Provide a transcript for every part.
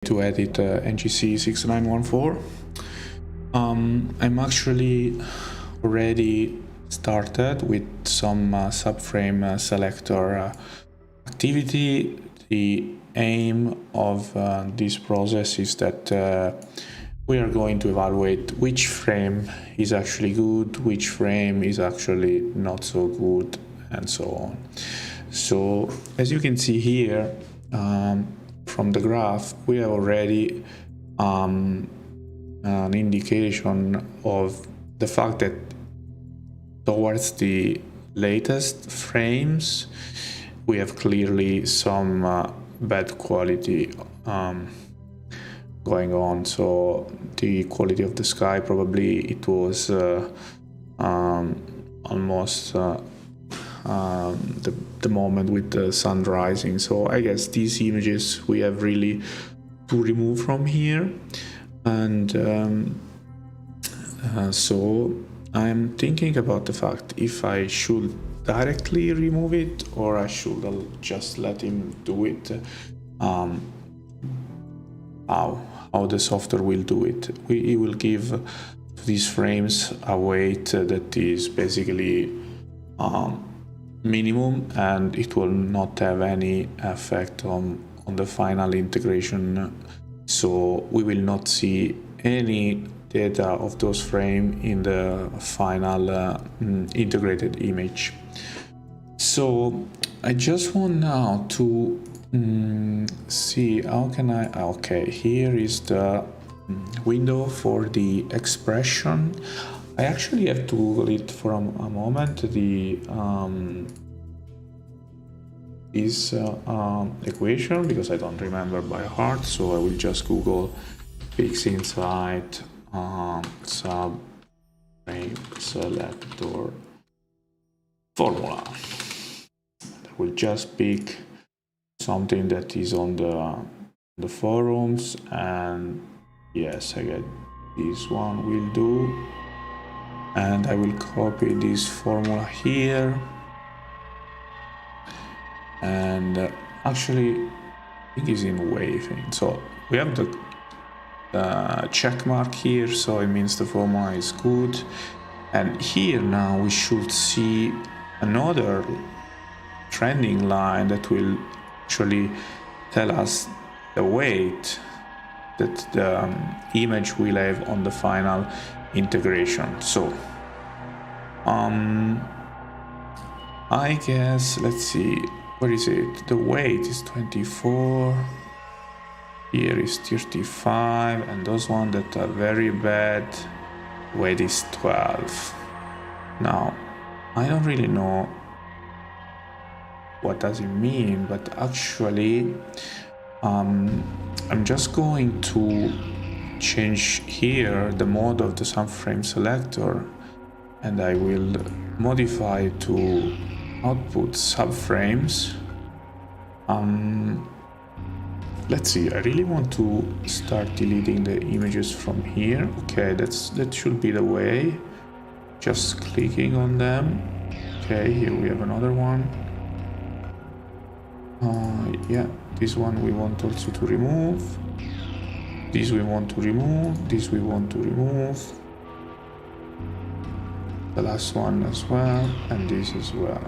to edit NGC 6914. I'm actually already started with some subframe selector activity. The aim of this process is that we are going to evaluate which frame is actually good, which frame is actually not so good, and so on. So as you can see here, from the graph, we have already an indication of the fact that towards the latest frames, we have clearly some bad quality going on. So the quality of the sky, probably it was almost the moment with the sun rising. So I guess these images we have really to remove from here, and so I'm thinking about the fact if I should directly remove it or I should just let him do it. How the software will do it. He will give these frames a weight that is basically minimum, and it will not have any effect on the final integration, so we will not see any data of those frames in the final integrated image. So I just want now to see how can I, okay, here is the window for the expression. I actually have to Google it for a moment, the this equation, because I don't remember by heart, so I will just Google PixInsight subframe selector formula. I will just pick something that is on the forums, and yes, I get this one will do, and I will copy this formula here, and actually it is in waving, so we have the check mark here, so it means the formula is good. And here now we should see another trending line that will actually tell us the weight that the image will have on the final integration. So I guess, let's see, where is it? The weight is 24, here is 35, and those ones that are very bad, weight is 12. Now I don't really know what does it mean, but actually I'm just going to change here the mode of the subframe selector, and I will modify to output subframes. Let's see, I really want to start deleting the images from here. Okay, that should be the way, just clicking on them. Okay, here we have another one. Yeah, this one we want also to remove, this we want to remove, this we want to remove, the last one as well, and this as well.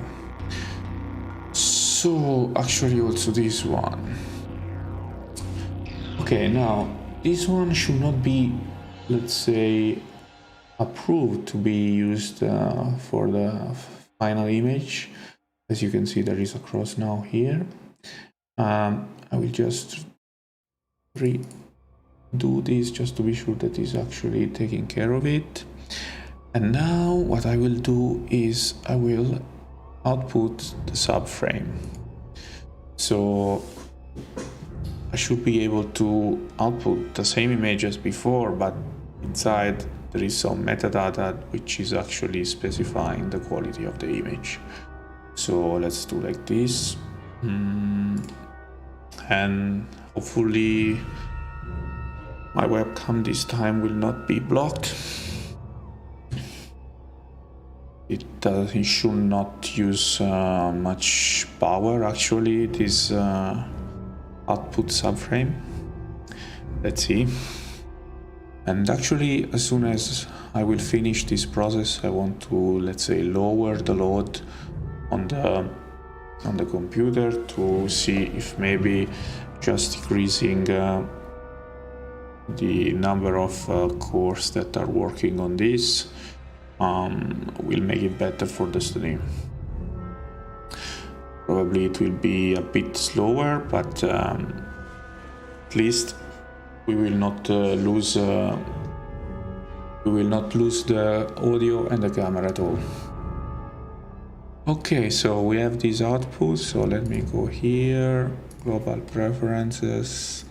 So actually also this one. Okay, now this one should not be, let's say, approved to be used for the final image. As you can see, there is a cross now here. I will just redo this just to be sure that it's actually taking care of it. And now what I will do is I will output the subframe. So I should be able to output the same image as before, but inside there is some metadata which is actually specifying the quality of the image. So let's do like this, and hopefully my webcam this time will not be blocked. It should not use much power actually, this output subframe. Let's see. And actually, as soon as I will finish this process, I want to, let's say, lower the load on the computer to see if maybe just decreasing the number of cores that are working on this will make it better for the stream. Probably it will be a bit slower, but at least we will not lose the audio and the camera at all. Okay, so we have these outputs. So let me go here, global preferences,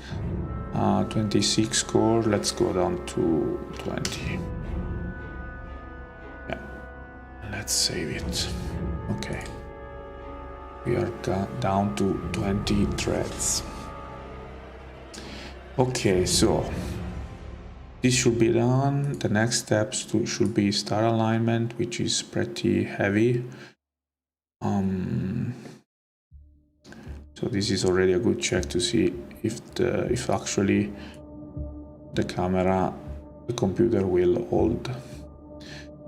26 core. Let's go down to 20. Yeah, let's save it. Okay, we are down to 20 threads. Okay, so this should be done. The next steps should be star alignment, which is pretty heavy. So this is already a good check to see if actually the computer will hold.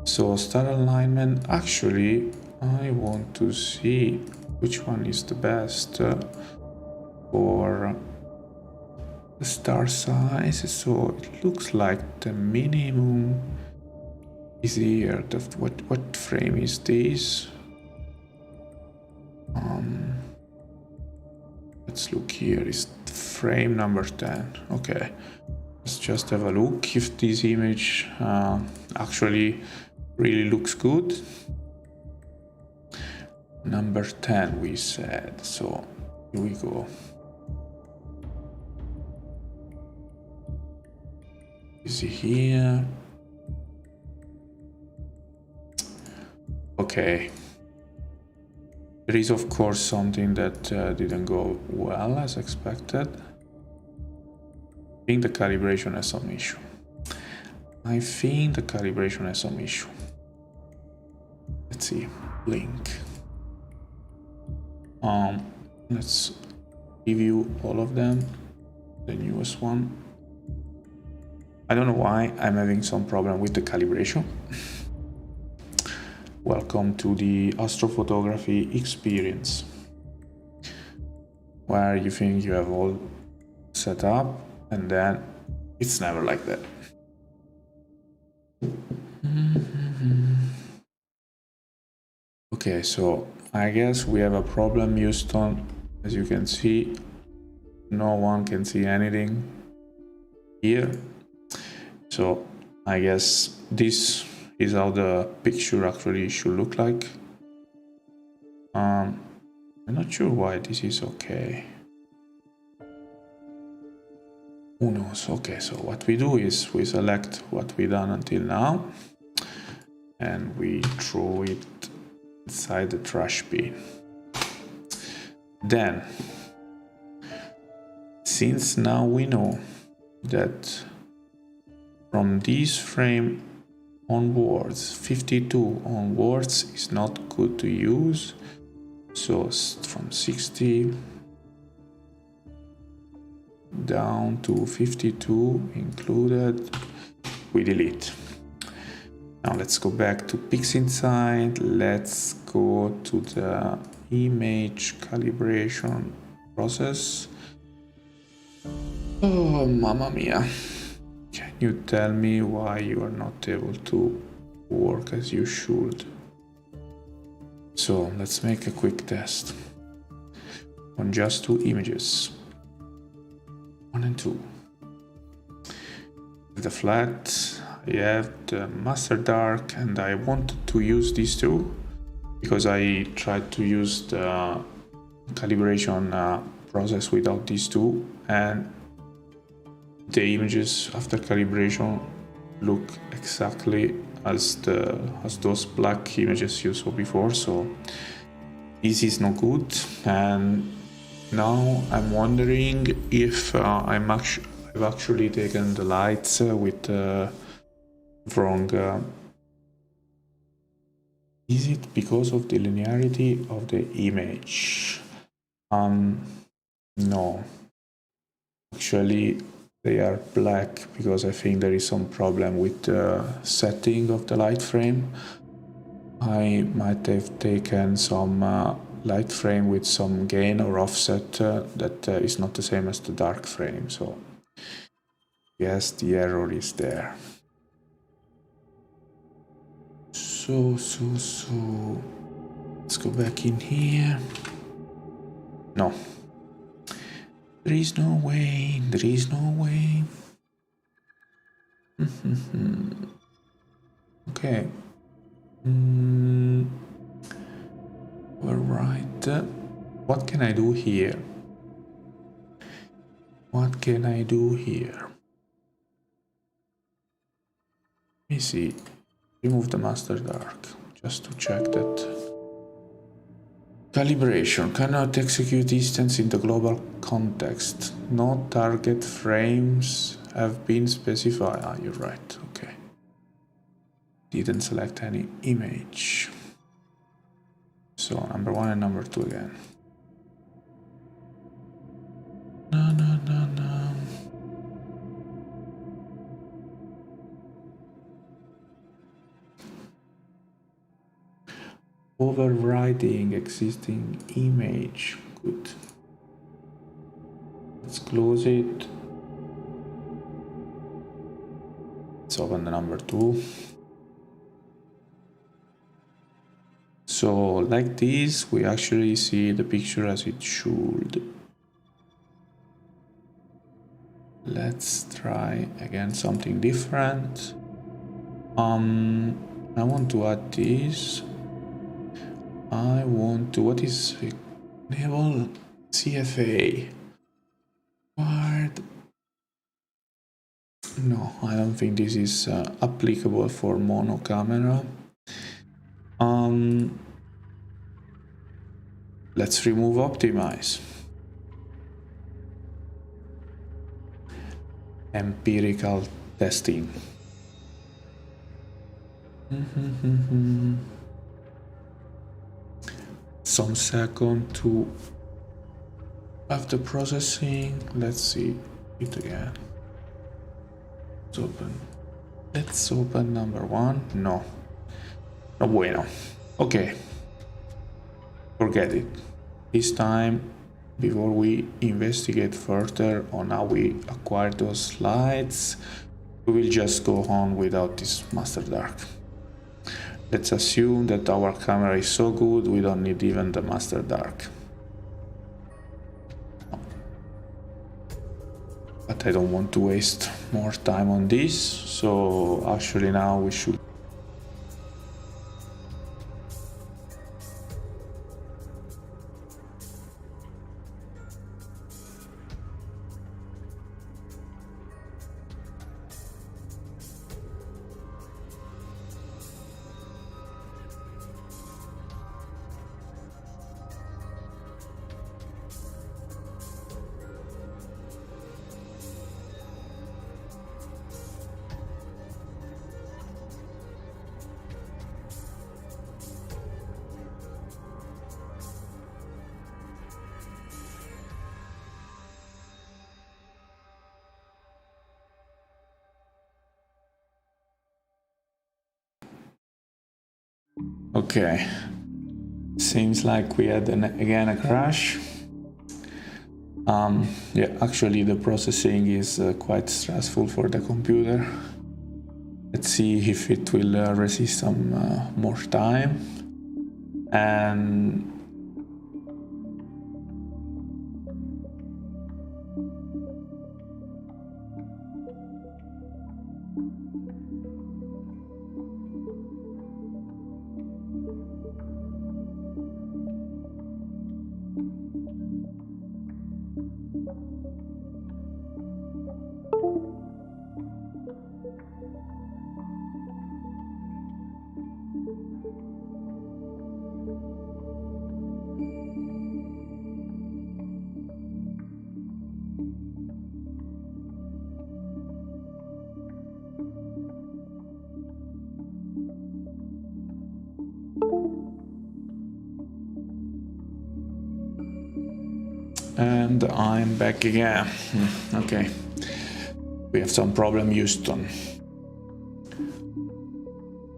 So star alignment, actually I want to see which one is the best for the star size. So it looks like the minimum is here. What frame is this? Let's look here. Is frame number 10. Okay, let's just have a look if this image actually really looks good. Number 10 we said, so here we go. You see here. Okay. There is of course something that didn't go well as expected. I think the calibration has some issue. Let's see, link. Let's review all of them. The newest one. I don't know why I'm having some problem with the calibration. Welcome to the astrophotography experience, where you think you have all set up and then it's never like that. Okay, so I guess we have a problem, Houston. As you can see, no one can see anything here. So I guess this is how the picture actually should look like. I'm not sure why this is okay. Who knows? Okay, so what we do is we select what we done until now and we throw it inside the trash bin. Then, since now we know that from this frame onwards, 52 onwards is not good to use, so from 60 down to 52 included, we delete. Now let's go back to PixInsight. Let's go to the image calibration process. Oh, mamma mia. Can you tell me why you are not able to work as you should? So let's make a quick test on just 2 images, 1 and 2. The flat, I have the master dark, and I wanted to use these two because I tried to use the calibration process without these two, and the images after calibration look exactly as those black images you saw before. So this is not good, and now I'm wondering if I've actually taken the lights with wrong. Is it because of the linearity of the image? No, actually they are black because I think there is some problem with the setting of the light frame. I might have taken some light frame with some gain or offset that is not the same as the dark frame, so yes, the error is there. So let's go back in here. No, there is no way, there is no way. Okay. All right. What can I do here? What can I do here? Let me see. Remove the master dark, just to check that. Calibration cannot execute distance in the global context. No target frames have been specified. Ah, you're right. Okay. Didn't select any image. So number 1 and number 2 again. No. Overriding existing image. Good. Let's close it. Let's open the number 2. So like this, we actually see the picture as it should. Let's try again something different. I want to add this. I want to, what is enable CFA? What? No, I don't think this is applicable for mono camera. Let's remove optimize. Empirical testing. Some second to have the processing. Let's see it again. Let's open. Let's open number 1. No. No bueno. Okay. Forget it. This time, before we investigate further on how we acquire those slides, we will just go on without this master dark. Let's assume that our camera is so good we don't need even the master dark. But I don't want to waste more time on this, so actually now we should. Okay, seems like we had again a crash. Yeah, actually the processing is quite stressful for the computer. Let's see if it will resist some more time. And I'm back again. Okay, We have some problem, Houston.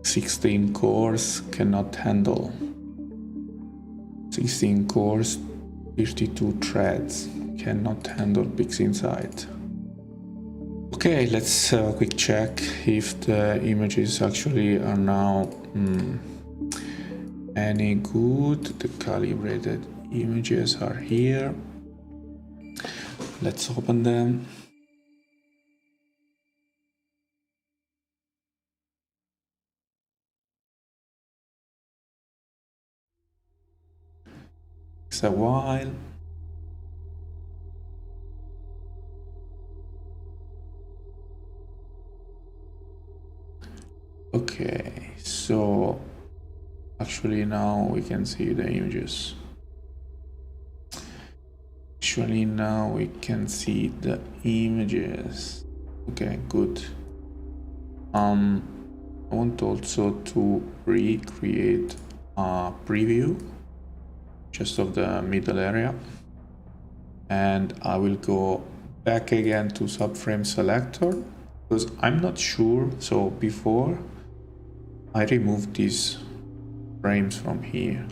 16 cores cannot handle. 16 cores, 52 threads cannot handle PixInsight. Okay, let's have a quick check if the images actually are now any good. The calibrated images are here. Let's open them. It's a while. Okay, so actually now we can see the images. Actually now we can see the images. Okay, good. I want also to recreate a preview just of the middle area, and I will go back again to subframe selector because I'm not sure. So before I removed these frames from here,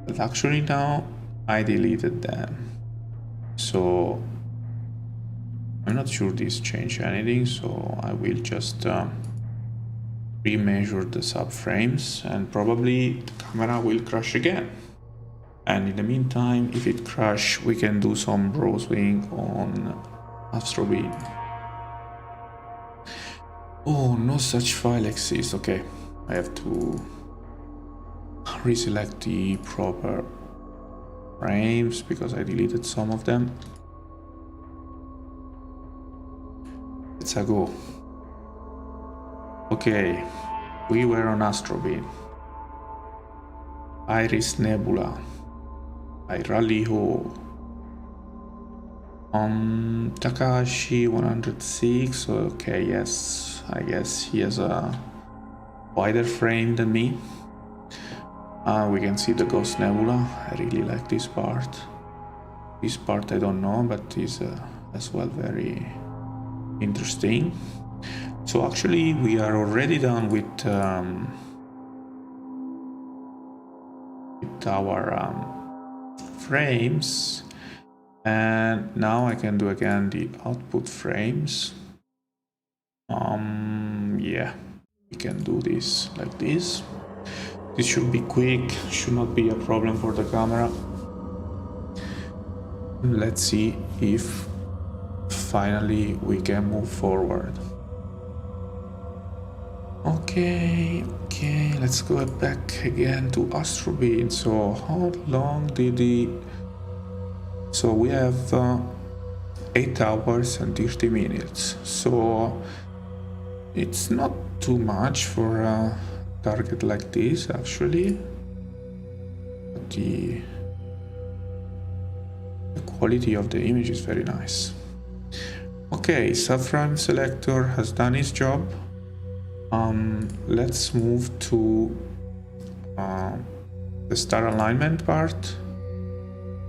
but actually now I deleted them, so I'm not sure this changed anything. So I will just remeasure the subframes, and probably the camera will crash again. And in the meantime, if it crashes, we can do some browsing on Astrobeam. Oh, no such file exists. Okay, I have to reselect the proper frames because I deleted some of them. Let's go. Okay, we were on Astrobeam. Iris Nebula. Iraliho. Takahashi 106. Okay, yes, I guess he has a wider frame than me. We can see the Ghost Nebula. I really like this part. This part I don't know, but is as well very interesting. So actually we are already done with our frames, and now I can do again the output frames. Yeah, we can do this like this. This should be quick, should not be a problem for the camera. Let's see if finally we can move forward. Okay, let's go back again to Astrobeam. So how long did so we have 8 hours and 30 minutes, so it's not too much for a target like this actually. But the quality of the image is very nice. Okay, subframe selector has done its job. Let's move to the star alignment part,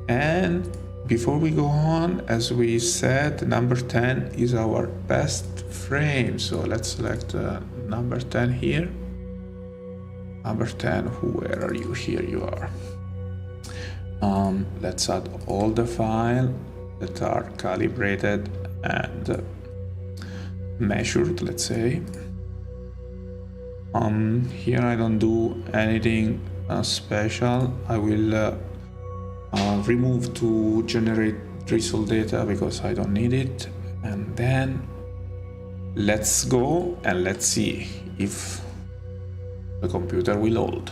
and before we go on, as we said, number 10 is our best frame, so let's select number 10 here. Number 10, where are you? Here you are. Let's add all the files that are calibrated and measured, let's say. Here I don't do anything special. I will remove to generate drizzle data because I don't need it, and then let's go and let's see if the computer will hold.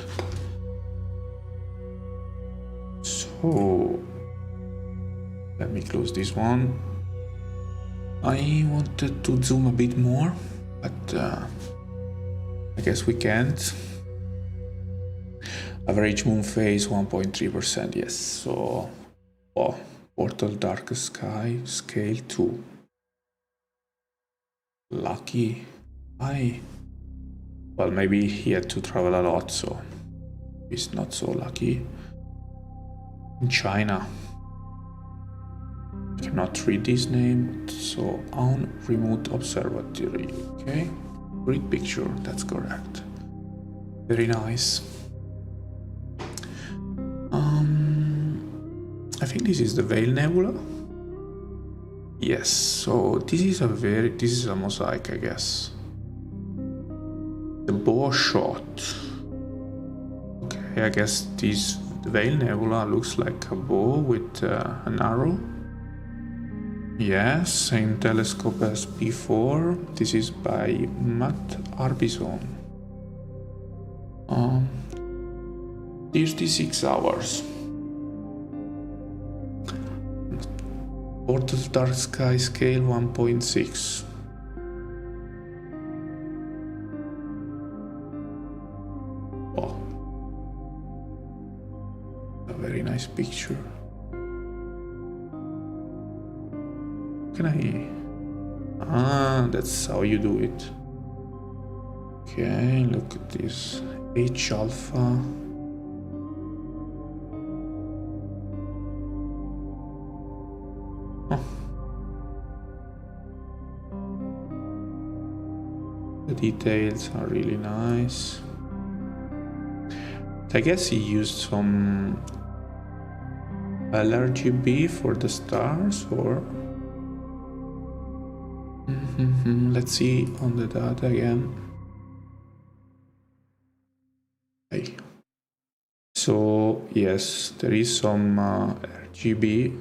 So let me close this one. I wanted to zoom a bit more, but I guess we can't. Average moon phase 1.3%, yes. So, portal darkest sky scale 2. Lucky. Well, maybe he had to travel a lot, so he's not so lucky. In China. cannot read this name, so on remote observatory. Okay, read picture, that's correct. Very nice. I think this is the Veil Nebula. Yes, so this is a mosaic, I guess. The bow shot. Okay, I guess the Veil Nebula looks like a bow with an arrow. Yes, same telescope as before. This is by Matt Arbison. 36 hours. Port of Dark Sky scale 1.6. Oh, a very nice picture. Can I? That's how you do it. Okay, look at this H alpha. The details are really nice. I guess he used some LRGB for the stars, or let's see on the data again. Okay. So yes, there is some RGB,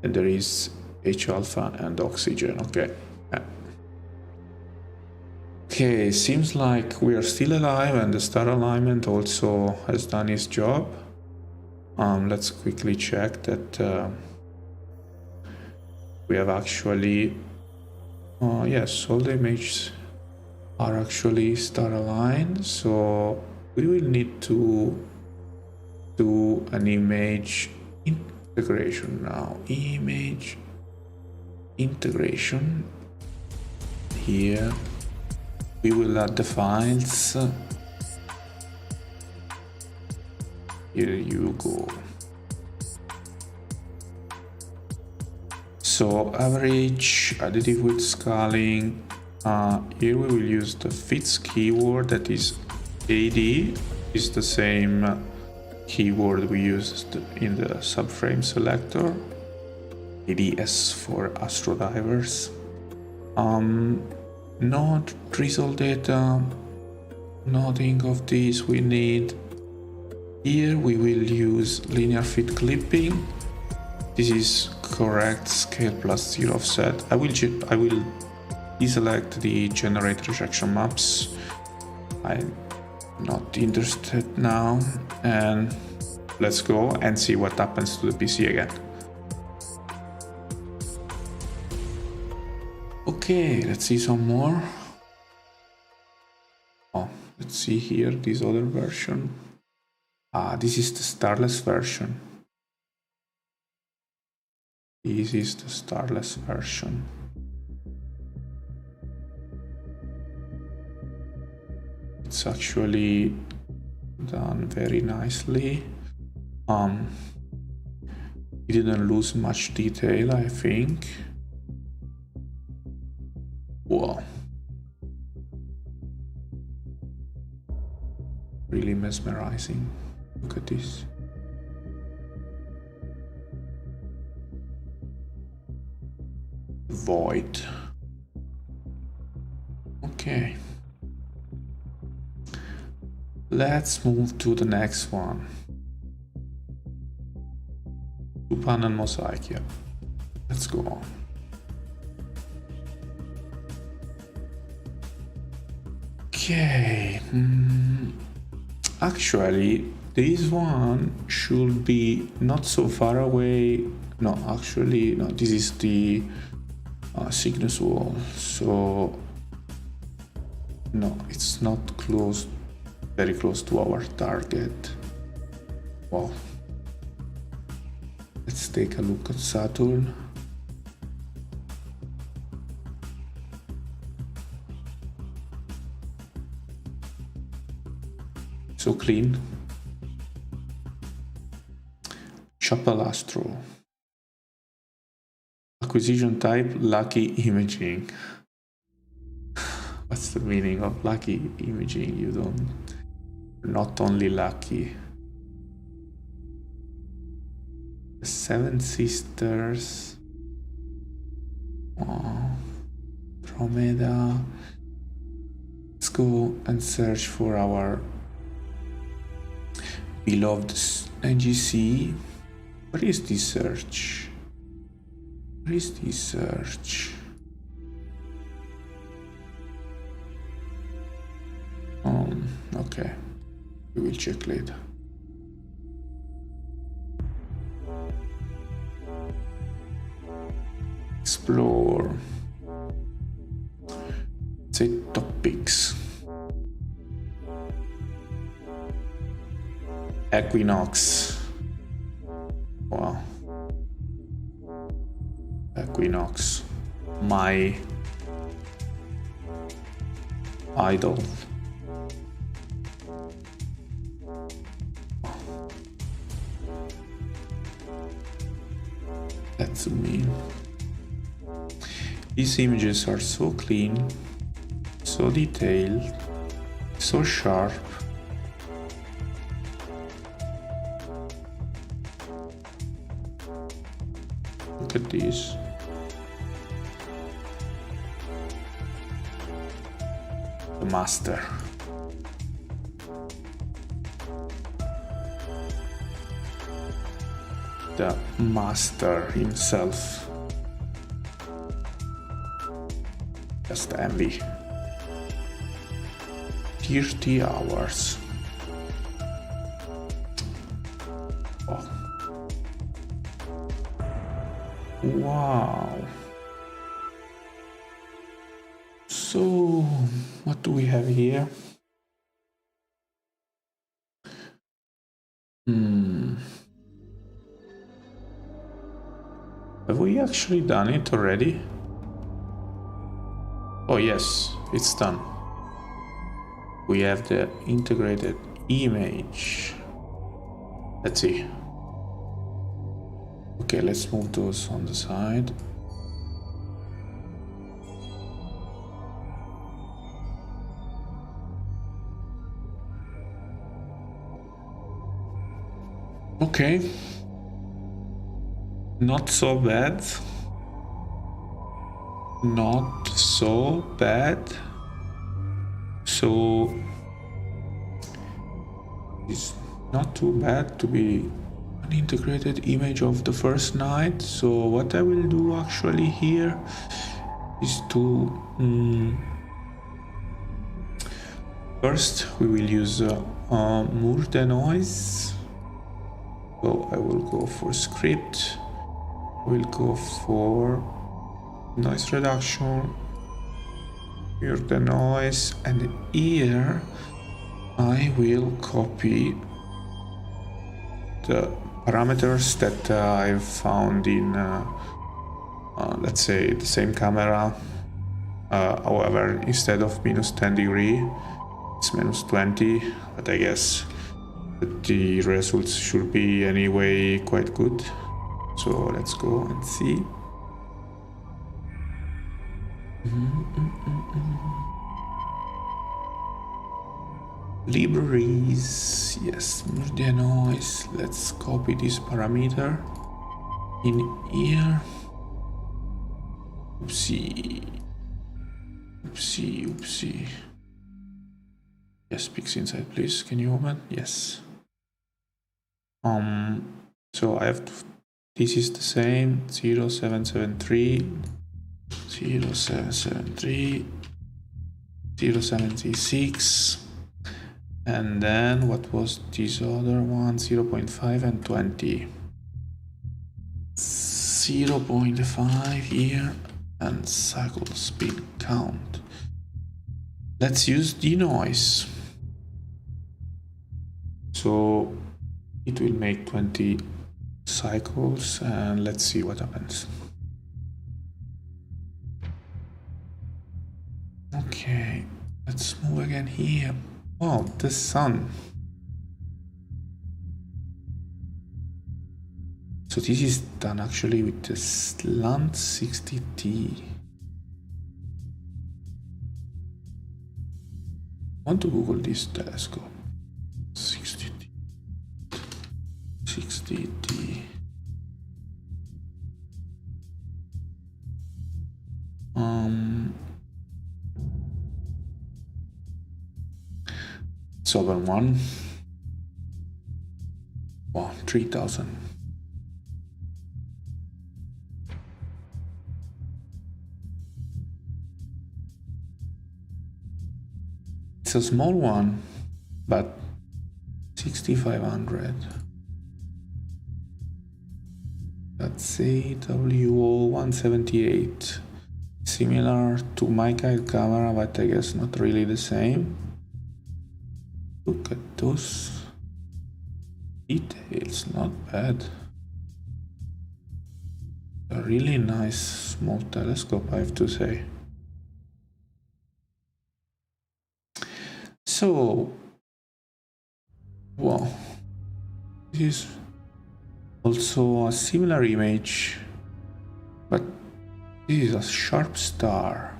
and there is H alpha and oxygen. Okay. Okay, seems like we are still alive and the star alignment also has done its job. Let's quickly check that we have actually, yes, all the images are actually star aligned, so we will need to do an image integration now. Image integration. Here we will add the files. Here you go. So average, additive width scaling. Here we will use the fits keyword, that is AD, is the same keyword we used in the subframe selector. ADS for astrodivers. Node drizzle data, nothing of this we need. Here we will use linear fit clipping. This is correct scale plus 0 offset. I will deselect the generate rejection maps. I'm not interested now, and let's go and see what happens to the PC again. Okay, let's see some more. Oh, let's see here this other version. This is the starless version. This is the starless version. It's actually done very nicely. It didn't lose much detail, I think. Wow. Really mesmerizing. Look at this. Void. Okay. Let's move to the next one. Two-panel mosaic, yeah. Let's go on. Okay. Actually, this one should be not so far away. No, actually, no, this is the Cygnus wall. So, no, it's not close, very close to our target. Wow. Let's take a look at Saturn. So clean. Chapel Astro. Acquisition type, lucky imaging. What's the meaning of lucky imaging? You don't, not only lucky. The Seven Sisters. Oh, Andromeda. Let's go and search for our beloved NGC. What is this search? What is this search? Okay, we will check later. Explore. Say topics. Equinox. Wow. Equinox. My idol. That's me. These images are so clean, so detailed, so sharp. Look at this. The master. The master himself. Just envy. 30 hours. Oh. Wow. So, what do we have here? Have we actually done it already? Oh yes, it's done. We have the integrated image. Let's see. Okay, let's move those on the side. Okay. Not so bad. Not so bad. So it's not too bad to be an integrated image of the first night. So what I will do actually here is to first we will use Moor the noise. So I will go for script. We'll go for noise reduction, hear the noise, and here I will copy the parameters that I've found in let's say the same camera. However, instead of -10 degrees, it's -20, but I guess that the results should be anyway quite good. So let's go and see. Libraries, yes, media noise. Let's copy this parameter in here. Oopsie. Oopsie, oopsie. Yes, PixInsight, please. Can you open? Yes. So I have to, this is the same 0773 0773 0736, and then what was this other one? 0.5 and 20. 0.5 here and cycle speed count. Let's use denoise. So it will make 20 cycles, and let's see what happens. Okay, let's move again here. Oh, the sun. So this is done actually with the slant 60T. I want to Google this telescope. 60T. 60T. It's over one. Wow, 3000. It's a small one, but 6500. That's AWO 178. Similar to my kind camera, but I guess not really the same. Look at those details, not bad. A really nice small telescope, I have to say. So, wow, this is also a similar image, but this is a sharp star.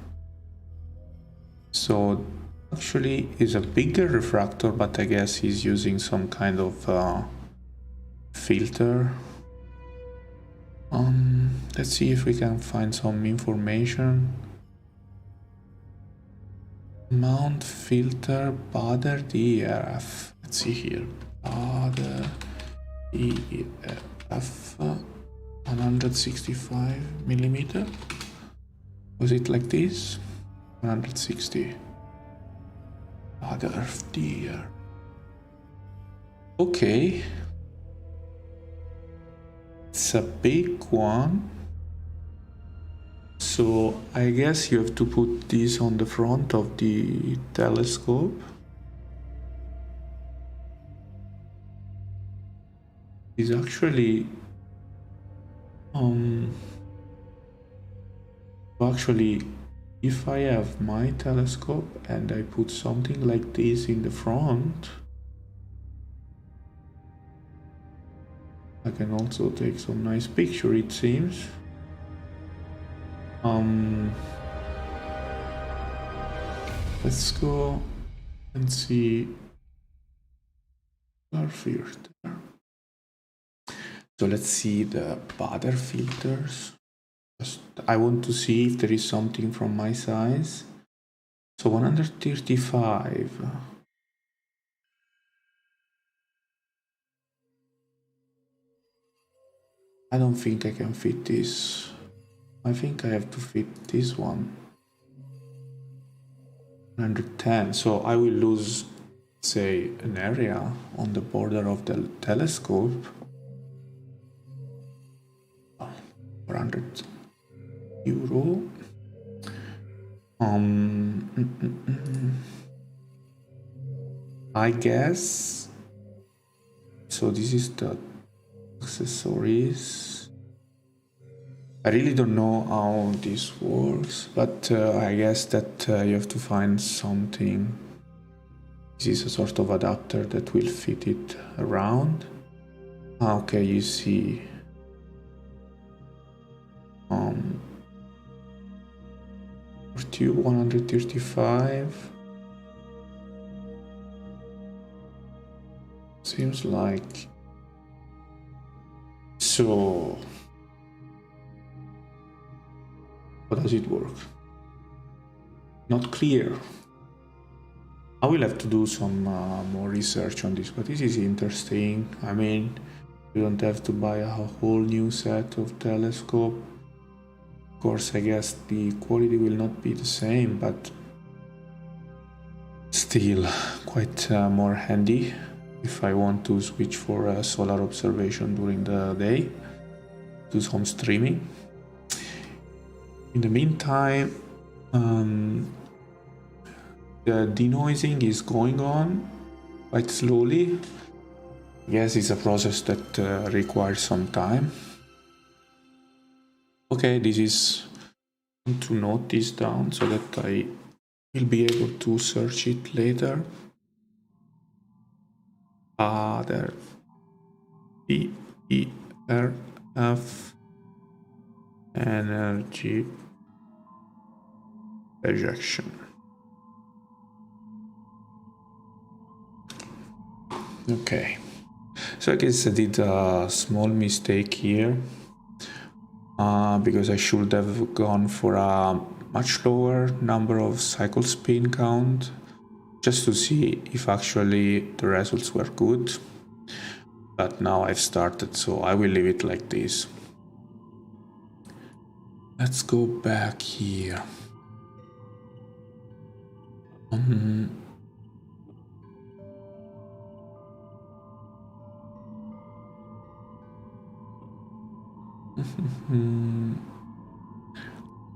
So actually is a bigger refractor, but I guess he's using some kind of filter. Let's see if we can find some information. Mount filter Bader DEF. Let's see here. Bader DEF 165 millimeter. Was it like this? 160. Bader DEF. Okay. It's a big one. So I guess you have to put this on the front of the telescope. It's actually if I have my telescope and I put something like this in the front, I can also take some nice picture, it seems. Let's go and see our filter. So let's see the Bader filters. I want to see if there is something from my size. So 135. I don't think I can fit this. I think I have to fit this one. 110. So I will lose, say, an area on the border of the telescope. 400 euro. I guess. So this is the accessories. I really don't know how this works, but I guess that you have to find something. This is a sort of adapter that will fit it around. Okay, you see. 135. Seems like. So, how does it work? Not clear. I will have to do some more research on this, but this is interesting. I mean, you don't have to buy a whole new set of telescope. Of course, I guess the quality will not be the same, but still quite more handy if I want to switch for solar observation during the day, do some streaming. In the meantime, the denoising is going on quite slowly. I guess it's a process that requires some time. Okay, this is to note this down so that I will be able to search it later. Bader DEF F energy ejection. Okay, so I guess I did a small mistake here because I should have gone for a much lower number of cycle spin count just to see if actually the results were good. But now I've started, so I will leave it like this. Let's go back here.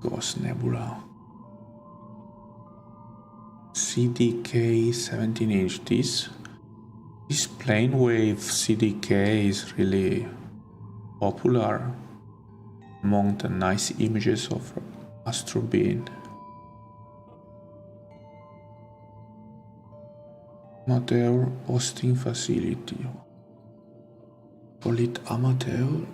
Ghost Nebula. CDK 17 inch. This plane wave CDK is really popular among the nice images of Astrobeam. Amateur hosting facility. Call it amateur.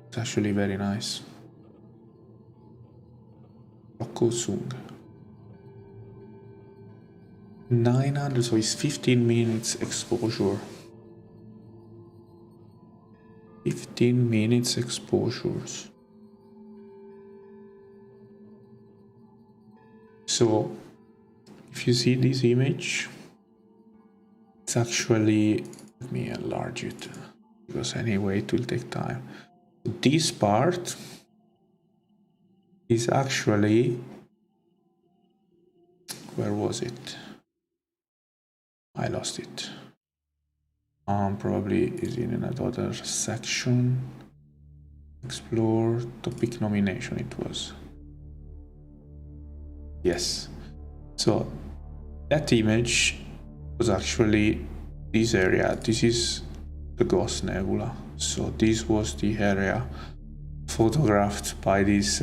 It's actually very nice. Sung. 900, so it's 15 minutes exposure. 15 minutes exposures. So if you see this image, it's actually, let me enlarge it because anyway it will take time. This part is actually, where was it? I lost it. Probably is in another section. Explore topic nomination, it was. Yes. So that image was actually this area. This is the Ghost Nebula. So this was the area photographed by this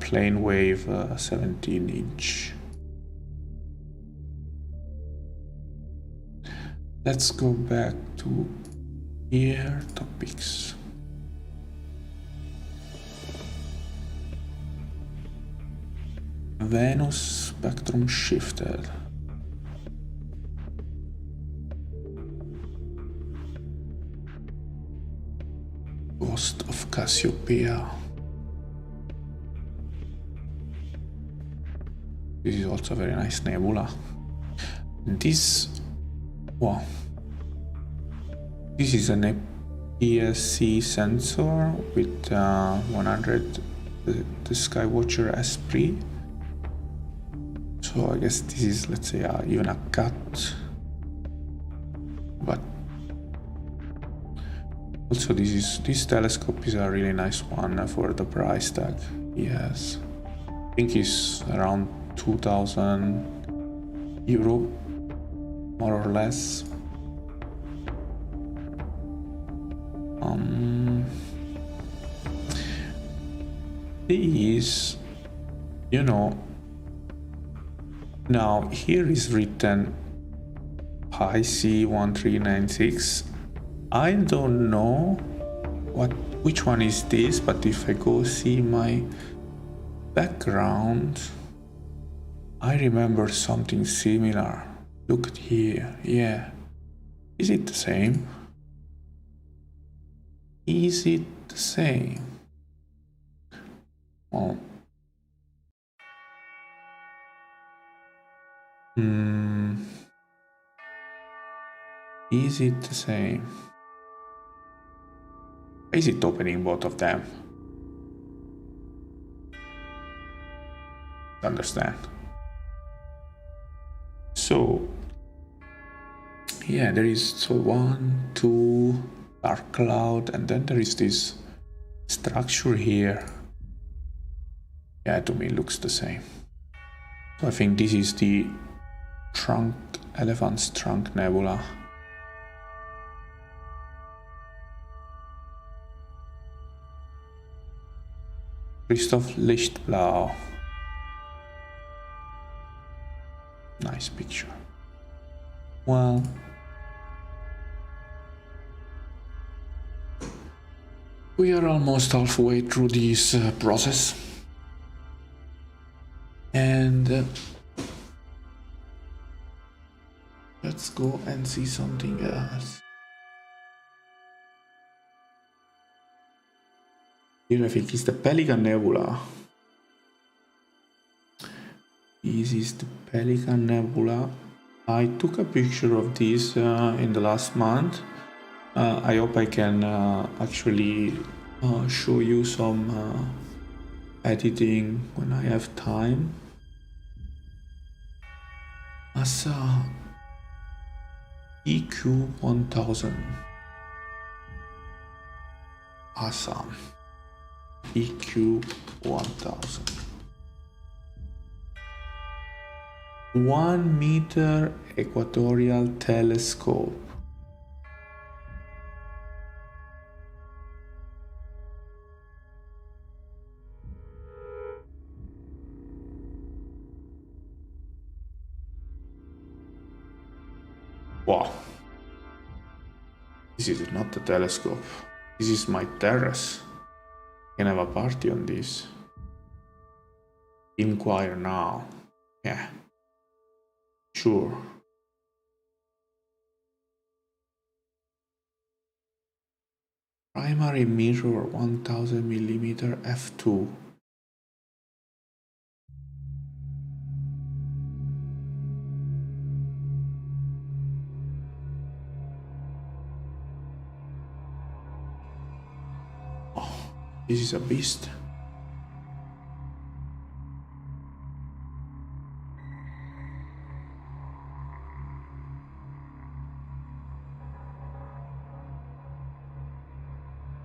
plane wave 17 inch. Let's go back to here, topics. Venus spectrum shifted. Ghost of Cassiopeia. This is also a very nice nebula. This, wow, this is an APS-C sensor with 100, the Skywatcher Esprit. So I guess this is, let's say, even a cut. But also this telescope is a really nice one for the price tag he has. I think it's around 2,000 euro, more or less. These, you know, now here is written IC1396. I don't know which one is this, but if I go see my background, I remember something similar. Look at here, yeah. Is it the same? Is it the same? Well, is it the same? Is it opening both of them? Understand. So yeah, there is 1, 2 dark cloud, and then there is this structure here. Yeah, to me it looks the same. So I think this is the trunk, elephant's trunk nebula. Christoph Lichtblau. Nice picture. Well, We are almost halfway through this process, and let's go and see something else. Here I think it's the Pelican Nebula. This is the Pelican Nebula. I took a picture of this in the last month. I hope I can actually show you some editing when I have time. NASA EQ1000. Awesome. EQ1000. 1 meter equatorial telescope. Wow. This is not the telescope. This is my terrace. I can have a party on this. Inquire now. Yeah. Sure. Primary mirror 1000mm f2. Oh, this is a beast.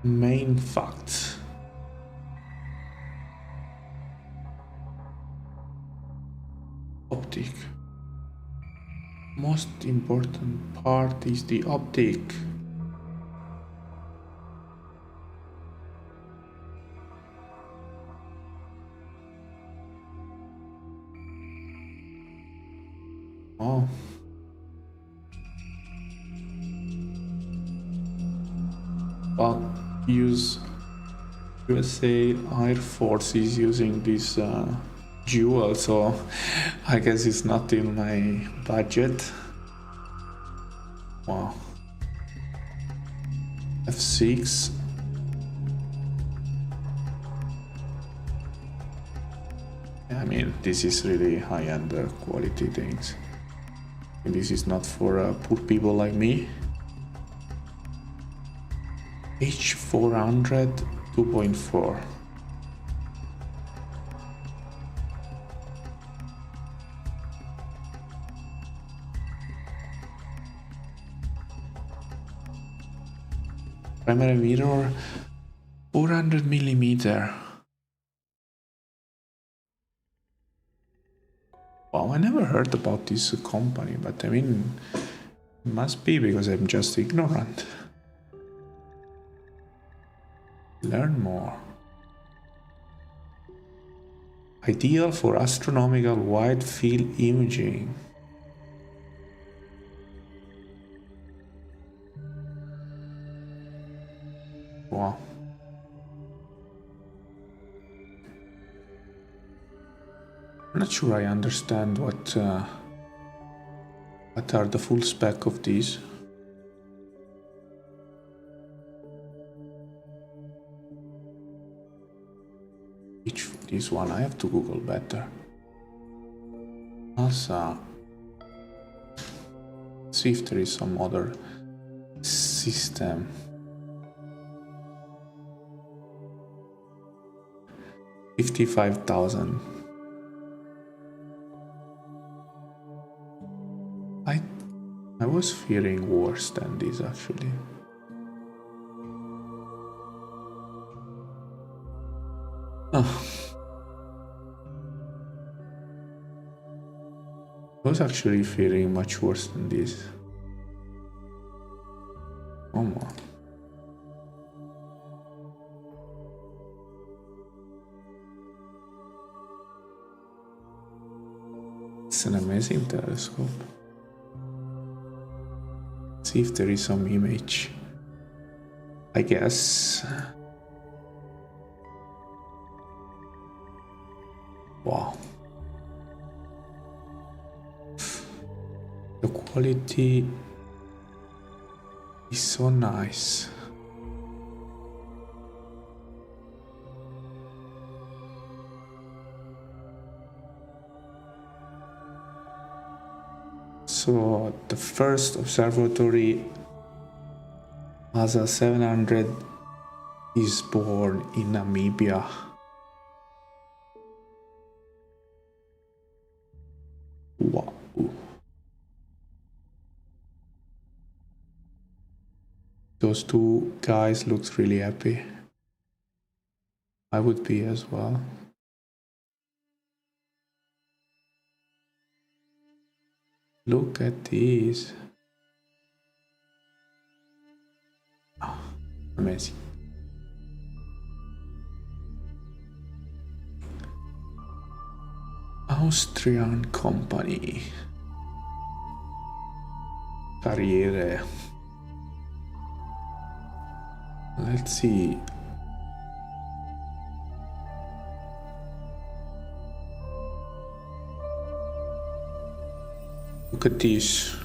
Main facts. Optic. Most important part is the optic. Oh. Well, USA Air Force is using this jewel, so I guess it's not in my budget. Wow. F6. I mean, this is really high-end quality things. And this is not for poor people like me. H400 2.4. Primary mirror 400mm. Wow, I never heard about this company, but I mean, it must be because I'm just ignorant. Learn more. Ideal for astronomical wide field imaging. Wow. I'm not sure I understand what are the full spec of these. This one I have to Google better. NASA. See if there is some other system. $55,000. I was fearing worse than this actually. Oh. I was actually feeling much worse than this. Oh my. It's an amazing telescope. See if there is some image. I guess Wow. The quality is so nice. So the first observatory ASA 700 is born in Namibia. Wow. Those two guys looks really happy. I would be as well. Look at these. Oh, amazing. Austrian company. Carriere. Let's see. Look at this.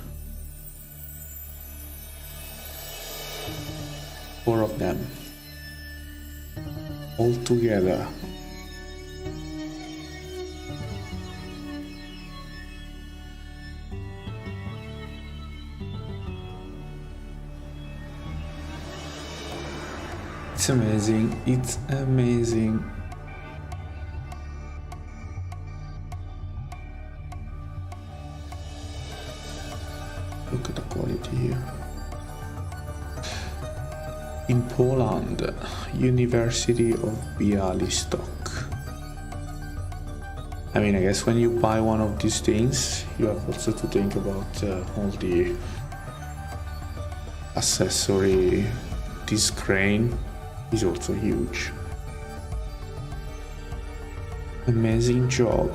4 of them. All together. It's amazing. It's amazing. Look at the quality here. In Poland, University of Białystok. I mean, I guess when you buy one of these things, you have also to think about all the accessory. This crane is also huge. Amazing job.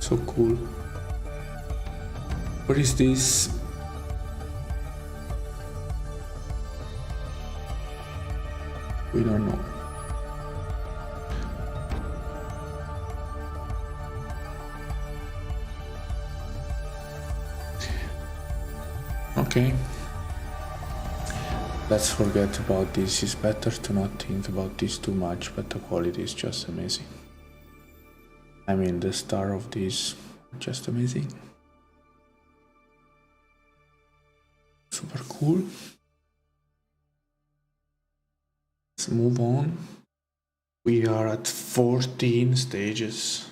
So cool. What is this? We don't know. Okay. Let's forget about this. It's better to not think about this too much, but the quality is just amazing. I mean, the star of this, just amazing. Super cool. Let's move on. We are at 14 stages,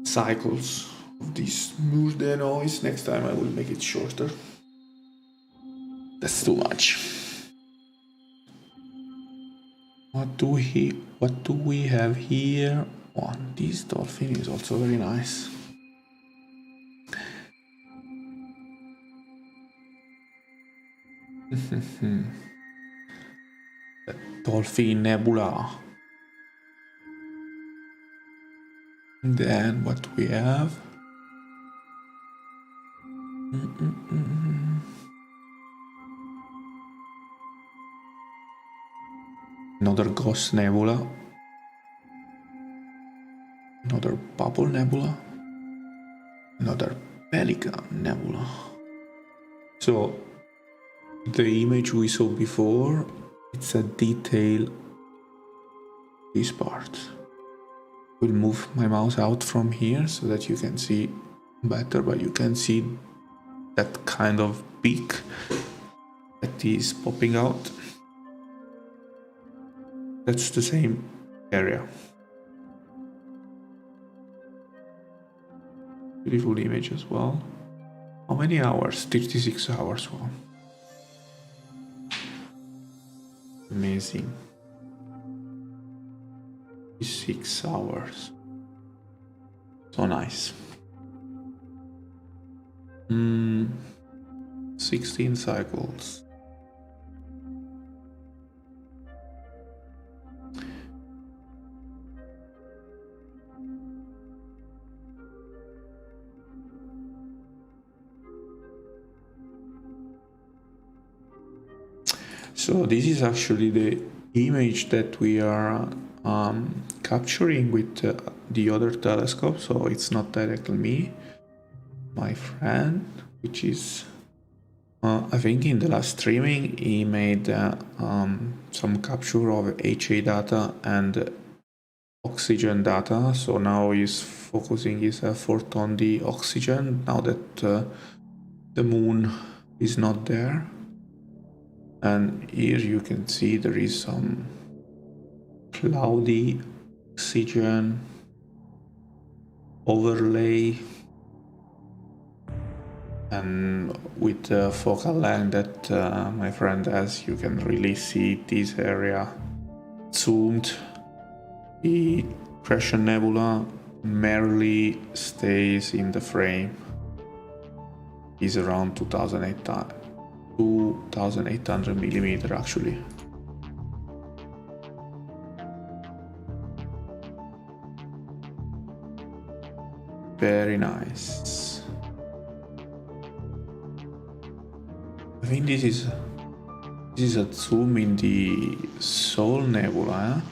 cycles of this Murde noise. Next time I will make it shorter. That's too much. What do we have here? One, this dolphin is also very nice. The dolphin nebula. And then what we have? Another ghost nebula. Another bubble nebula. Another pelican nebula. So the image we saw before, it's a detail. This part. Will move my mouse out from here so that you can see better, but you can see that kind of peak that is popping out. That's the same area. Beautiful image as well. How many hours? 36 hours. Wow. Amazing. 6 hours. So nice. 16 cycles. So this is actually the image that we are capturing with the other telescope. So it's not directly me, my friend, which is I think in the last streaming he made some capture of HA data and oxygen data. So now he's focusing his effort on the oxygen now that the moon is not there. And here you can see there is some cloudy oxygen overlay, and with the focal length that my friend has, you can really see this area zoomed. The Crescent Nebula merely stays in the frame. Is around 2800 millimeter actually. Very nice. I think this is a zoom in the Sol Nebula.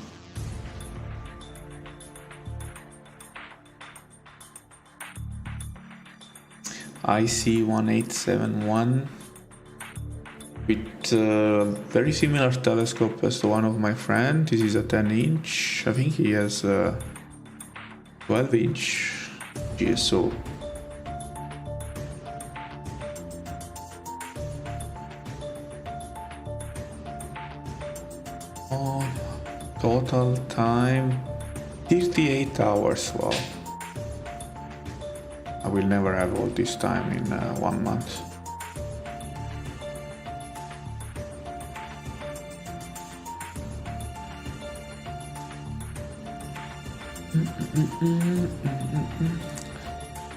IC1871 with a very similar telescope as the one of my friend. This is a 10-inch. I think he has a 12-inch GSO. Oh, total time 38 hours. Wow. I will never have all this time in 1 month.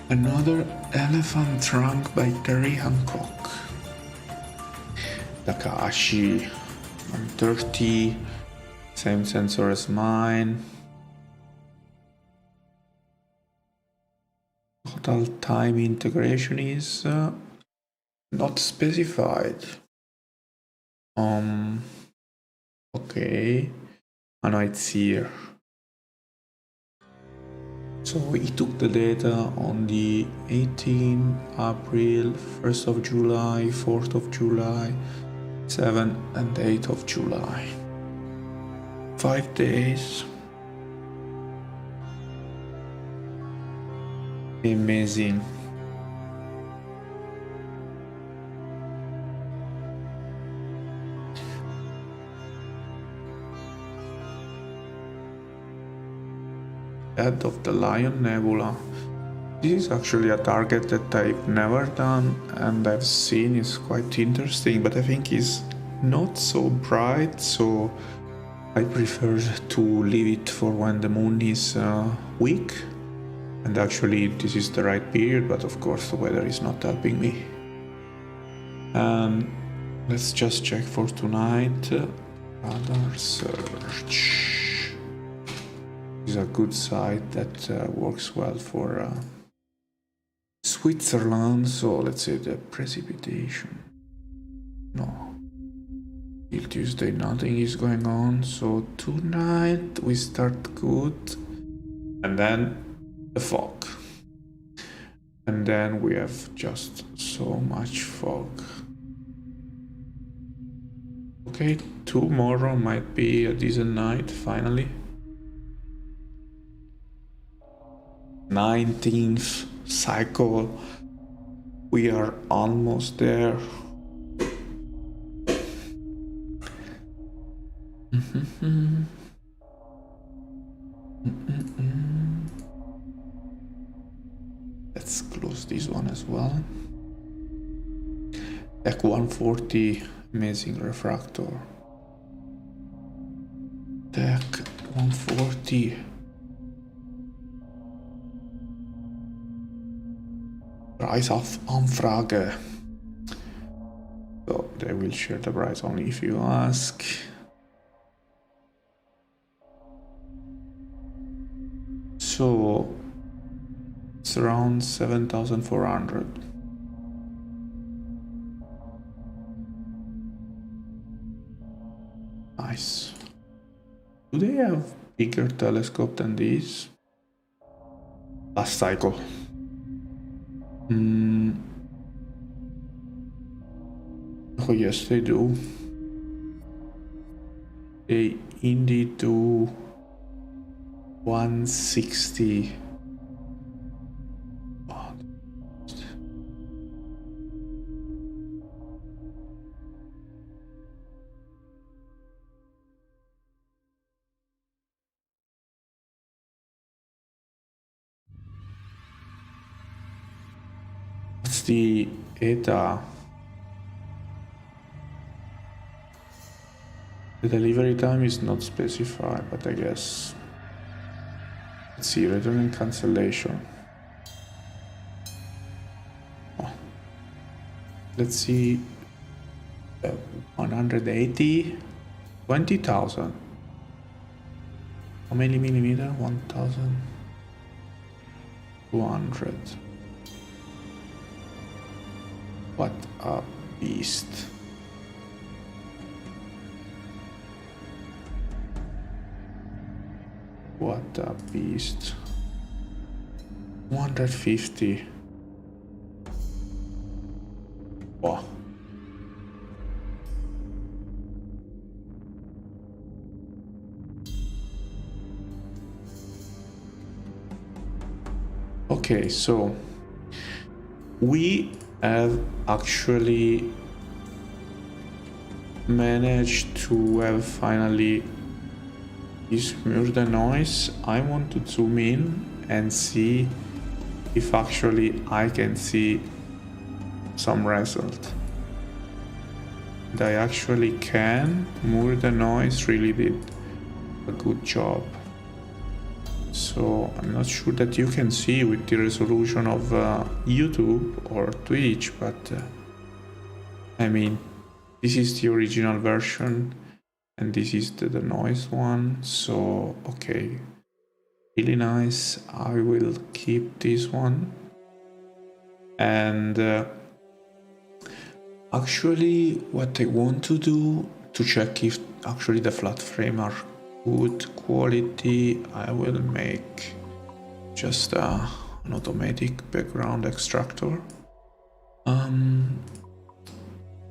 Another elephant trunk by Terry Hancock. Takahashi 130, same sensor as mine. Total time integration is not specified. Okay. I know it's here. So we took the data on the 18th April, 1st of July, 4th of July, 7th and 8th of July. 5 days. Amazing. Head of the Lion Nebula. This is actually a target that I've never done and I've seen is quite interesting, but I think it's not so bright, so I prefer to leave it for when the moon is weak. And actually this is the right period, but of course the weather is not helping me. Let's just check for tonight. Radar search. Is a good site that works well for Switzerland. So let's say the precipitation. No. Till Tuesday nothing is going on. So tonight we start good. And then the fog. And then we have just so much fog. Okay, tomorrow might be a decent night finally. 19th cycle, we are almost there. Let's close this one as well. Tech 140, amazing refractor. Tech 140. Price of Anfrage. So they will share the price only if you ask. So it's around 7,400. Nice. Do they have bigger telescope than this? Last cycle. Oh yes, they do. They indeed do. 160. What's the ETA? The delivery time is not specified, but I guess. Let's see, return and cancellation. Oh. Let's see, 180, 20,000. How many millimeter? 1,200. What a beast. What a beast. 150. Wow. Okay, so we have actually managed to have finally smooth the noise. I want to zoom in and see if actually I can see some result. And I actually can. Smooth the noise really did a good job. So I'm not sure that you can see with the resolution of YouTube or Twitch, but I mean, this is the original version and this is the noise one. So okay, really nice. I will keep this one. And actually what I want to do to check if actually the flat frame are good quality, I will make just an automatic background extractor.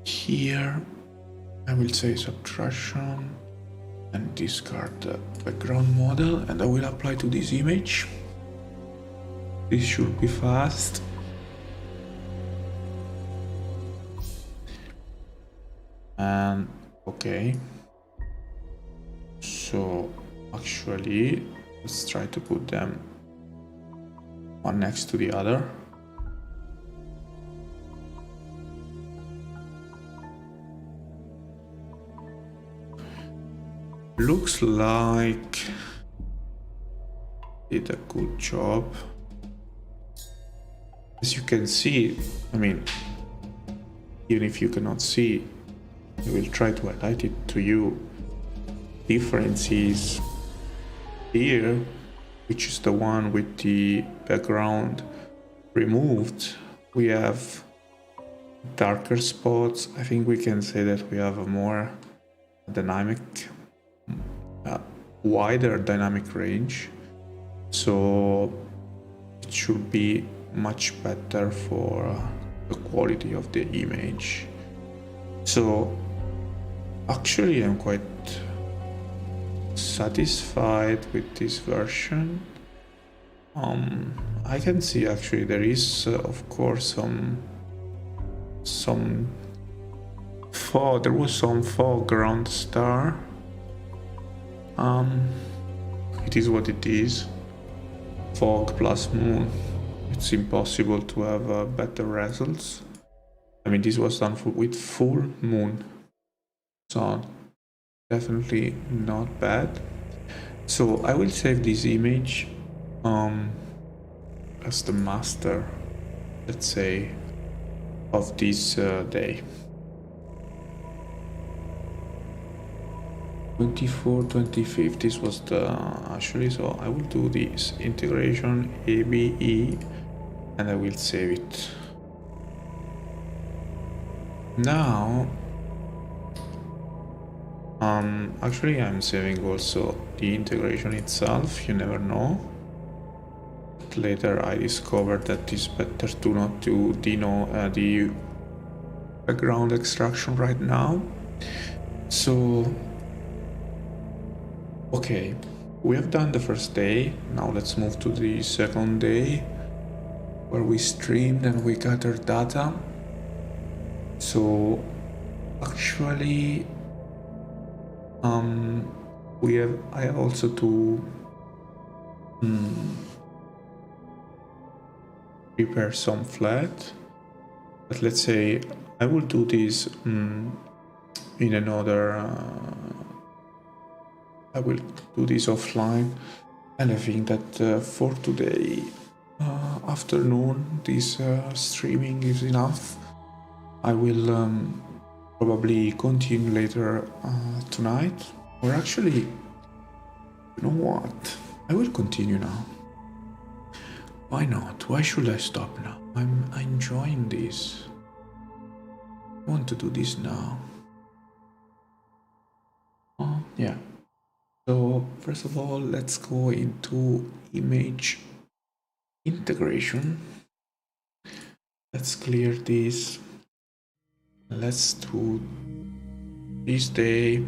Here I will say subtraction and discard the background model, and I will apply to this image. This should be fast. And okay, so actually let's try to put them one next to the other. Looks like did a good job. As you can see, I mean, even if you cannot see, I will try to highlight it to you. Difference is here, which is the one with the background removed. We have darker spots. I think we can say that we have a more dynamic, wider dynamic range. So it should be much better for the quality of the image. So actually I'm quite satisfied with this version. I can see actually there is of course some fog. There was some fog around the star. It is what it is. Fog plus moon. It's impossible to have better results. I mean, this was done with full moon, so definitely not bad. So I will save this image as the master, let's say, of this day. 24, 25, this was the actually, so I will do this integration ABE and I will save it. Now Actually, I'm saving also the integration itself, you never know. But later I discovered that it's better to not do the background extraction right now. So, okay, we have done the first day. Now let's move to the second day, where we streamed and we gathered data. So, actually, I have also to prepare some flat, but let's say I will do this in another. I will do this offline, and I think that for today afternoon, this streaming is enough. I will probably continue later tonight, or actually, you know what? I will continue now. Why not? Why should I stop now? I'm enjoying this. I want to do this now. Yeah. So first of all, let's go into image integration. Let's clear this. Let's do this day.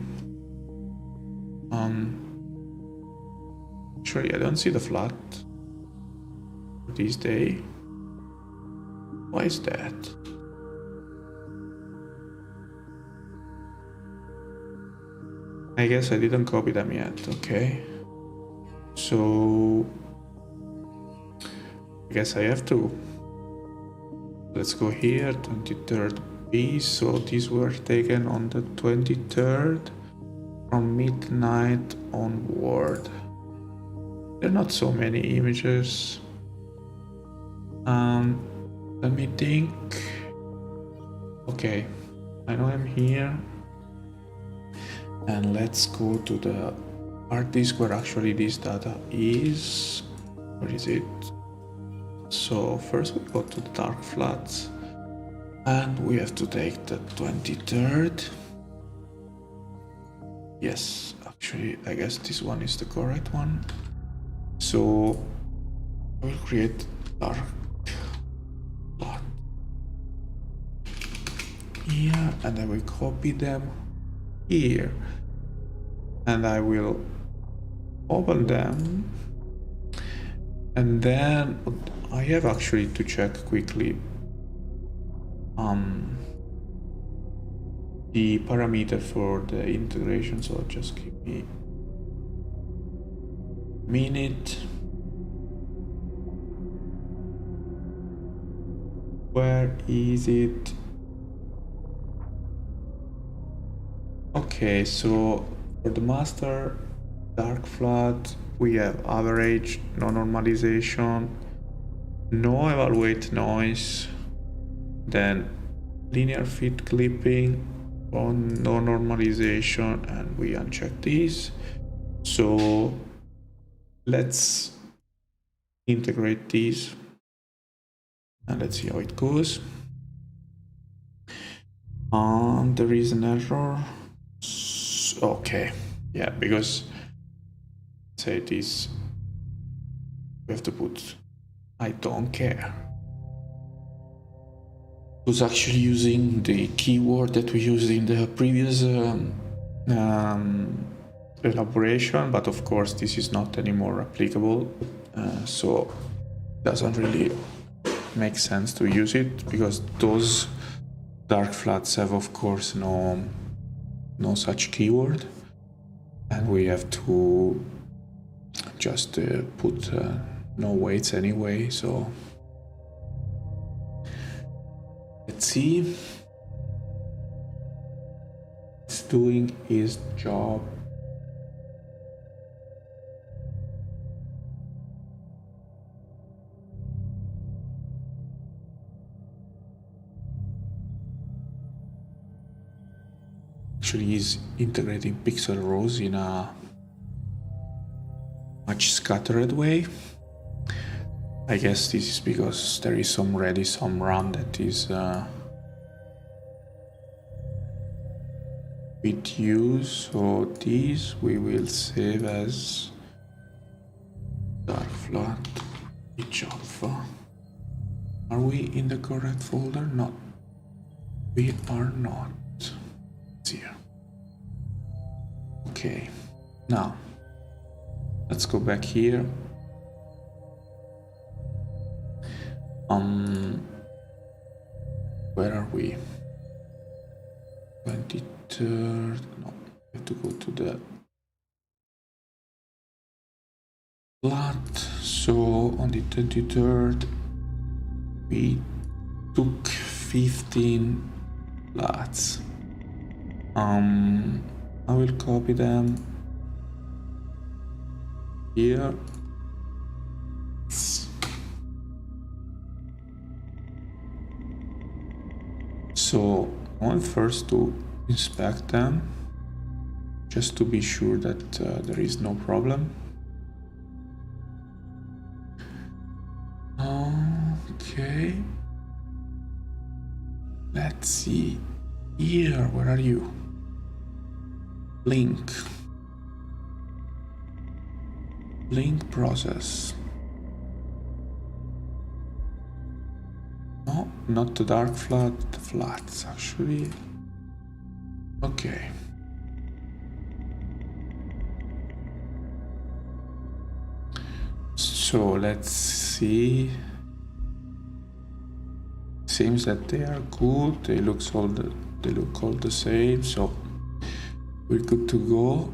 Actually, I don't see the flat this day. Why is that? I guess I didn't copy them yet. Okay, so I guess I have to. Let's go here, 23rd B. So these were taken on the 23rd from midnight onward. There are not so many images. Let me think. Okay, I know I'm here. And let's go to the hard disk where actually this data is. Where is it? So first we go to the dark flats, and we have to take the 23rd. Yes, actually I guess this one is the correct one. So I will create dark plot here, and I will copy them here, and I will open them, and then I have actually to check quickly the parameter for the integration, so just give me a minute. Where is it? Okay, so for the master dark flat we have average, no normalization, no evaluate noise, then linear fit clipping, no normalization, and we uncheck this. So let's integrate these and let's see how it goes. There is an error. Okay, yeah, because say this, we have to put I don't care. It was actually using the keyword that we used in the previous elaboration, but of course this is not anymore applicable, so it doesn't really make sense to use it, because those dark flats have of course no such keyword, and we have to just put no weights anyway. So let's see, it's doing its job. Actually is integrating pixel rows in a much scattered way. I guess this is because there is some ready, some run that is with you. So these we will save as dark flat each alpha. Are we in the correct folder? No, we are not. It's here. Okay, now let's go back here. Where are we? 23rd. No, we have to go to the flat. So on the 23rd, we took 15 flats. I will copy them here. So I want first to inspect them, just to be sure that there is no problem. Okay. Let's see. Here, where are you? Blink process. No, not the dark flat, the flats actually. Okay. So let's see. Seems that they are good. They look all the same. So we're good to go.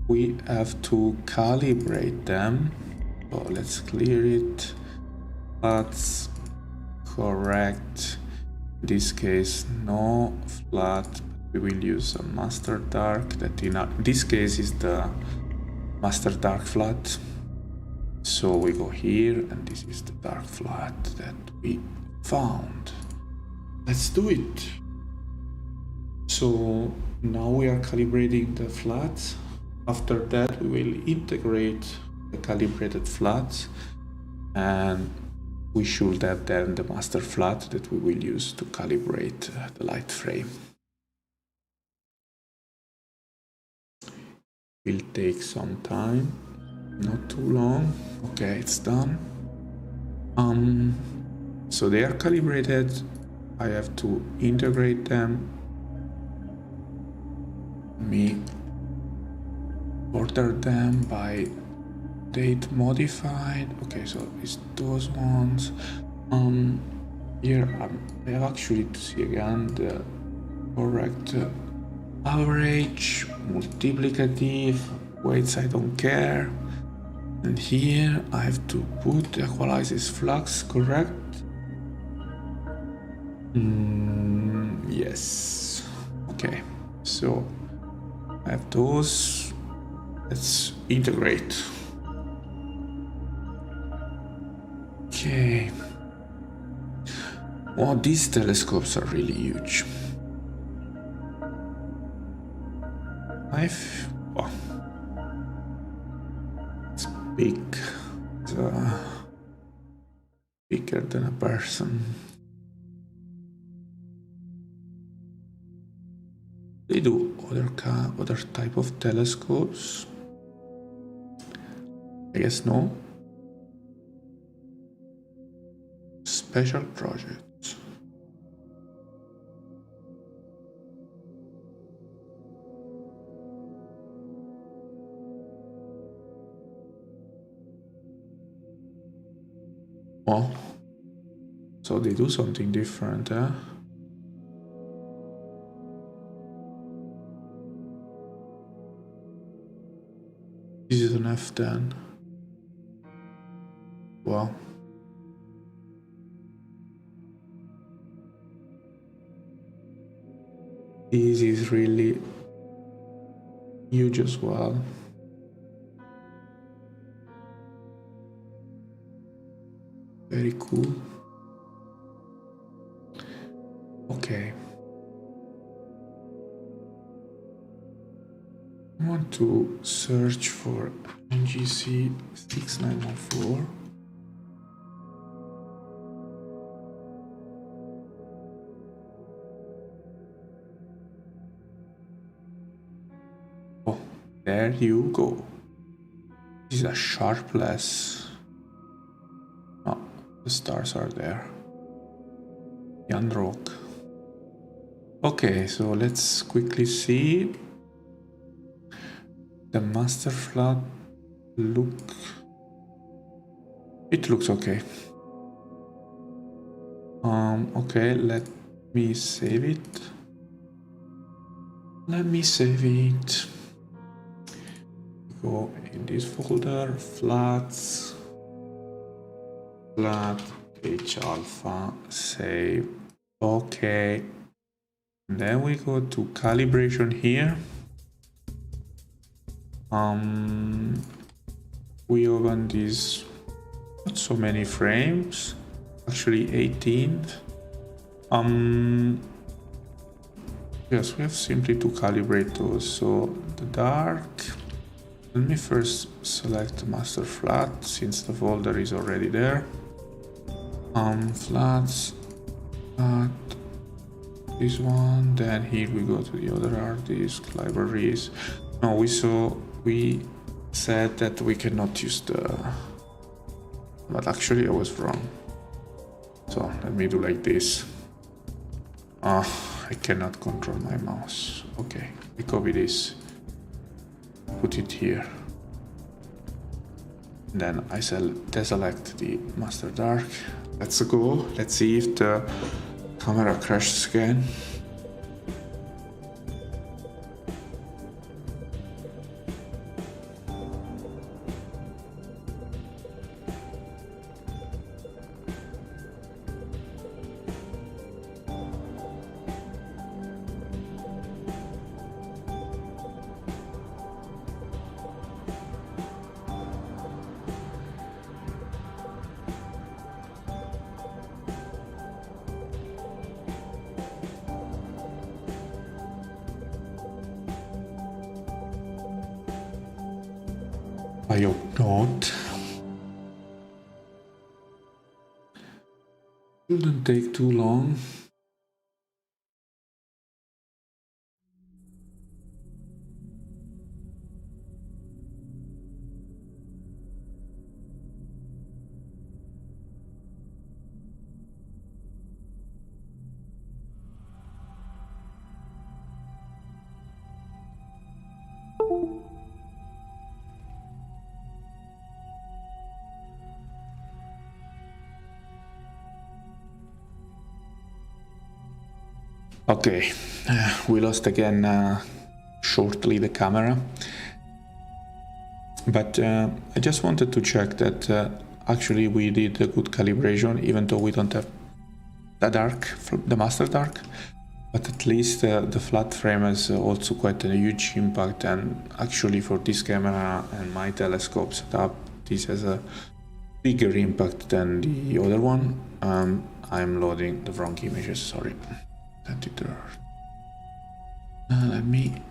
We have to calibrate them. So let's clear it. That's correct. In this case, no flat. We will use a master dark. That in this case is the master dark flat. So we go here, and this is the dark flat that we found. Let's do it. So now we are calibrating the flats. After that, we will integrate the calibrated flats, and we should have then the master flat that we will use to calibrate the light frame. Will take some time, not too long. Okay, it's done. So they are calibrated. I have to integrate them. Let me order them by date modified. Okay, so it's those ones. Here I have actually to see again the correct average, multiplicative, weights I don't care. And here I have to put the equalizes flux, correct? Yes. Okay, so I have those. Let's integrate. Okay. Oh, these telescopes are really huge. Oh, it's big. It's bigger than a person. They do other type of telescopes. I guess no. Special projects. Oh, so they do something different, huh? This is an F10. Wow. This is really huge as well. Very cool. Okay. I want to search for NGC 6914. There you go. This is a sharpless. Oh, the stars are there. Young rock. Okay, so let's quickly see. The master flood it looks okay. Okay, let me save it. Go in this folder, flats, flat, H alpha, save, okay. And then we go to calibration here. We open these, not so many frames, actually 18. Yes, we have simply to calibrate those. So the dark, let me first select the master flat since the folder is already there. Flats, flat, this one, then here we go to the other artist libraries. No, we said that we cannot use but actually I was wrong. So let me do like this. I cannot control my mouse. Okay, I copy this, put it here. Then I deselect the master dark. Let's go. Let's see if the camera crashes again. I hope not. Shouldn't take too long. Okay, we lost again shortly the camera, but I just wanted to check that actually we did a good calibration, even though we don't have the master dark, but at least the flat frame has also quite a huge impact, and actually for this camera and my telescope setup, this has a bigger impact than the other one. I'm loading the wrong images, sorry. Let me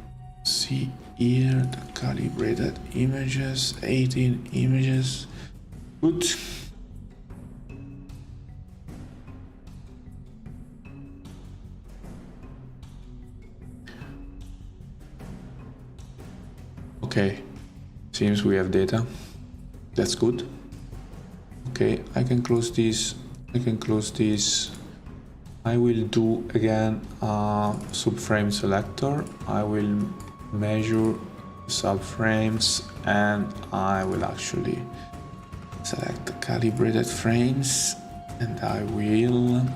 see here the calibrated images, 18 images. Good. Okay, seems we have data. That's good. Okay, I can close this. I will do again a subframe selector. I will measure subframes and I will actually select the calibrated frames and I will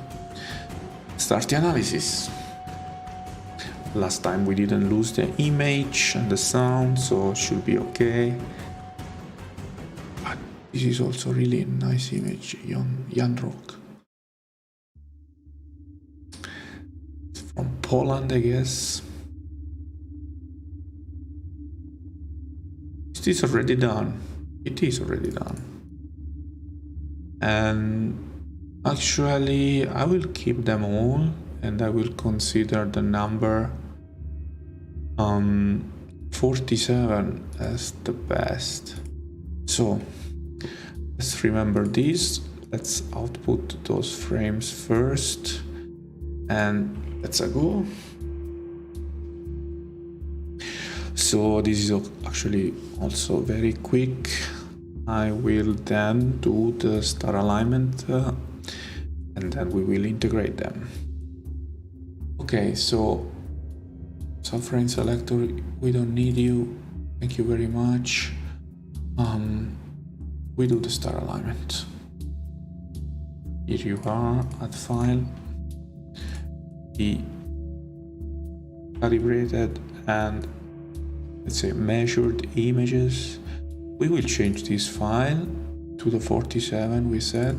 start the analysis. Last time we didn't lose the image and the sound, so it should be okay. But this is also really a nice image, Jan Rock. From Poland, I guess. Is this already done? It is already done. And actually, I will keep them all and I will consider the number 47 as the best. So let's remember this. Let's output those frames first and let's go. so this is actually also very quick. I will then do the star alignment and then we will integrate them. Okay, so frame selector, we don't need you, thank you very much. We do the star alignment. Here you are, add file, the calibrated and let's say measured images. We will change this file to the 47 we said.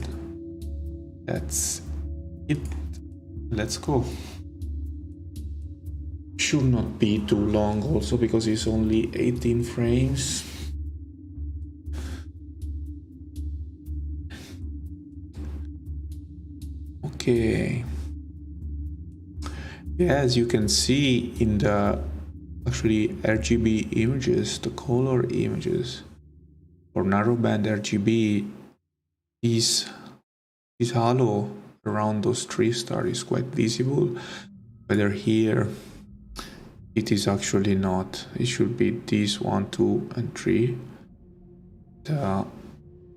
That's it. Let's go. Should not be too long also because it's only 18 frames. Okay. Yeah, as you can see in the actually RGB images, the color images for narrowband RGB, this halo around those 3 stars is quite visible. Whether here it is actually not, it should be these 1, 2 and 3.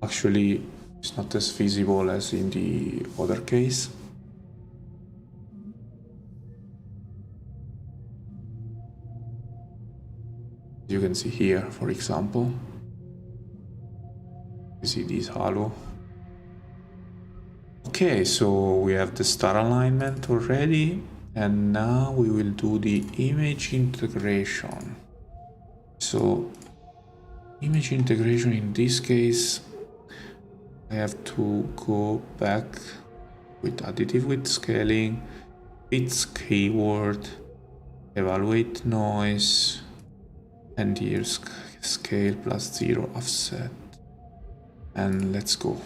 Actually it's not as visible as in the other case. You can see here, for example, you see this halo. Okay, so we have the star alignment already, and now we will do the image integration. So image integration in this case, I have to go back with additive width scaling, bits keyword, evaluate noise, and here scale plus 0 offset, and let's go.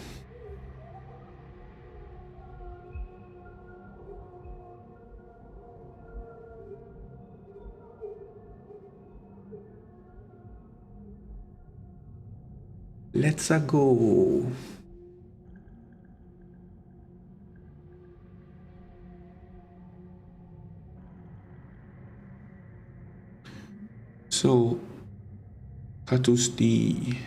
Let's go. So Catus D.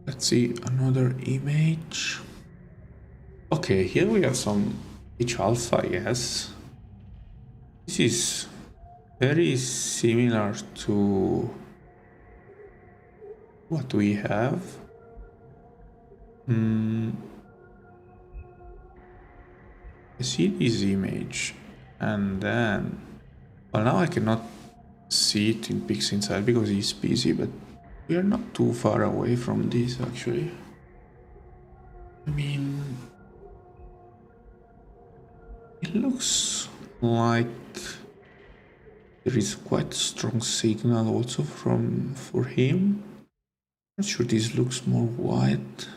Let's see another image. Okay, here we have some H alpha, yes. This is very similar to what we have. I see this image and then, well, now I cannot see it in PixInsight because it's busy, but we are not too far away from this actually. I mean, it looks like there is quite strong signal also for him. Not sure this looks more white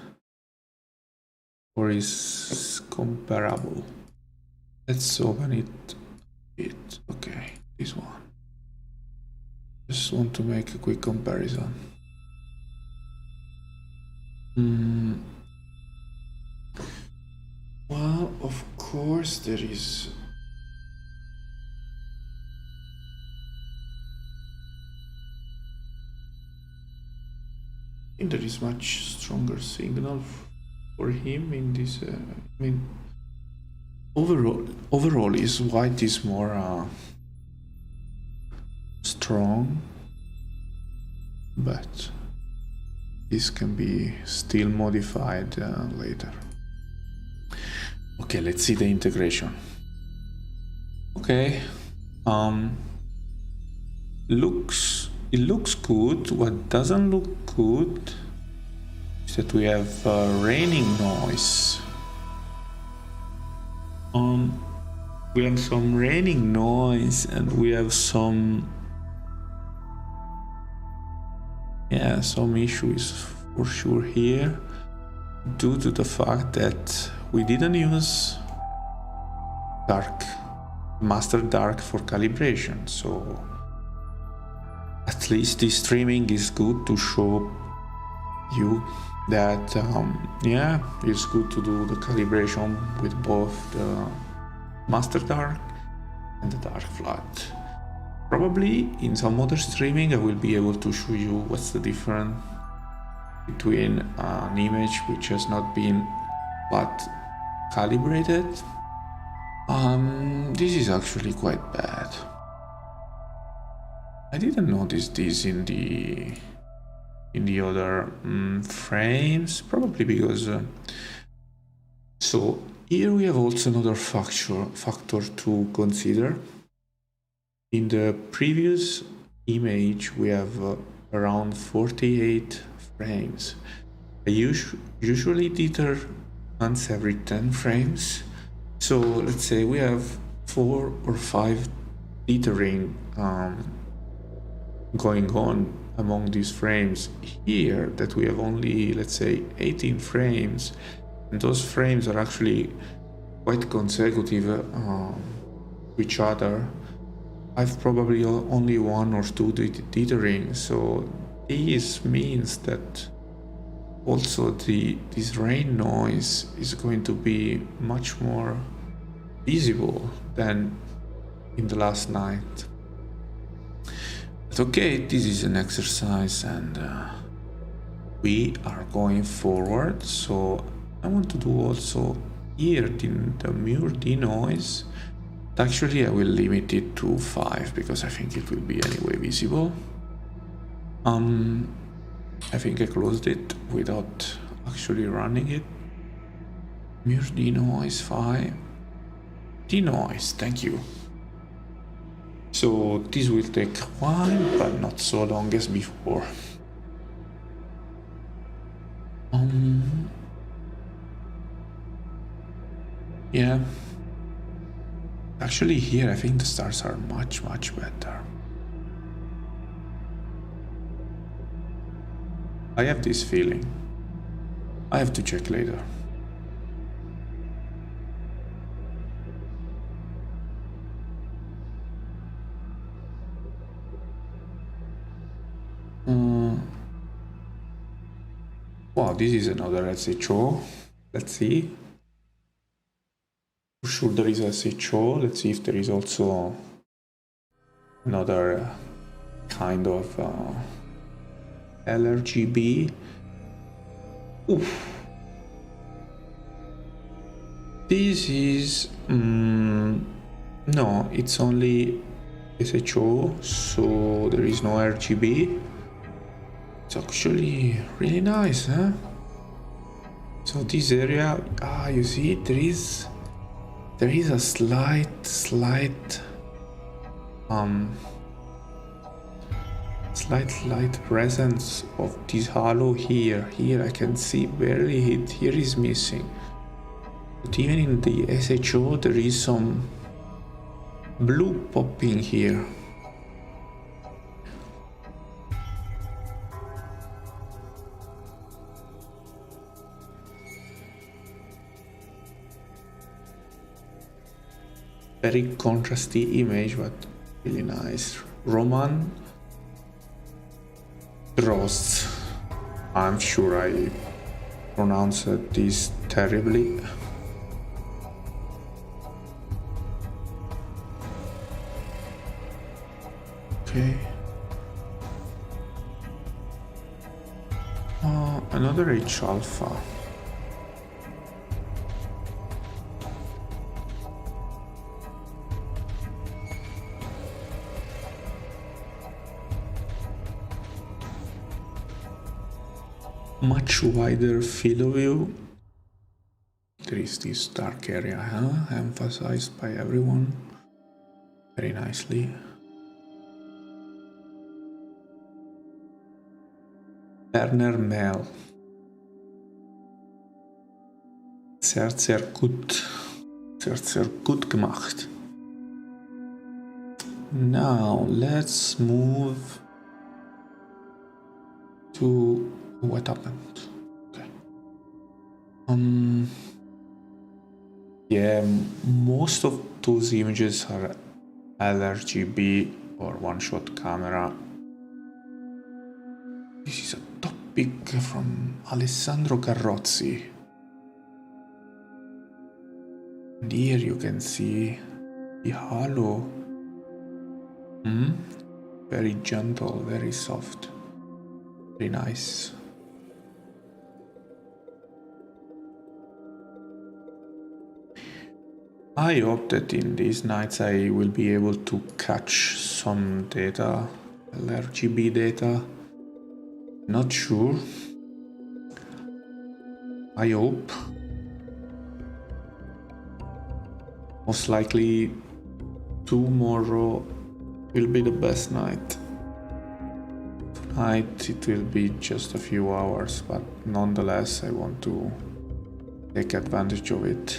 or is comparable. Let's open it. Okay, this one. Just want to make a quick comparison. Well, of course there is. I think there is much stronger signal for him in this. I mean, overall, his white is more strong, but this can be still modified later. Okay, let's see the integration. Okay, it looks good. What doesn't look good is that we have raining noise. We have some raining noise and we have some issues for sure here due to the fact that we didn't use master dark for calibration. So at least this streaming is good to show you that yeah, it's good to do the calibration with both the master dark and the dark flood. Probably in some other streaming I will be able to show you what's the difference between an image which has not been but calibrated. This is actually quite bad. I didn't notice this in the other frames, probably because so here we have also another factor to consider. In the previous image we have around 48 frames. I usually tether once every 10 frames, so let's say we have 4 or 5 tethering going on among these frames. Here that we have only, let's say, 18 frames, and those frames are actually quite consecutive to each other. I've probably only 1 or 2 tethering, so this means that also this rain noise is going to be much more visible than in the last night. But okay, this is an exercise and we are going forward. So I want to do also here the mirror denoise. Actually I will limit it to 5 because I think it will be anyway visible. I think I closed it without actually running it. Mirror denoise 5. Denoise, thank you. So this will take a while, but not so long as before. Yeah. Actually here I think the stars are much better. I have this feeling. I have to check later. Wow, this is another SHO. Let's see. For sure there is a SHO. Let's see if there is also another kind of LRGB. Oof. This is no, it's only SHO, so there is no RGB. It's actually really nice, huh? So this area, you see, there is a slight light presence of this halo here. Here I can see barely it. Here is missing. But even in the SHO there is some blue popping here. Very contrasty image, but really nice. Roman Drost. I'm sure I pronounced this terribly. Okay. Another H alpha. Much wider field of view. There is this dark area, huh? Emphasized by everyone very nicely. Werner Mel. Sehr gut gemacht. Now let's move to what happened. Okay. Yeah, most of those images are LRGB or one-shot camera. This is a top pic from Alessandro Carrozzi. And here you can see the halo. Very gentle, very soft, very nice. I hope that in these nights I will be able to catch some data, RGB data. Not sure. I hope. Most likely tomorrow will be the best night. Tonight it will be just a few hours, but nonetheless I want to take advantage of it.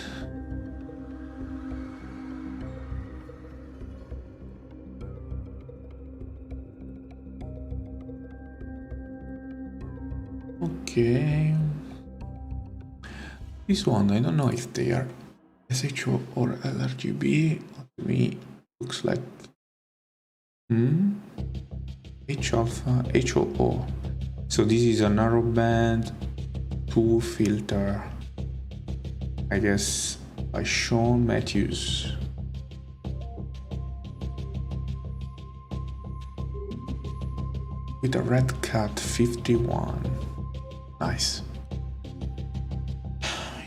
Okay. This one, I don't know if they are SHO or LRGB. To me, looks like H-alpha, HOO. So this is a narrowband 2 filter, I guess, by Sean Matthews. With a red cat 51. Nice.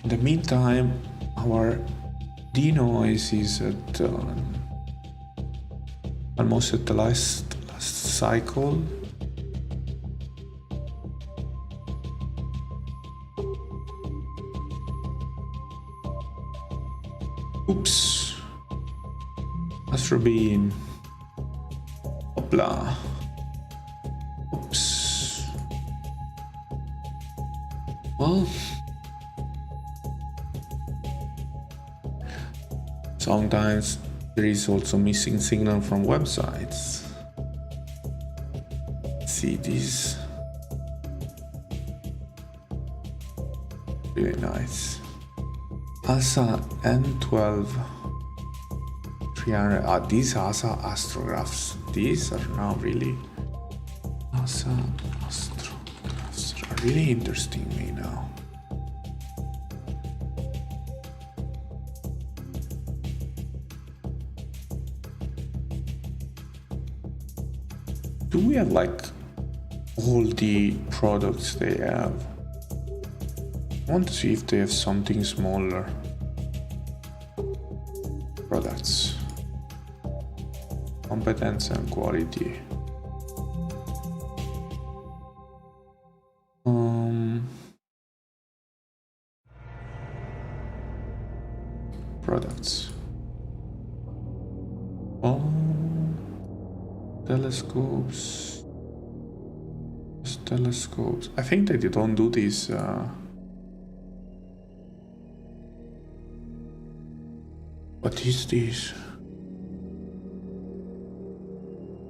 In the meantime, our denoise is at almost at the last cycle. Oops. Astro beam. Hopla. Oops. Well, sometimes there is also missing signal from websites. See this? Really nice. ASA N12 300. These ASA astrographs. These are now really ASA astrographs are really interesting me now. Do we have like all the products they have? I want to see if they have something smaller. Products. Competence and quality. Products. Telescopes. Telescopes. I think that they don't do this. What is this?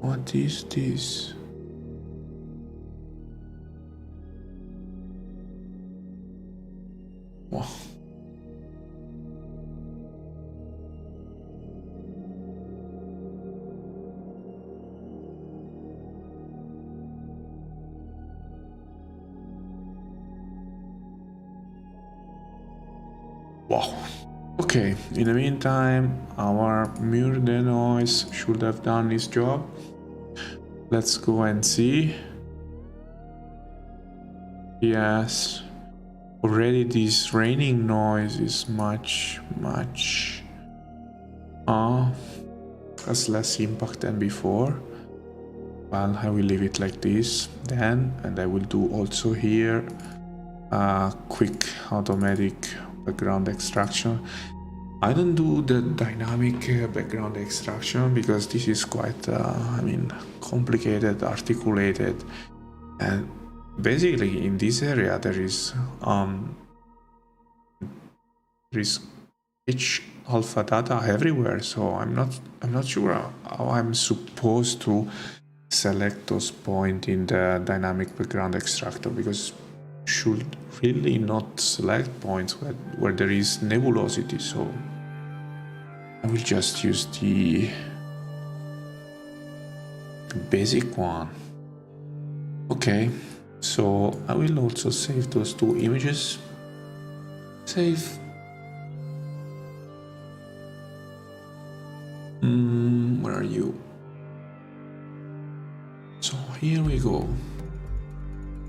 What is this? Wow. Wow. Okay, in the meantime, our mirror denoise should have done its job. Let's go and see. Yes, already this raining noise is much has less impact than before. Well, I will leave it like this then, and I will do also here a quick automatic background extraction. I don't do the dynamic background extraction because this is quite complicated, articulated, and basically in this area there is H alpha data everywhere, so I'm not sure how I'm supposed to select those points in the dynamic background extractor, because should really not select points where there is nebulosity, so I will just use the basic one. Okay, So I will also save those two images. Save. Where are you? So here we go.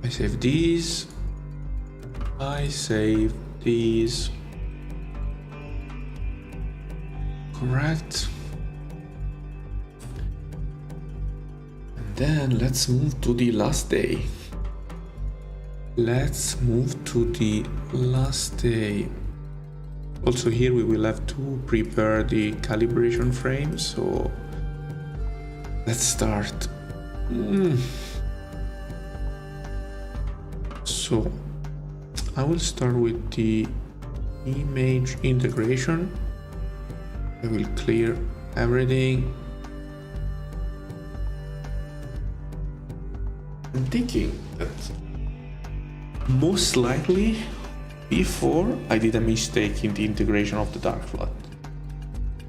I save these. I save these. Correct. And then let's move to the last day. Let's move to the last day. Also here we will have to prepare the calibration frame, so let's start. So I will start with the image integration. I will clear everything. I'm thinking that most likely before I did a mistake in the integration of the dark flood.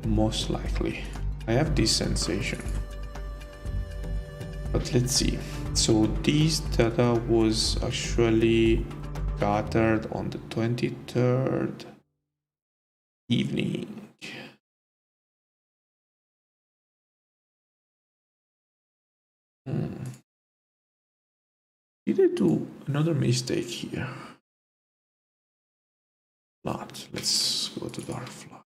Most likely. I have this sensation. But let's see. So this data was actually gathered on the 23rd evening. Did I do another mistake here? Flood. Let's go to dark flood.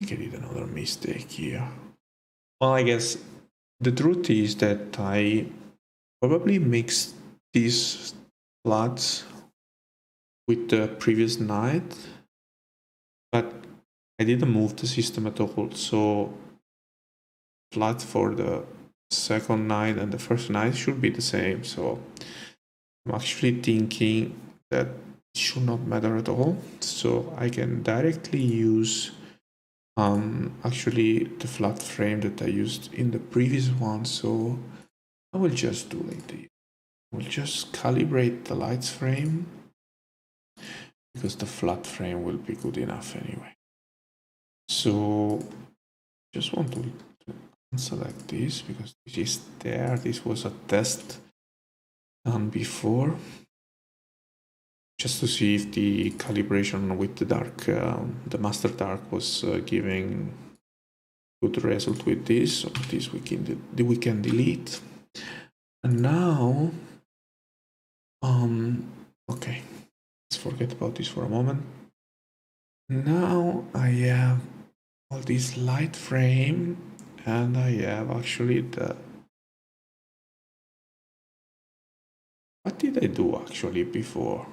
I think I did another mistake here. Well, I guess the truth is that I probably mixed these floods with the previous night, but I didn't move the system at all. So flood for the second night and the first night should be the same. So I'm actually thinking that it should not matter at all. So I can directly use actually the flat frame that I used in the previous one. So I will just do like this. I will just calibrate the lights frame because the flat frame will be good enough anyway. So just want to select this because this is there. This was a test done before, just to see if the calibration with the dark, the master dark was giving good result with this. So this we can delete. And now, okay, let's forget about this for a moment. Now I have all this light frame, and I have actually the. What did I do actually before?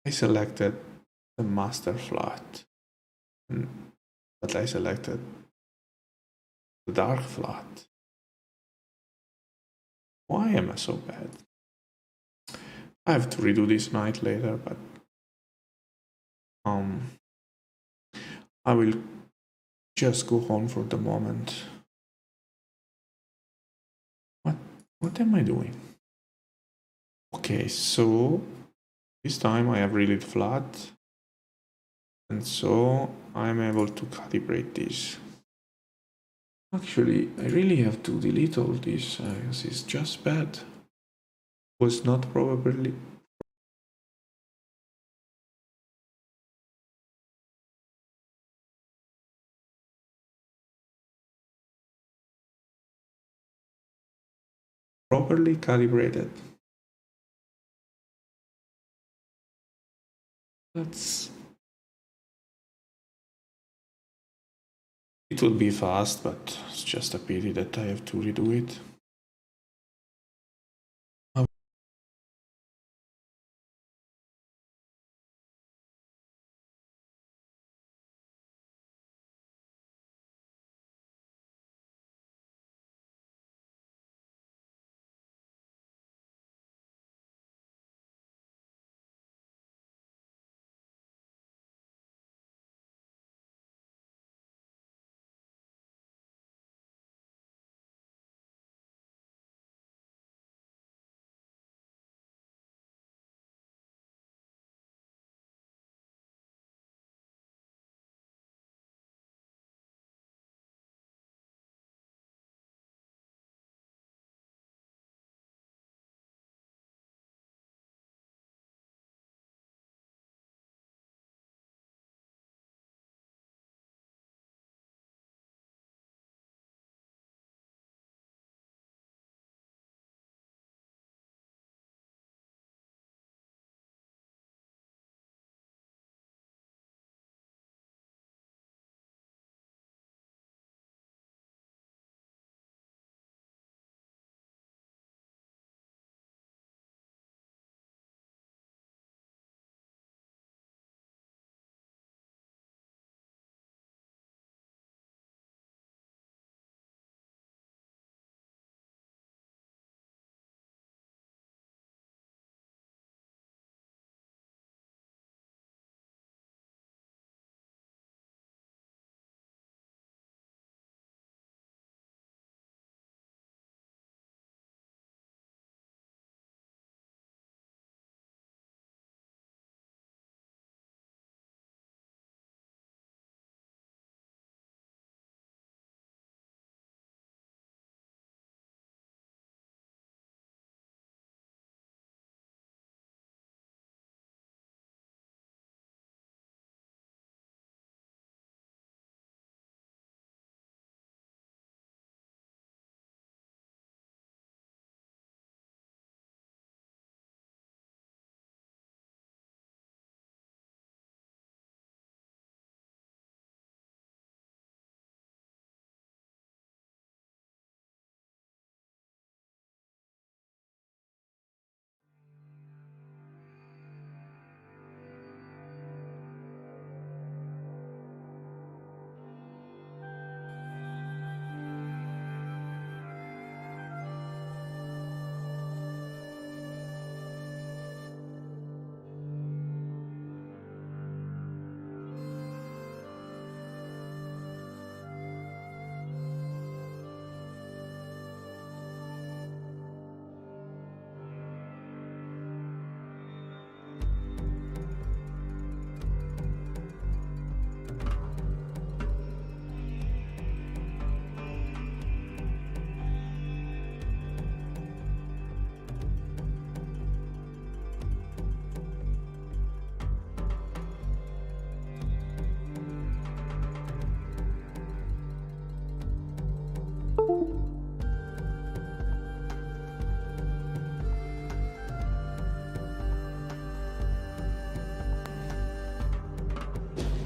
I selected the master flat, but I selected the dark flat. Why am I so bad? I have to redo this night later, but I will just go home for the moment. What am I doing? Okay, so this time I have really flat, and so I'm able to calibrate this. Actually, I really have to delete all this. It's just bad. Was not probably. Properly calibrated. That's. It will be fast, but it's just a pity that I have to redo it.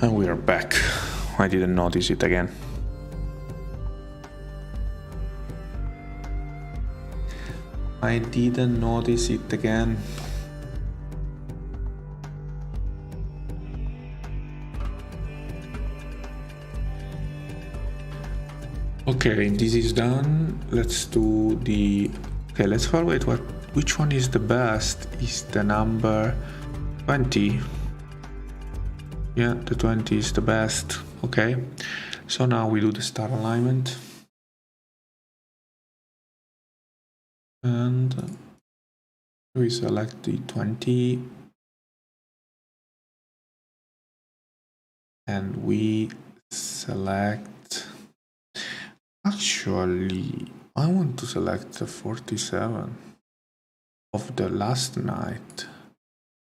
And we are back. I didn't notice it again. I didn't notice it again. Okay, this is done. Let's do the... Okay, let's evaluate which one is the best. Is the number 20. Yeah, the 20 is the best. Okay, so now we do the star alignment. And we select the 20. And we select... Actually, I want to select the 47 of the last night.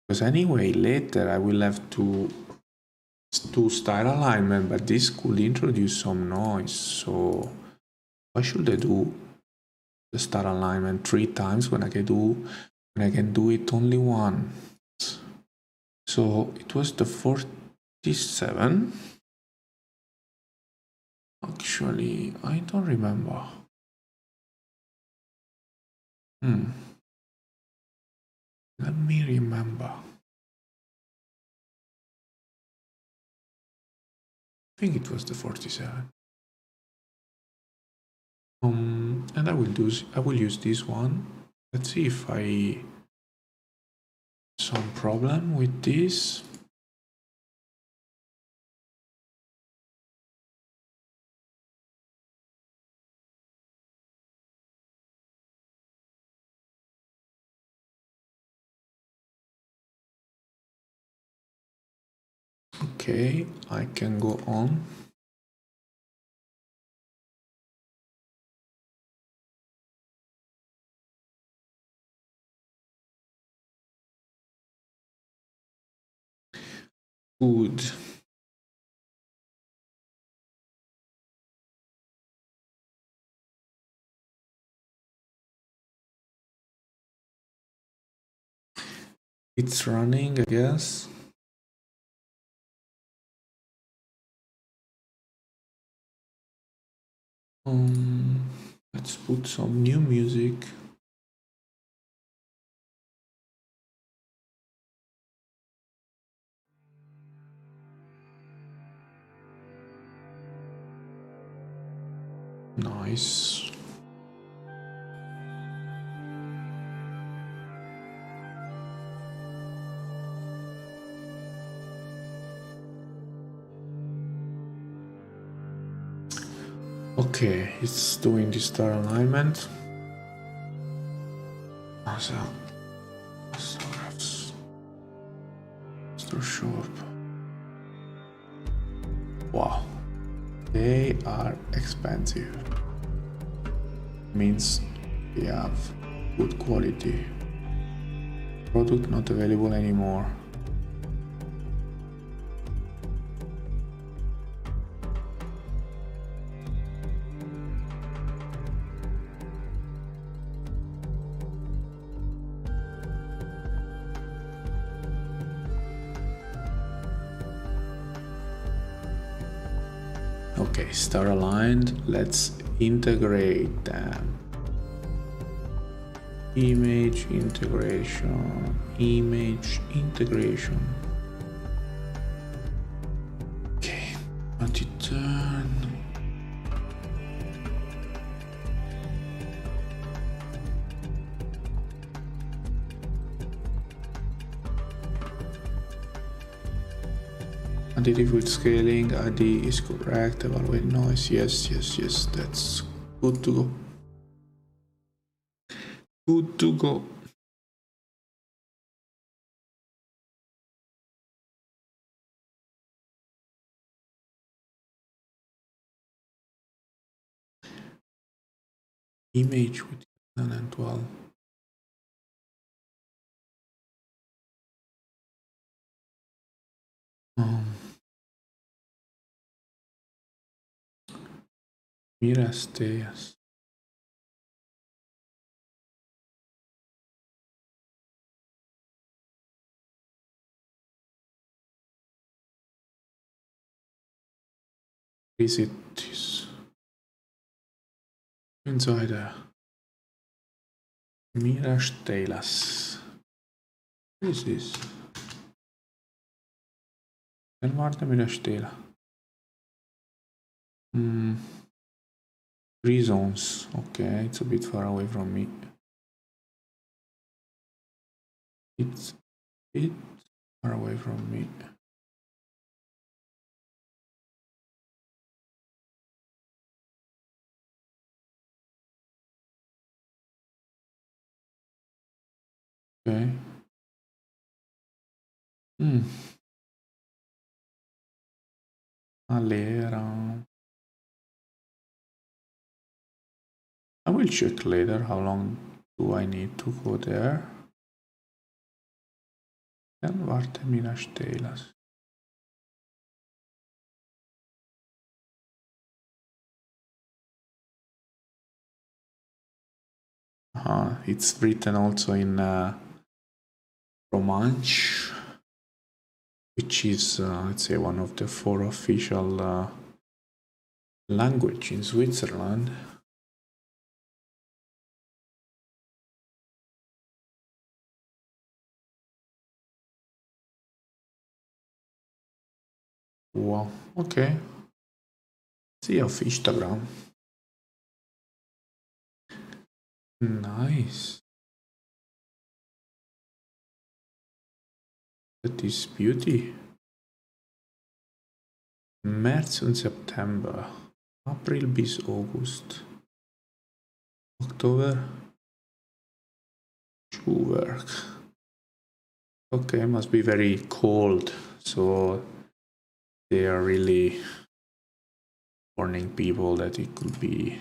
Because anyway, later I will have to do star alignment, but this could introduce some noise. So why should I do the star alignment 3 times when I can do it only once? So it was the 47. Actually, I don't remember. Let me remember. I think it was the 47. And I will use this one. Let's see if I some problem with this. Okay, I can go on. Good. It's running, I guess. Let's put some new music. Nice. Okay, it's doing the star alignment. Also, photographs. Star sharp. Wow, they are expensive. Means we have good quality. Product not available anymore. Okay, star aligned. Let's integrate them. Image integration. Image integration. Okay, let it turn. Additive with scaling, ID is correct, evaluate noise, yes, that's good to go. Good to go. Image with 2012. Mirasteas. Is it this? Inside there. Mirage Tailus. What is this? Then var det Mirage Taila? 3 zones. Okay, it's a bit far away from me. It's a bit far away from me. Okay. Allora. I will check later how long do I need to go there. And vart är mina stelas? It's written also in Romansh, which is, let's say, one of the 4 official language in Switzerland. Wow, okay. See of Instagram. Nice. That is beauty. März und September. April bis August. October. Schuhwerk. Okay, must be very cold. So they are really warning people that it could be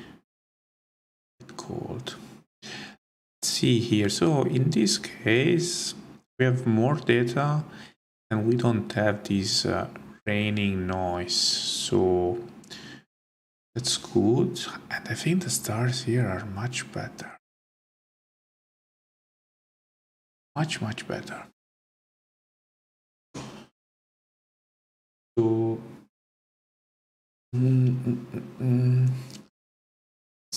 cold. Let's see here. So in this case, we have more data and we don't have this raining noise. So that's good. And I think the stars here are much better. Much better. So let's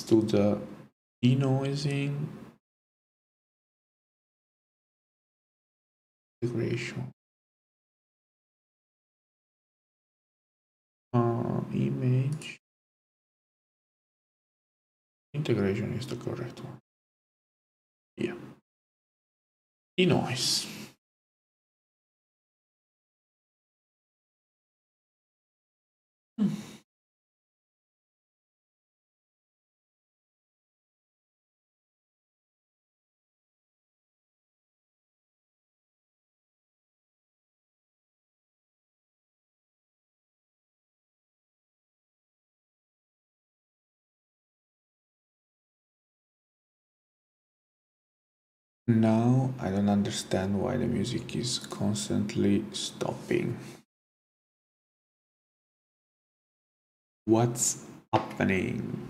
do the denoising integration. Image integration is the correct one. Yeah. Denoise. Now I don't understand why the music is constantly stopping. What's happening?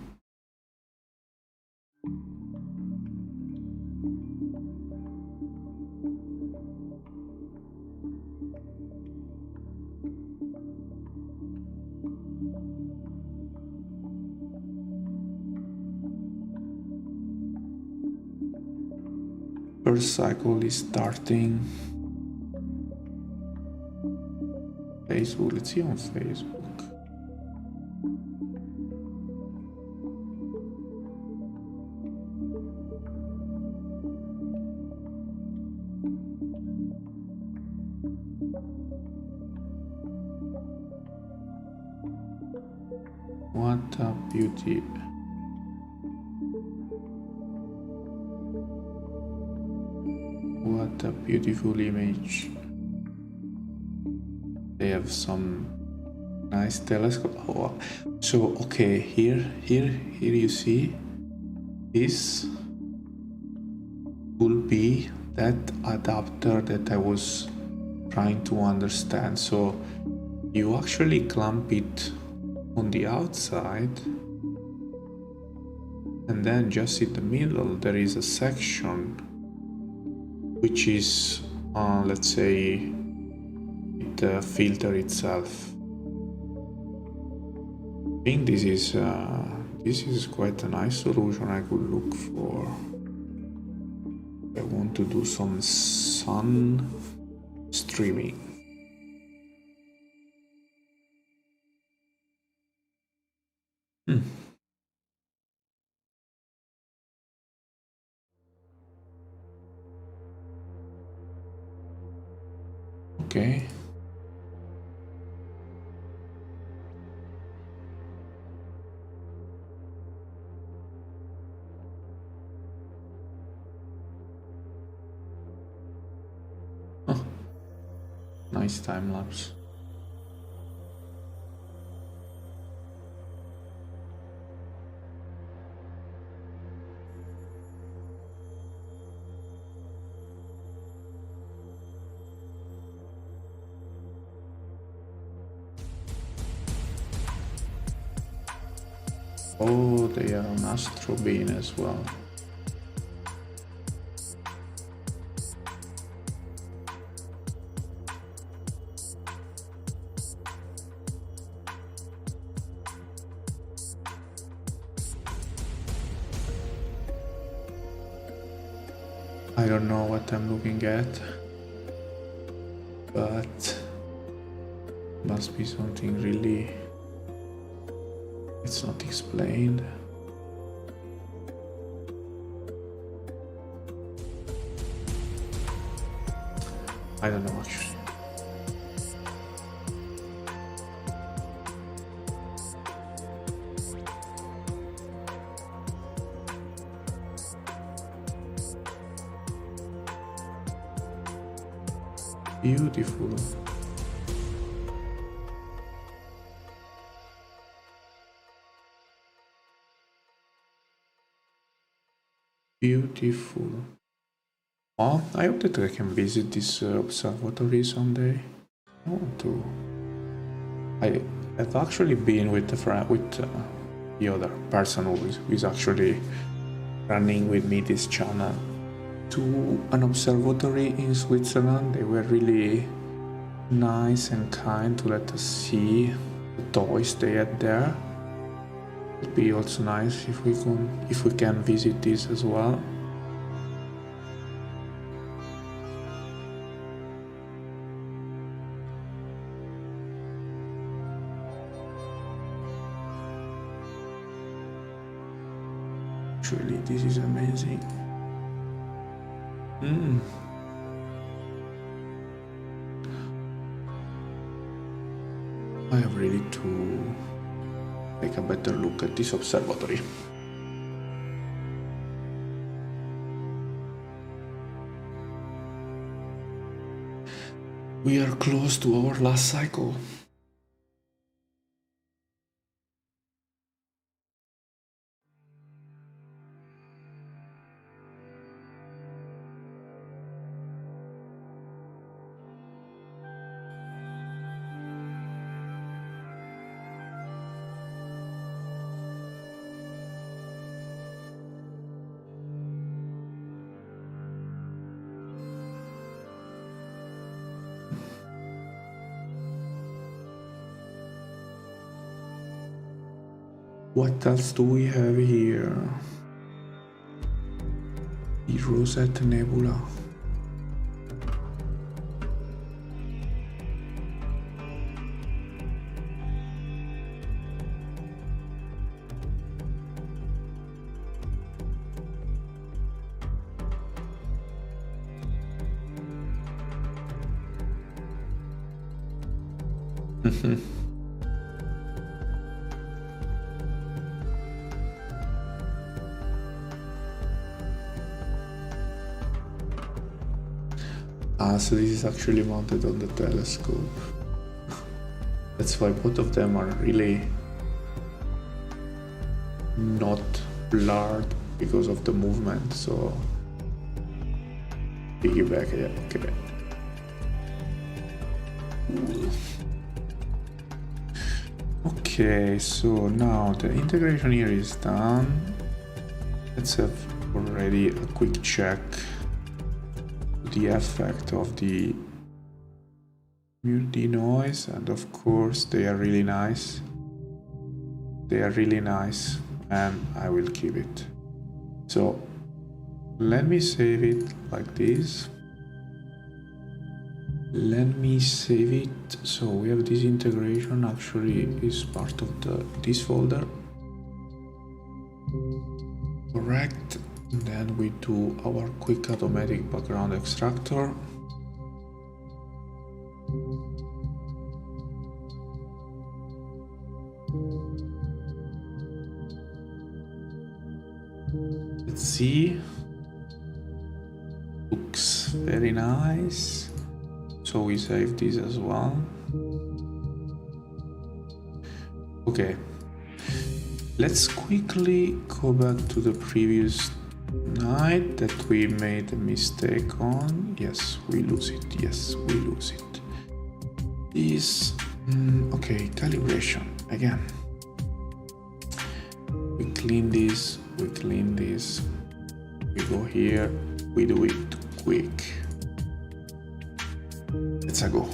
First cycle is starting. Facebook, let's see on Facebook. What a beauty. What a beautiful image. They have some nice telescope. Oh, so okay, here you see this will be that adapter that I was trying to understand. So you actually clamp it on the outside, and then just in the middle there is a section which is let's say the filter itself. think this is quite a nice solution I could look for. I want to do some sun streaming. Okay. Oh, nice time lapse. Oh, they are on Astro Beam as well. I don't know what I'm looking at, but must be something really. It's not explained. I don't know actually. Beautiful. Beautiful. Well, I hope that I can visit this observatory someday. I want to. I've actually been with the other person who is actually running with me this channel to an observatory in Switzerland. They were really nice and kind to let us see the toys they had there. It'd be also nice if we can visit this as well. Actually, this is amazing. I have really to take a better look at this observatory. We are close to our last cycle. What else do we have here? The Rosette Nebula. So this is actually mounted on the telescope. That's why both of them are really not blurred because of the movement. So piggyback, yeah, okay. Okay, so now the integration here is done. Let's have already a quick check the effect of the noise, and of course they are really nice. They are really nice and I will keep it. So let me save it like this. Let me save it. So we have this integration actually is part of this folder. Correct. And then we do our quick automatic background extractor. Let's see. Looks very nice. So we save this as well. Okay. Let's quickly go back to the previous night that we made a mistake on. Yes, we lose it. Yes, we lose it. This, okay, calibration again. We clean this, we clean this. We go here, we do it quick. Let's go.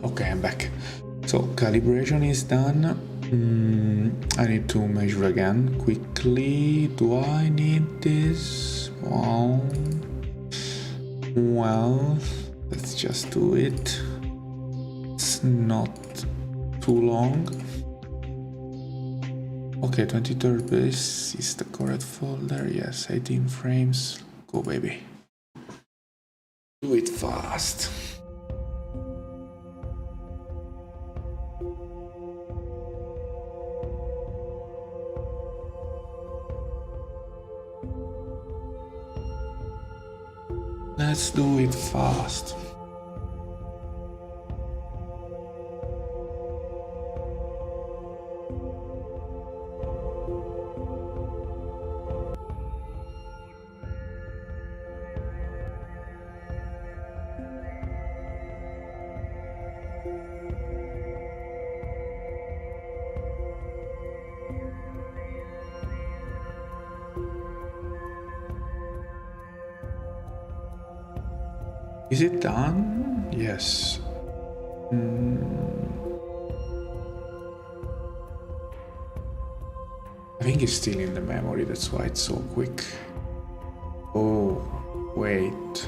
Okay, I'm back. So calibration is done. I need to measure again quickly. Do I need this? Well, let's just do it. It's not too long. Okay, 23rd base is the correct folder. Yes, 18 frames. Go, baby. Do it fast. Let's do it fast. Is it done? Yes. I think it's still in the memory, that's why it's so quick. Oh, wait.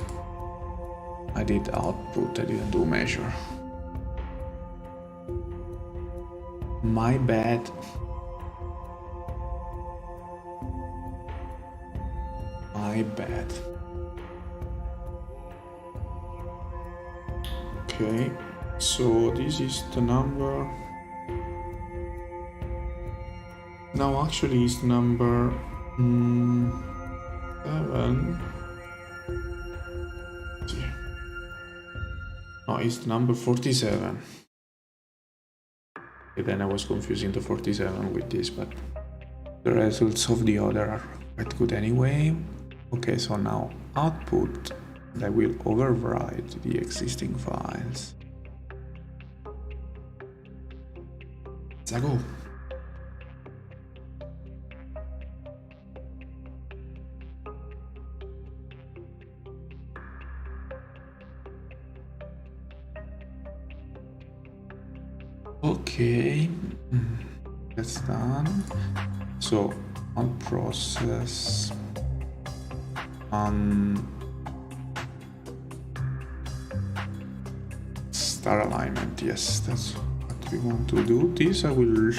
I did output, I didn't do measure. My bad. My bad. Okay, so this is the number. Now actually it's number 7. No, it's number 47. Okay, then I was confusing the 47 with this, but the results of the other are quite good anyway. Okay, so now output, that will override the existing files. Let's go. Okay, that's done. So on process, star alignment, yes, that's what we want to do. This I will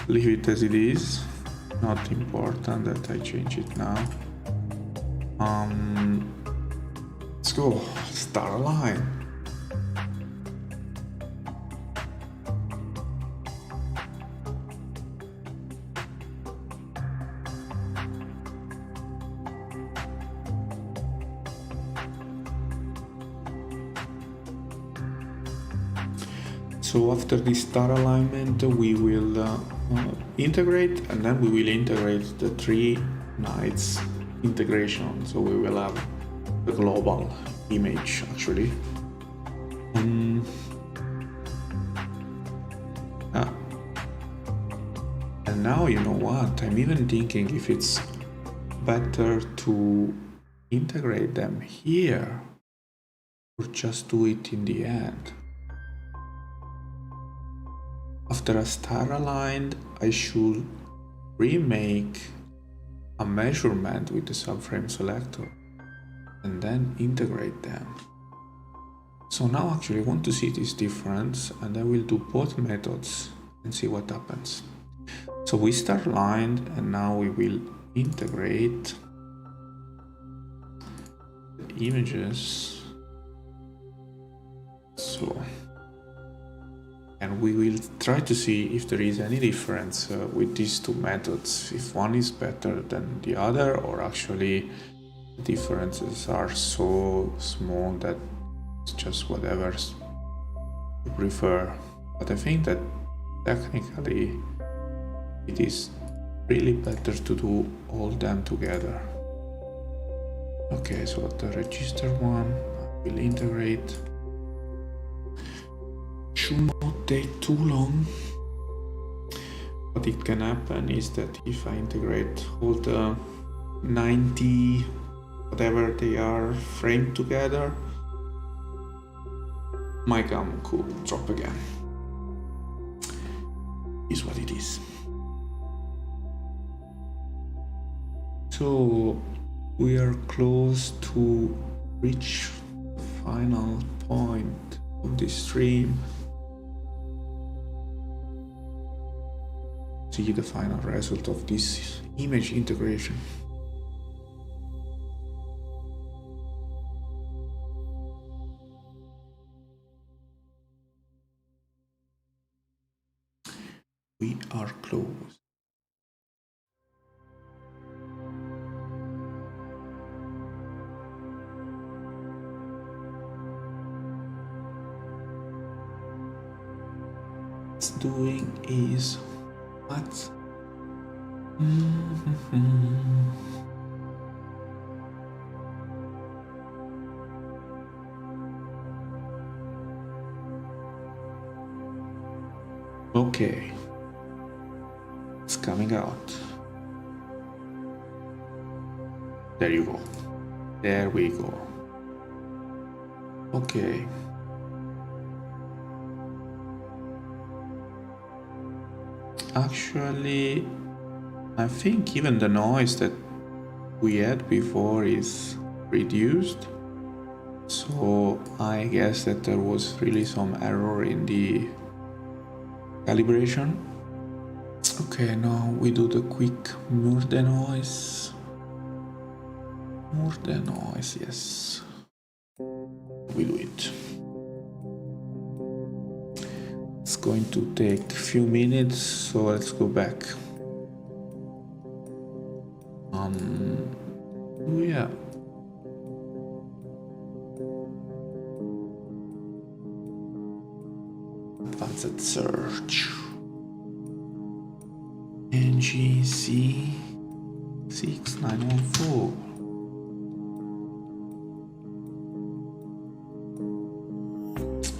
leave it as it is. Not important that I change it now. Let's go, star align. So after this star alignment, we will integrate, and then we will integrate the 3 nights integration. So we will have the global image actually. And now you know what? I'm even thinking if it's better to integrate them here or just do it in the end. After a star aligned, I should remake a measurement with the subframe selector and then integrate them. So now actually I want to see this difference, and I will do both methods and see what happens. So we star aligned, and now we will integrate the images. So, and we will try to see if there is any difference with these 2 methods, if one is better than the other, or actually the differences are so small that it's just whatever you prefer. But I think that technically it is really better to do all them together. Okay, so the register one I will integrate. Should not take too long. What it can happen is that if I integrate all the 90 whatever they are framed together, my GAN could drop again. Is what it is. So we are close to reach the final point of this stream. See the final result of this image integration. We are close. What's doing is what? Okay, it's coming out. There you go. There we go. Okay. Actually, I think even the noise that we had before is reduced. So I guess that there was really some error in the calibration. Okay, now we do the quick move the noise. Move the noise, yes. We do it. going to take a few minutes, so let's go back. Yeah. Advanced search. NGC 6914.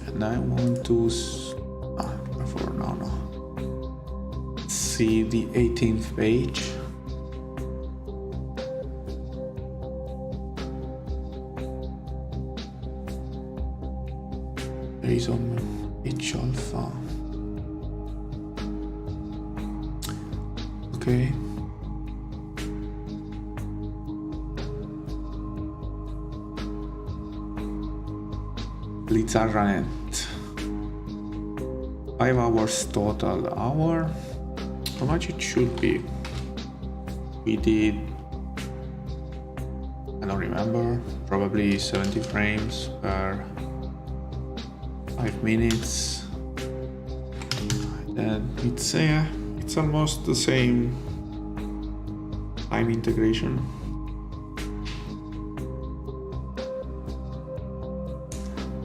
And I want to before no. See the 18th page. There is on pitch alpha. Okay. Let's run it. 5 hours total hour. How much it should be? We did, I don't remember, probably 70 frames per 5 minutes. And it's almost the same time integration.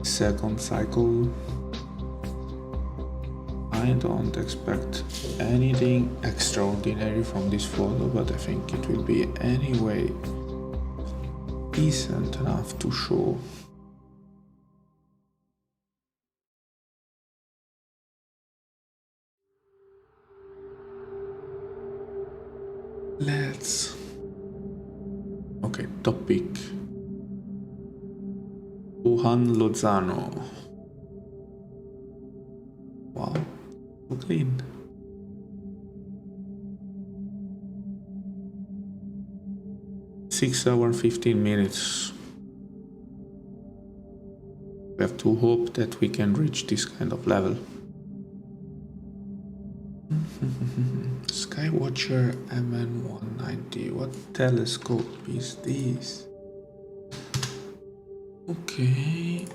Second cycle. I don't expect anything extraordinary from this photo, but I think it will be anyway decent enough to show. Let's... Okay, topic. Juan Lozano. Wow, so clean. Six hours 15 minutes. We have to hope that we can reach this kind of level. Skywatcher MN190. What telescope is this? Okay.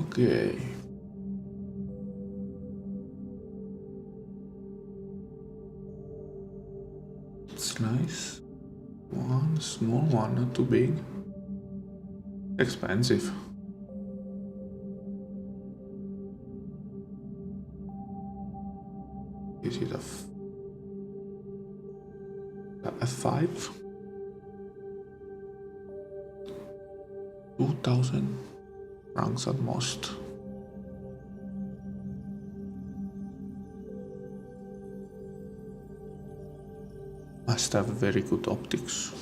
Okay. It's nice. One small one, not too big. Expensive. Is it a F5? 2,000 francs at most. Must have very good optics.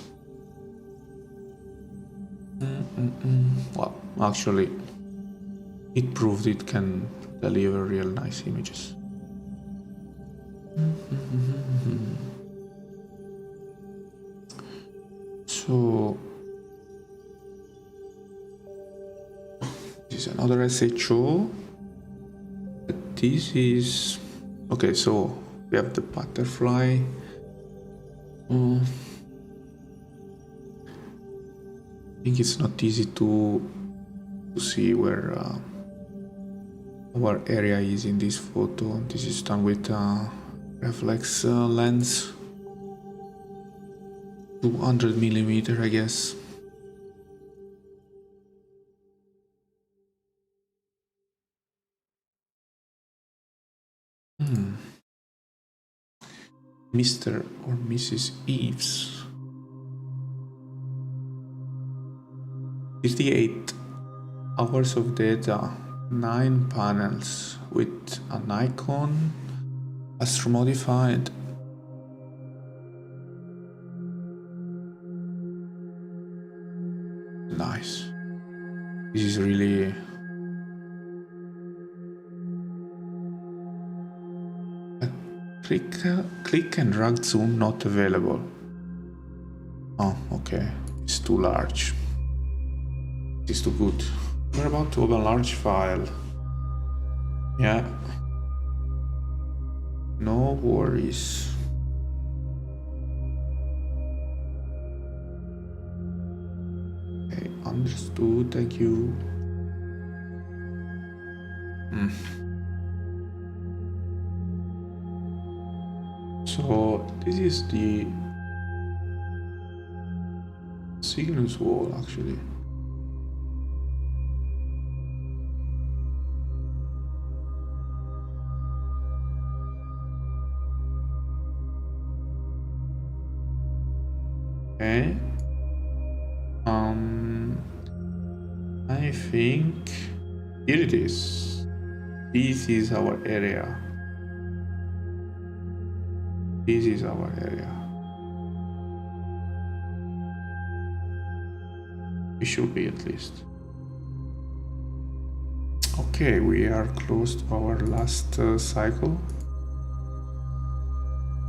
Well, actually, it proved it can deliver real nice images. So this is another SHO. But this is okay. So we have the butterfly. I think it's not easy to see where our area is in this photo. This is done with reflex lens, 200mm, I guess. Mr. or Mrs. Eves. 58 hours of data, 9 panels with a Nikon Astromodified. Nice. This is really click and drag zoom not available. Oh, okay. It's too large. It's too good. We're about to open a large file. Yeah. No worries. Okay, understood. Thank you. So this is the Cygnus wall actually. Okay. I think here it is. This is our area. This is our area. It should be at least. Okay, we are close to our last cycle.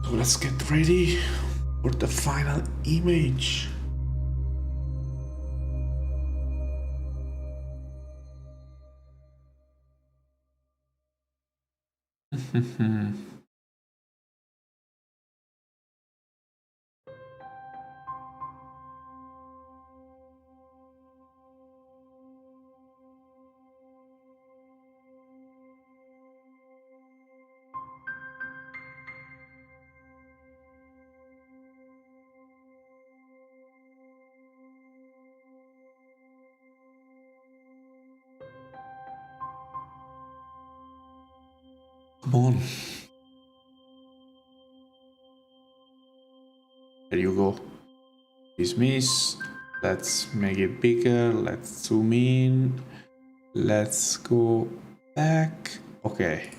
So let's get ready for the final image. Come on. There you go. Dismiss. Let's make it bigger. Let's zoom in. Let's go back. Okay.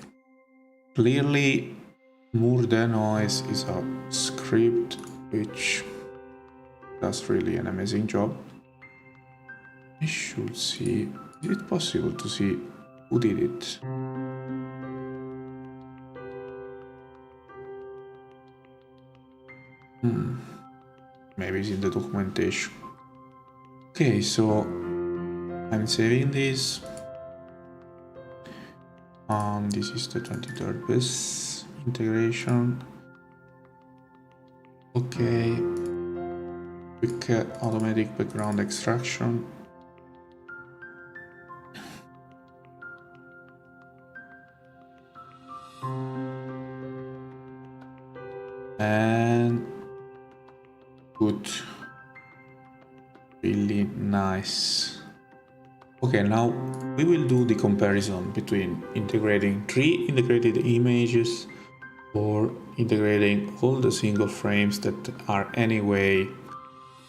Clearly, Moore Denoise is a script which does really an amazing job. I should see. Is it possible to see who did it? Maybe it's in the documentation. Okay, so I'm saving this. This is the 23rd bus integration. Okay, quick automatic background extraction. And good, really nice. Okay, now we will do the comparison between integrating 3 integrated images or integrating all the single frames that are anyway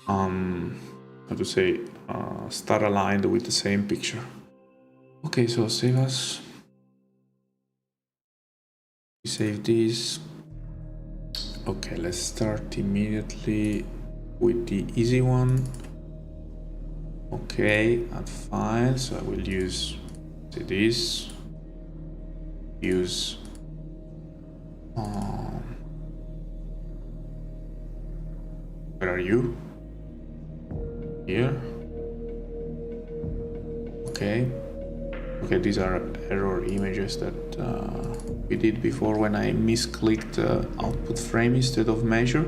how to say star aligned with the same picture. Okay, so save as. We save this. Okay, let's start immediately with the easy one. Okay, add file. So I will use this. Use where are you? Here. Okay. Okay, these are error images that we did before when I misclicked output frame instead of measure.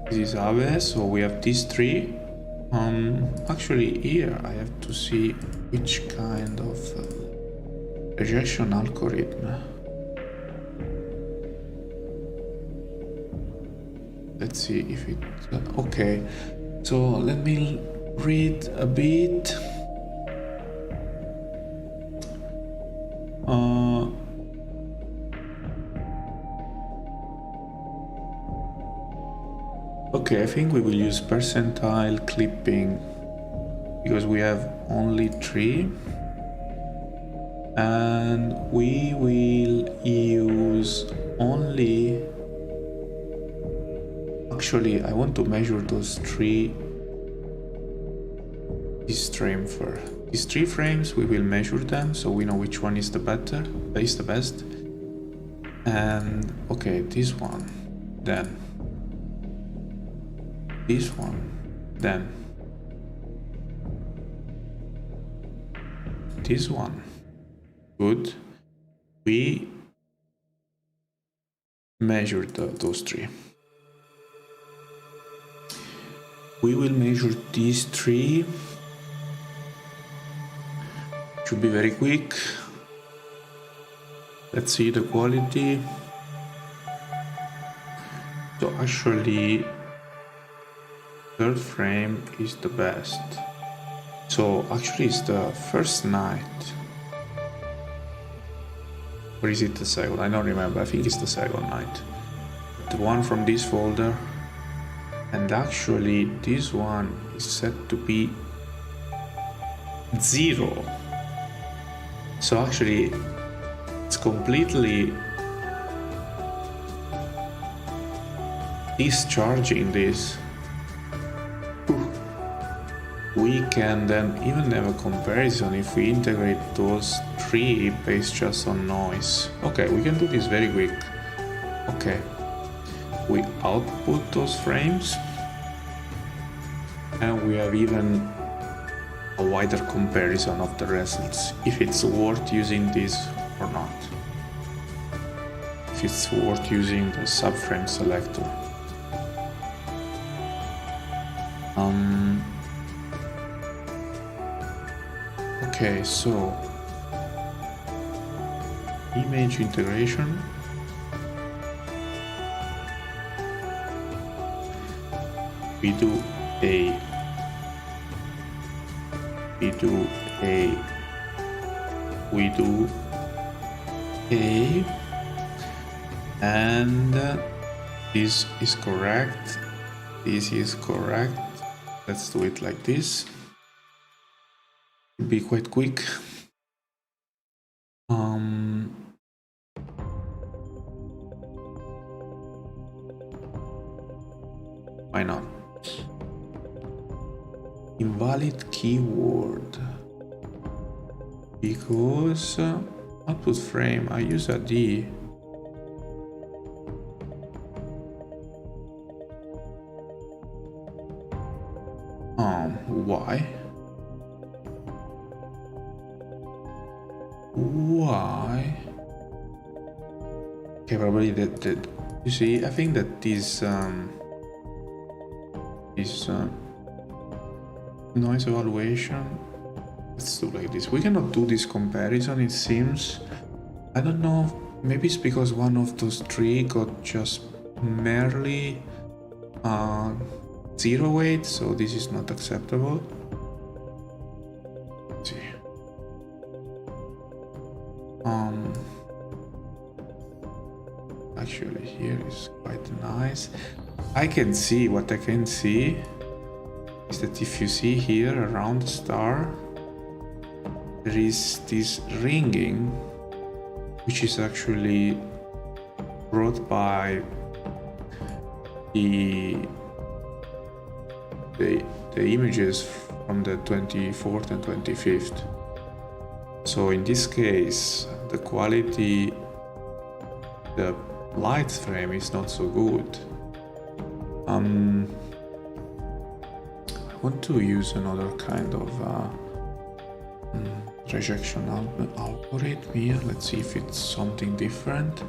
This is ABE, so we have these 3. Actually here I have to see which kind of projection algorithm. Let's see if it... okay, so let me read a bit. Okay, I think we will use percentile clipping because we have only 3, and we will use only... Actually, I want to measure those 3. This frame first. These 3 frames, we will measure them so we know which one is the better, is the best. And okay, this one, then this one, then this one. Good. We measured those 3. We will measure these 3. Should be very quick. Let's see the quality. So actually, third frame is the best. So actually it's the first night. Or is it the second? I don't remember. I think it's the second night. The one from this folder. And actually this one is set to be 0. So actually it's completely discharging this. We can then even have a comparison if we integrate those 3 based just on noise. Okay, we can do this very quick. Okay, we output those frames and we have even a wider comparison of the results, if it's worth using this or not, if it's worth using the subframe selector. Okay, so image integration. We do A, we do A, we do A, and this is correct, this is correct. Let's do it like this. Be quite quick. Why not? Invalid keyword, because output frame I use a D. Why? Why? Okay, probably that you see, I think that this noise evaluation, let's do like this. We cannot do this comparison, it seems. I don't know, maybe it's because one of those 3 got just merely 0 weight, so this is not acceptable. Let's see. Actually here is quite nice. I can see, what I can see is that if you see here around the star, there is this ringing, which is actually brought by the images from the 24th and 25th. So in this case, the quality, the light frame is not so good. I want to use another kind of rejection algorithm here. Let's see if it's something different.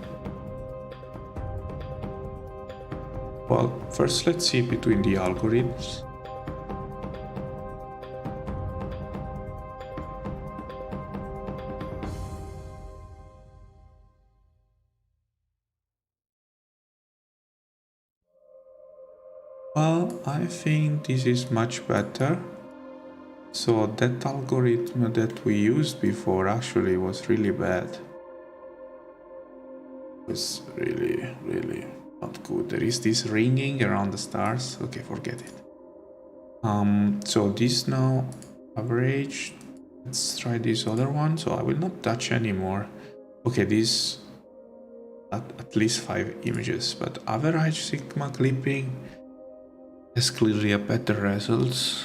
Well, first let's see between the algorithms. Well, I think this is much better. So that algorithm that we used before actually was really bad. It was really not good. There is this ringing around the stars. Okay, forget it. So this now average. Let's try this other one. So I will not touch anymore. Okay, this at least 5 images, but average sigma clipping has clearly a better results.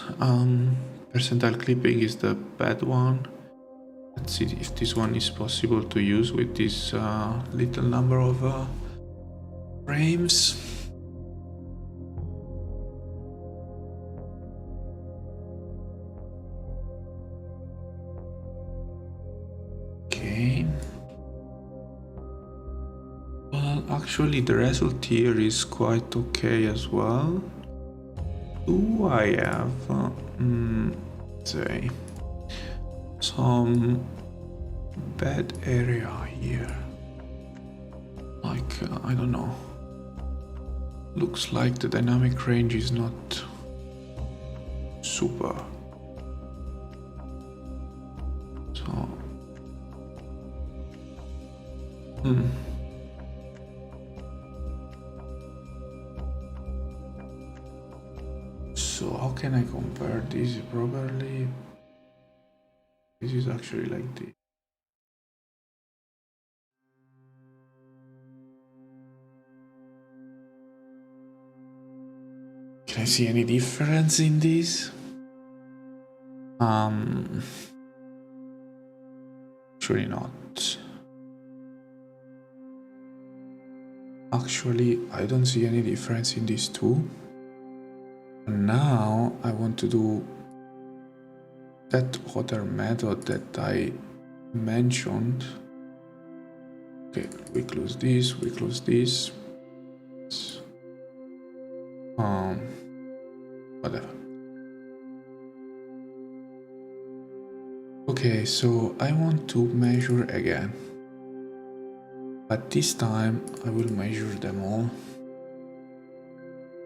Percentile clipping is the bad one. Let's see if this one is possible to use with this little number of frames. Okay. Well, actually the result here is quite okay as well. Do I have, say, some bad area here? Like, I don't know. looks like the dynamic range is not super. So so how can I compare this properly? This is actually like this. Can I see any difference in this? Actually not. Actually, I don't see any difference in these two. And now I want to do that other method that I mentioned. Okay, we close this, we close this. Whatever. Okay, so I want to measure again. But this time I will measure them all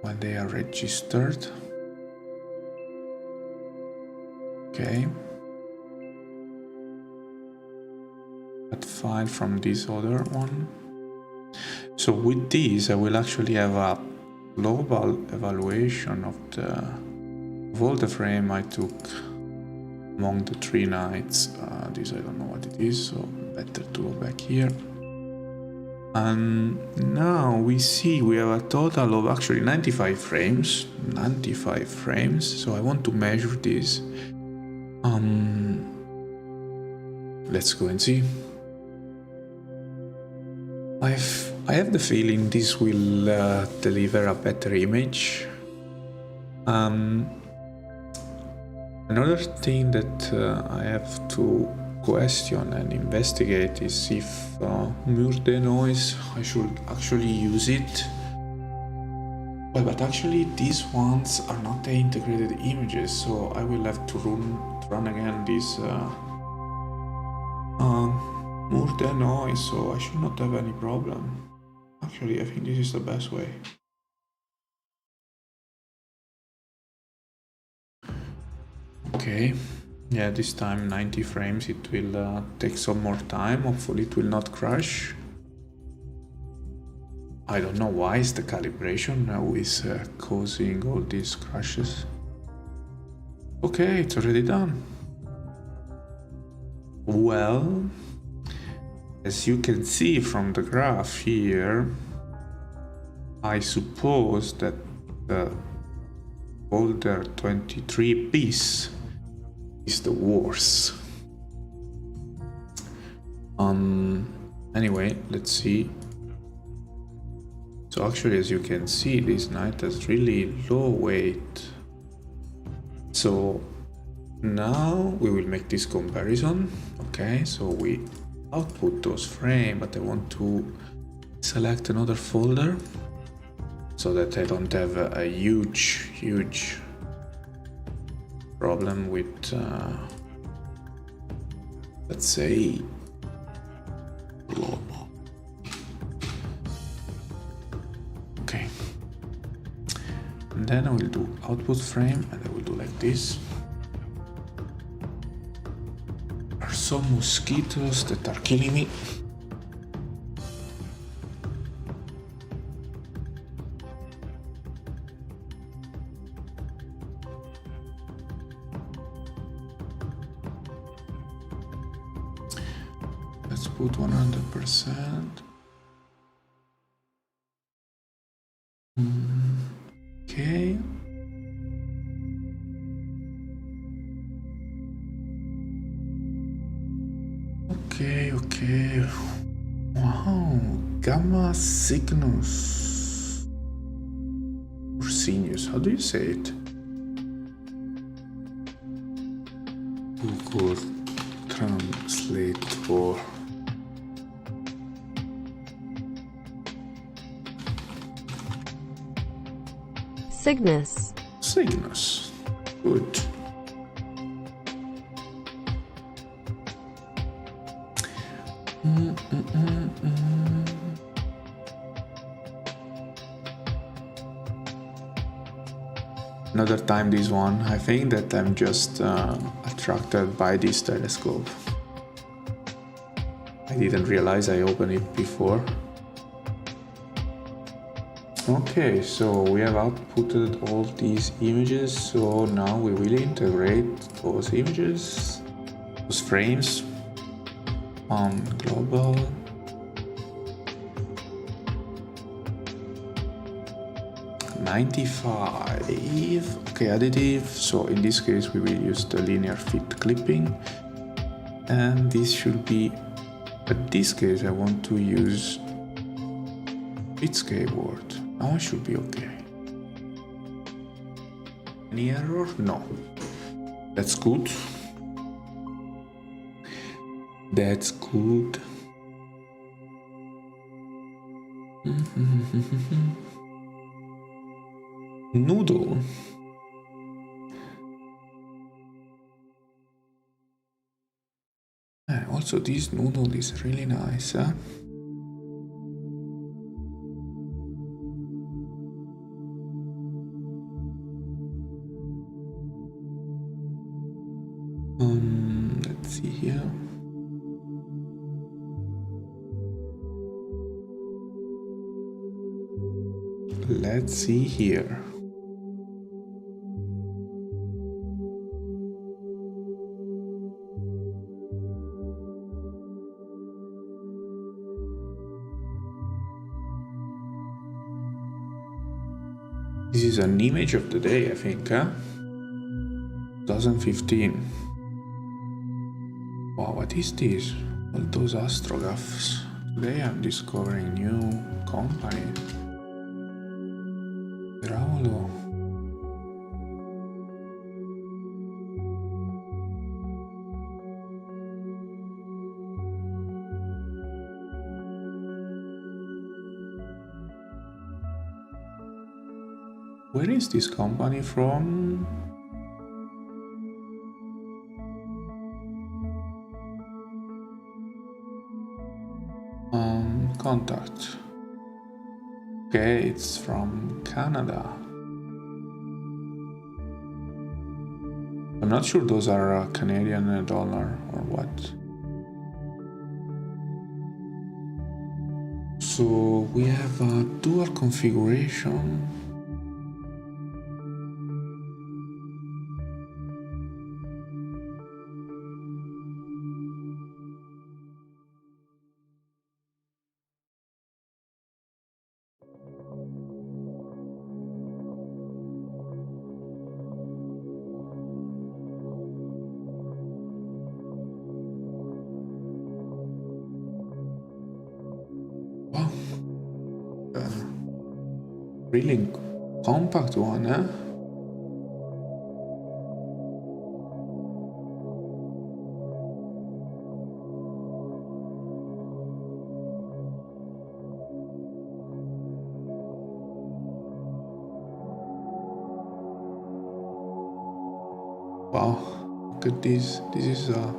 when they are registered. Okay. But file from this other one. So with this I will actually have a global evaluation of all the frame I took among the 3 nights. This I don't know what it is, so better to go back here. And now we see we have a total of actually 95 frames. 95 frames. So I want to measure this. Let's go and see. I have the feeling this will deliver a better image. Another thing that I have to question and investigate is if Murde noise, I should actually use it. But actually these ones are not the integrated images, so I will have to run again this Murde noise, so I should not have any problem. Actually, I think this is the best way. Okay, yeah, this time 90 frames, it will take some more time, hopefully it will not crash. I don't know why is the calibration now is causing all these crashes. Okay, it's already done. Well, as you can see from the graph here, I suppose that the folder 23 piece is the worst. Anyway, let's see. So actually, as you can see, this night has really low weight. So now we will make this comparison. Okay, so we output those frames, but I want to select another folder so that I don't have a huge problem with, let's say, Chroma. Okay. And then I will do output frame, and I will do like this. There are some mosquitoes that are killing me. Let's put 100%. Okay. Okay. Wow, Gamma Cygnus. Or Sinus, how do you say it? Google Translator. Cygnus. Cygnus. Good. another time this one. I think that I'm just attracted by this telescope. I didn't realize I opened it before. Okay, so we have outputted all these images, so now we will integrate those images, those frames on global. (95). Okay, additive. So in this case we will use the linear fit clipping, and this should be, in this case I want to use fit skateboard. Now it should be okay. Any error? No. That's good. That's good. Noodle. Also, this noodle is really nice, huh? Let's see here. Let's see here. This is an image of the day, I think, huh? 2015. Wow, what is this? All those astrographs. Today I'm discovering new company. Bravo. Where is this company from? Contact. Okay, it's from Canada. I'm not sure those are Canadian dollar or what. So we have a dual configuration. Really compact one, huh? Wow, look at this. This is a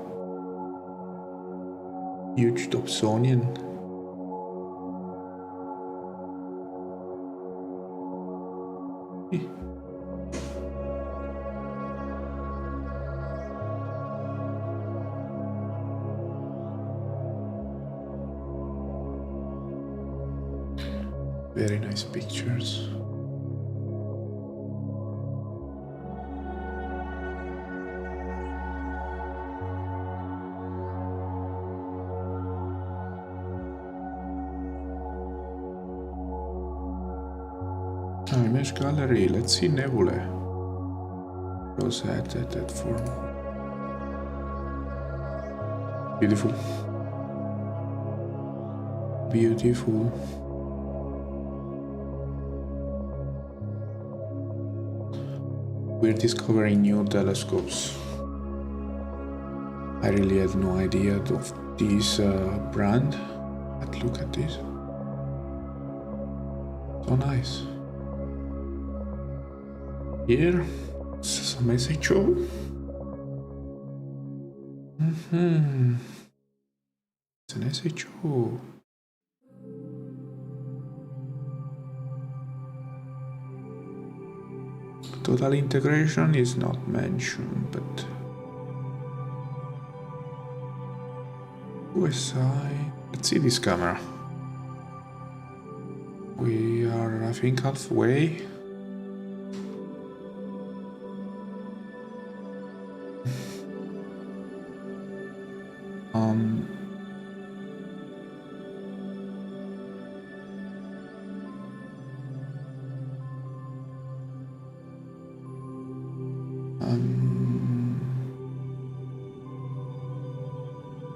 huge Dobsonian. Very nice pictures. Image gallery, let's see nebulae. Rosette at that form. Beautiful. Beautiful. We're discovering new telescopes. I really had no idea of this brand, but look at this. So nice. Here, some SHO. It's an SHO. total integration is not mentioned, but OSI. Let's see this camera. We are, I think, halfway. Um,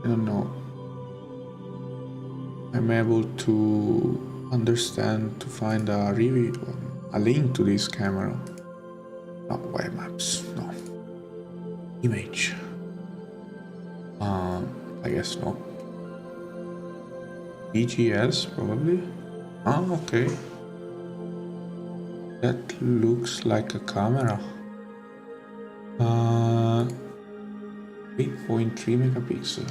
I don't know. I'm able to understand, to find a review, a link to this camera. Not web maps, no. Image. I guess no. BGS probably. Ah, okay. That looks like a camera. 8.3 megapixel.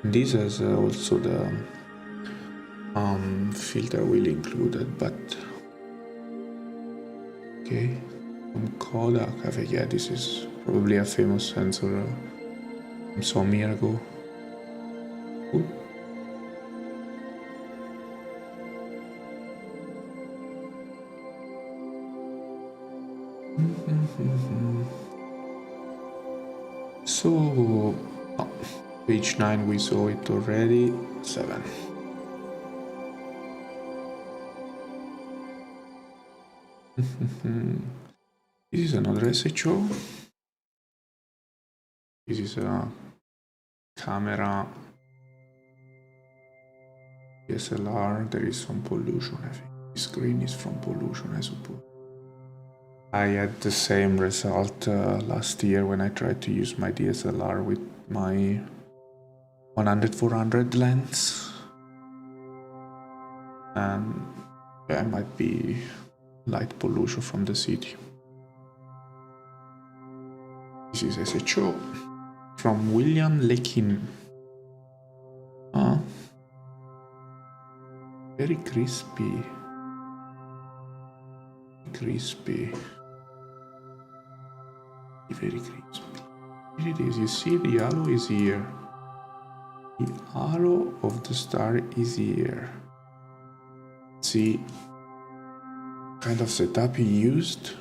This has also the filter wheel included, but okay. From Kodak, I think, yeah, this is probably a famous sensor from some year ago. Ooh. So, oh, page 9 we saw it already. 7. This is another SHO. This is a camera DSLR. There is some pollution, I think. This screen is from pollution, I suppose. I had the same result last year when I tried to use my DSLR with my 100-400 lens. And yeah, it might be light pollution from the city. This is SHO from William Lekin. Very crispy. Crispy. Very crispy. Here it is. You see, the halo is here. The halo of the star is here. See, kind of setup he used.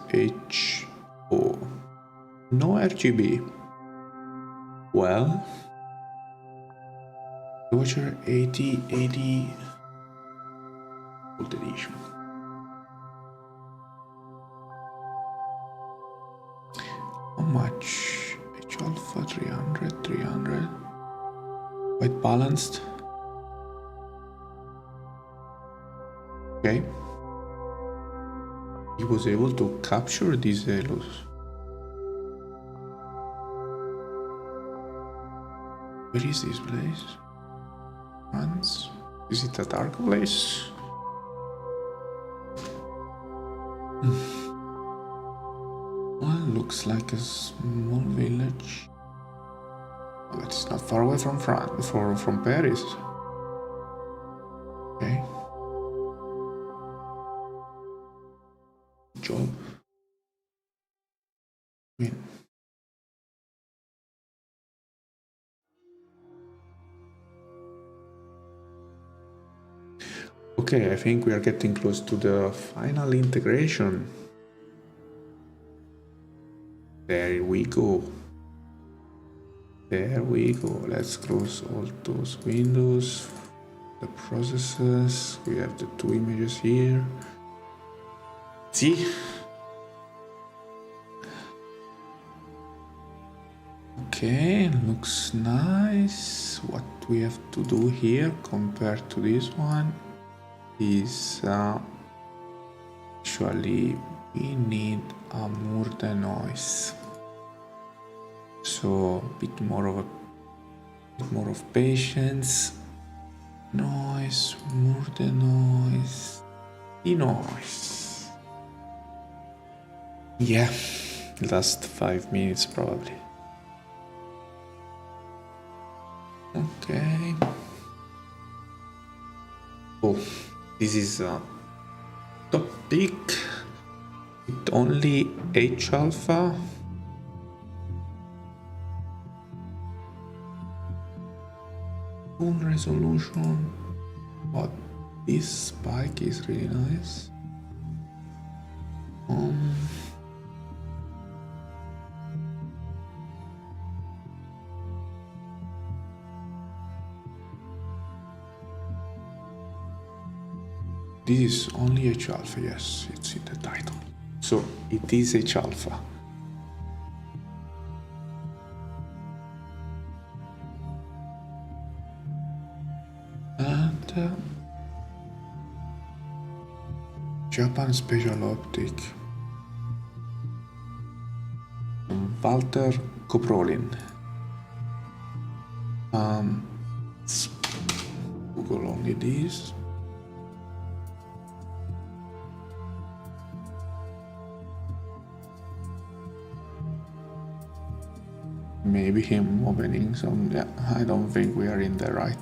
SHO. No RGB. Well, Skywatcher 80 Gold Edition. How much? H alpha 300. Quite balanced. Okay. He was able to capture these halos. Where is this place? France? Is it a dark place? Well, looks like a small village. Well, it's not far away from France, from Paris. Okay. Good job. Win. Okay, I think we are getting close to the final integration. There we go. There we go. Let's close all those windows. The processes. We have the two images here. See? Okay, looks nice. What we have to do here compared to this one is actually we need a Murder noise. So a bit more of patience. Noise, Murder noise, the noise. Yeah, last 5 minutes probably. Okay. Oh, this is a topic with only H alpha. Full resolution, but this spike is really nice. This is only H alpha, yes, it's in the title. So it is H alpha. And Japan Special Optic. Walter Koprolin. Google only this. Maybe him opening some. Yeah, I don't think we are in the right.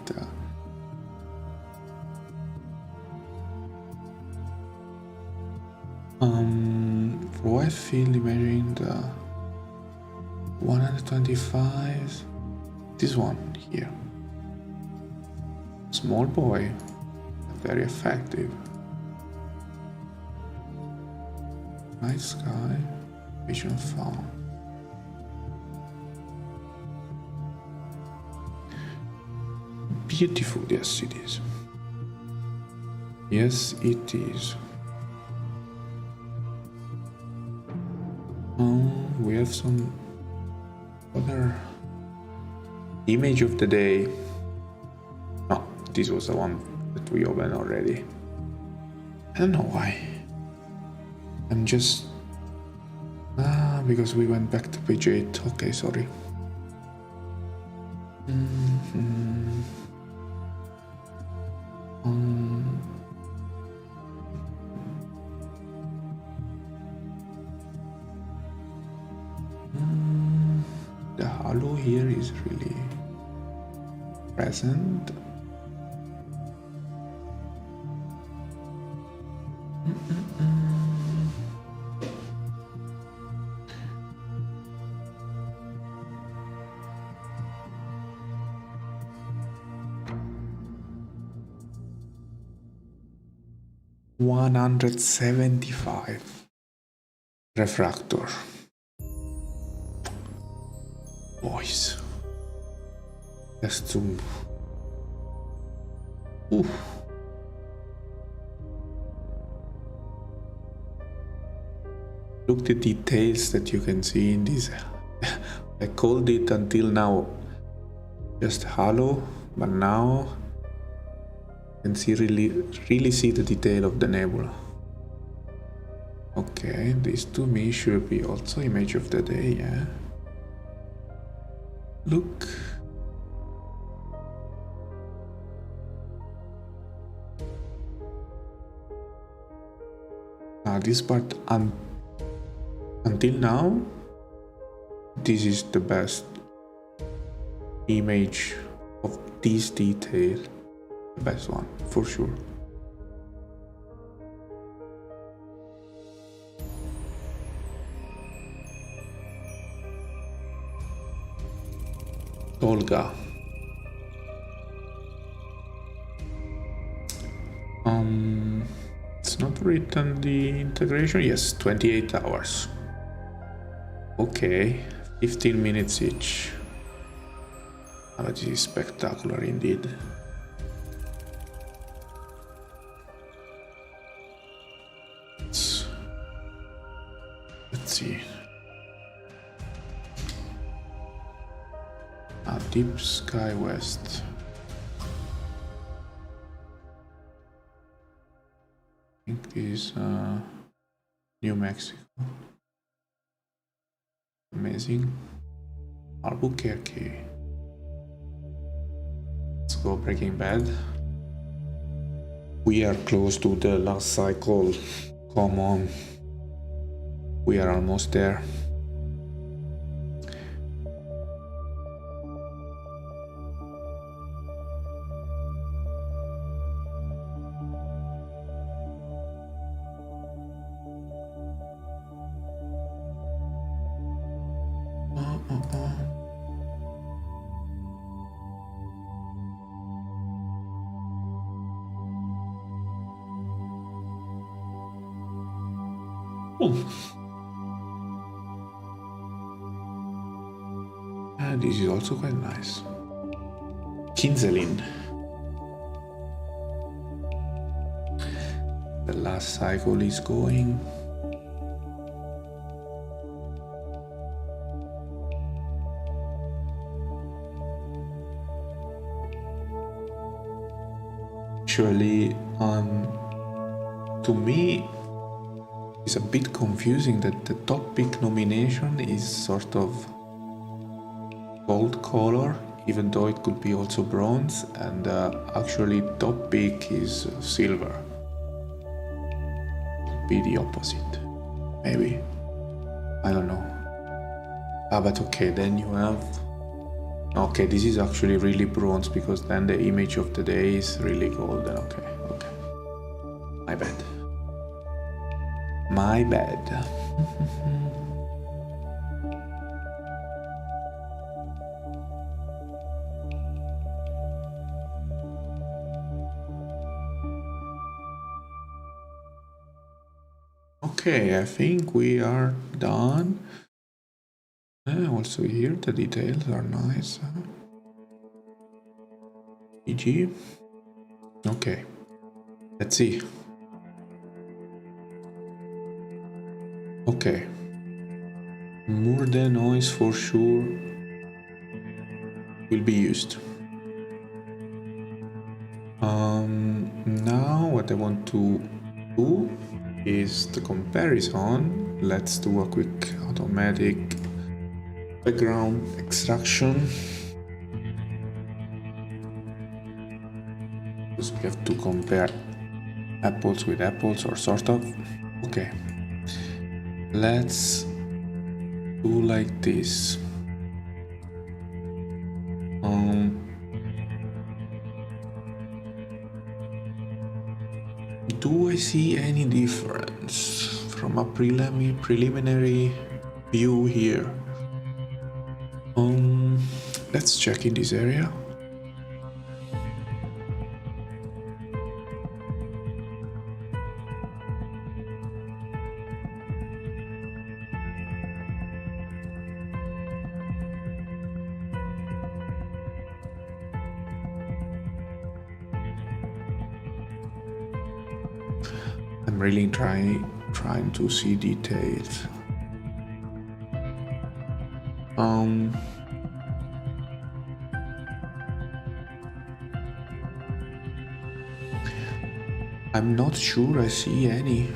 For wide field imaging, the 125. This one here. Small boy, very effective. Night sky, vision found. Beautiful, yes it is. Yes it is. We have some other image of the day. No, this was the one that we opened already. I don't know why. I'm just because we went back to page 8. Okay, sorry. The halo here is really present. $175 refractor. Boys, let's zoom. Ooh. Look at the details that you can see in this. I called it until now just halo, but now you can see really see the detail of the nebula. Okay, this to me should be also image of the day, yeah. Look. This part until now, this is the best image of this detail. The best one, for sure. Olga. It's not written the integration. Yes, 28 hours. Okay, 15 minutes each. But it is spectacular indeed. Let's see. Deep Sky West. I think this is New Mexico. Amazing. Albuquerque. Let's go Breaking Bad. We are close to the last cycle. Come on. We are almost there. And this is also quite nice. Kinzelin. The last cycle is going. Actually, to me, it's a bit confusing that the top pick nomination is sort of gold color, even though it could be also bronze, and actually top pick is silver. Could be the opposite, maybe. I don't know. But okay, then you have... Okay, this is actually really bronze, because then the image of the day is really golden. Okay. My bad. My bad. Okay, I think we are done. Also here the details are nice. EG. Okay, let's see. Okay, Murde noise for sure will be used. Now what I want to do is the comparison. Let's do a quick automatic background extraction, because we have to compare apples with apples, or sort of. Okay, let's do like this. Do I see any difference from a preliminary view here? Let's check in this area. I'm really trying to see details. I'm not sure I see any.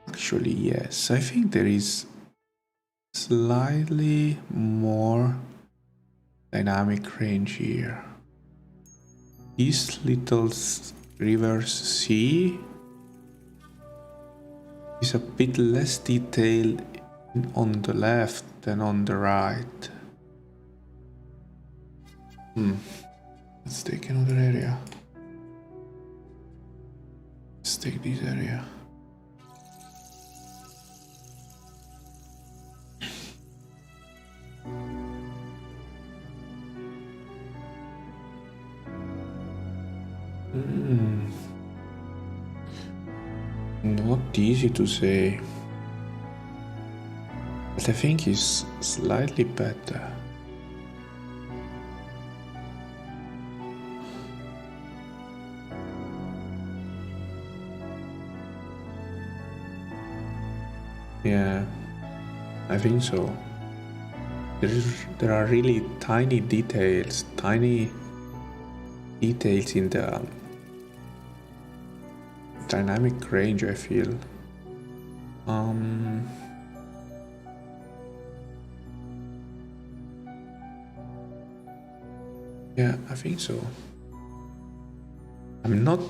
Actually, yes. I think there is slightly more dynamic range here. This little reverse C is a bit less detailed on the left than on the right. Let's take another area. Let's take this area. Not easy to say, but I think it's slightly better. Yeah, I think so. There are really tiny details in the dynamic range, I feel. Yeah, I think so. I'm not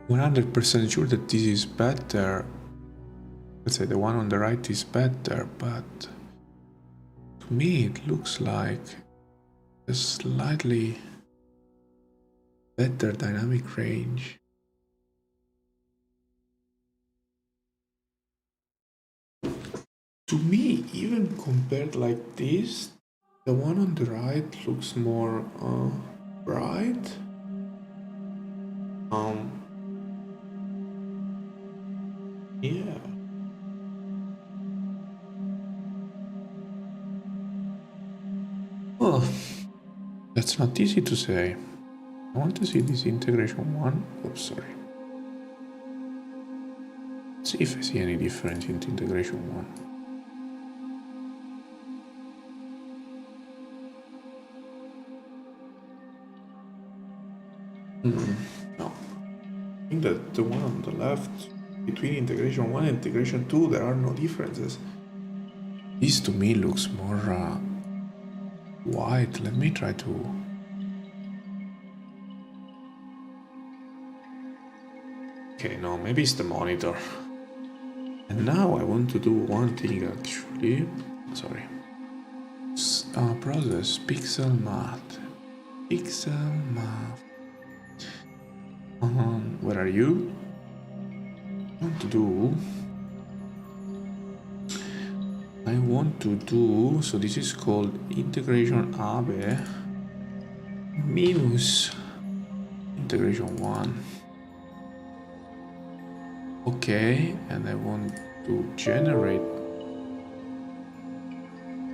100% sure that this is better. Let's say the one on the right is better, but to me it looks like a slightly better dynamic range. To me, even compared like this, the one on the right looks more bright. Yeah. Well, that's not easy to say. I want to see this integration one. Oops, sorry. See if I see any difference in the integration one. No. I think that the one on the left, between integration 1 and integration 2, there are no differences. This to me looks more white. Let me try to... Okay, no, maybe it's the monitor. And now I want to do one thing actually. Sorry. Process pixel math. Pixel math. Where are you? I want to do, so this is called integration AB minus integration 1. Okay, and I want to generate.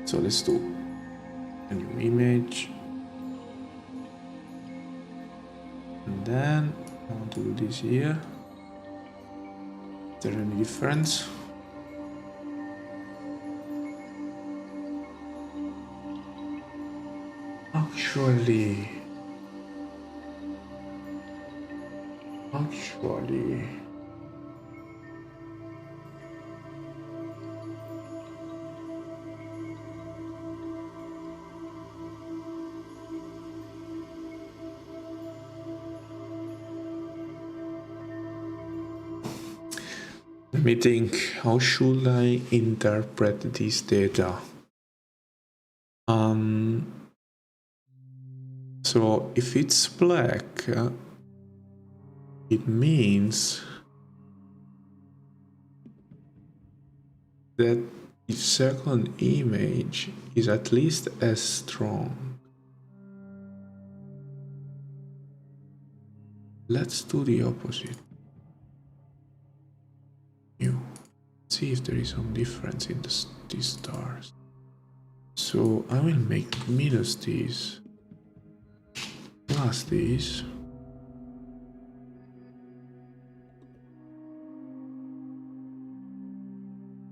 So let's do a new image. And then I want to do this here. Is there any difference? Actually, let me think, how should I interpret this data? So if it's black, it means that the second image is at least as strong. Let's do the opposite. See if there is some difference in these stars. So I will make minus this plus this.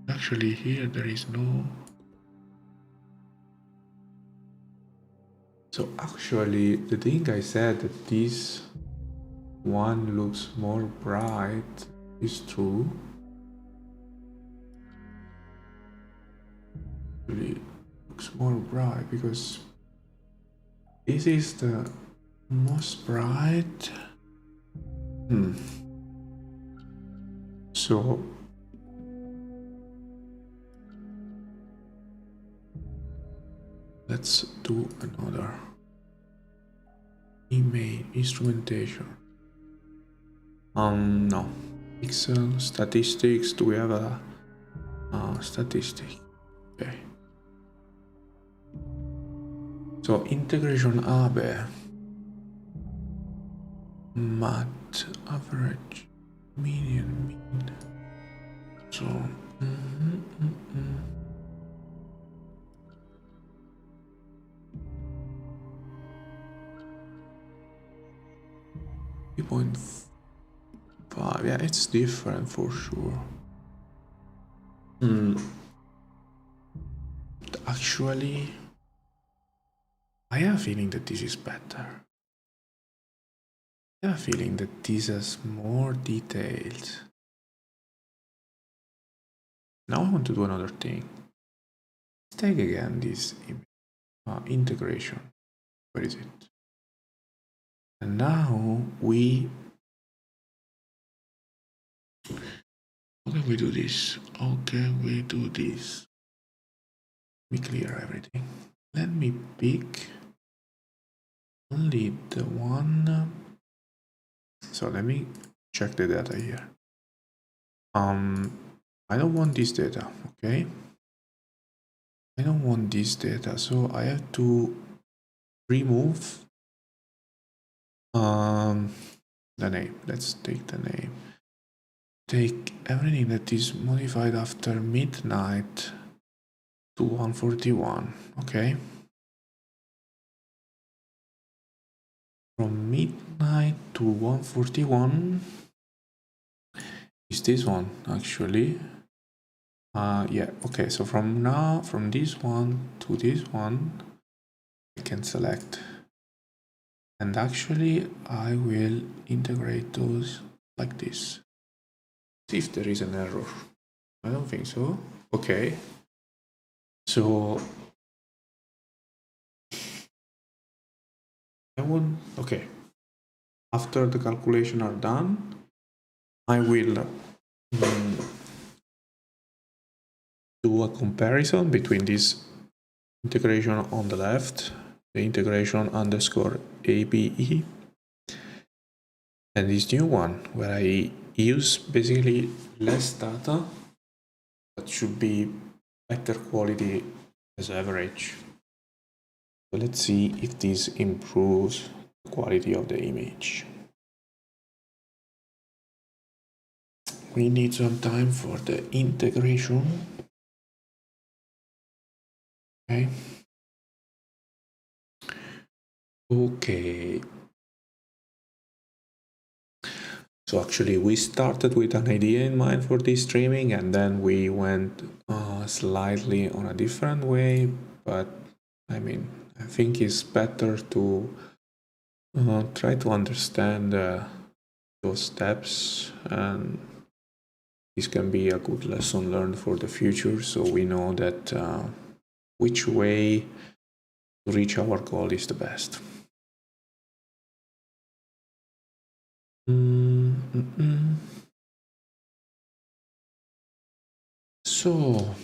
Actually here there is no... So actually the thing I said that this one looks more bright is true. Really looks more bright because this is the most bright. So let's do another image instrumentation. No. Pixel statistics. Do we have a statistic? Okay. So integration AB, mat, average, median, mean. So 3.5. Yeah, it's different for sure. Actually, I have a feeling that this is better. I have a feeling that this has more details. Now I want to do another thing. Let's take again this integration. Where is it? And now we... How can we do this? How can we do this? Let me clear everything. Let me pick only the one. So let me check the data here. I don't want this data, okay? I don't want this data, so I have to remove the name. Let's take the name. Take everything that is modified after midnight to 141. Okay. From midnight to 141 is this one actually. Yeah, okay, so from this one to this one I can select, and actually I will integrate those like this. See if there is an error. I don't think so. Okay, so okay, after the calculation are done, I will do a comparison between this integration on the left, the integration underscore ABE, and this new one where I use basically less data but should be better quality as average. So let's see if this improves the quality of the image. We need some time for the integration. Okay. Okay. So actually we started with an idea in mind for this streaming, and then we went slightly on a different way, but I mean, I think it's better to try to understand those steps, and this can be a good lesson learned for the future, so we know that which way to reach our goal is the best. So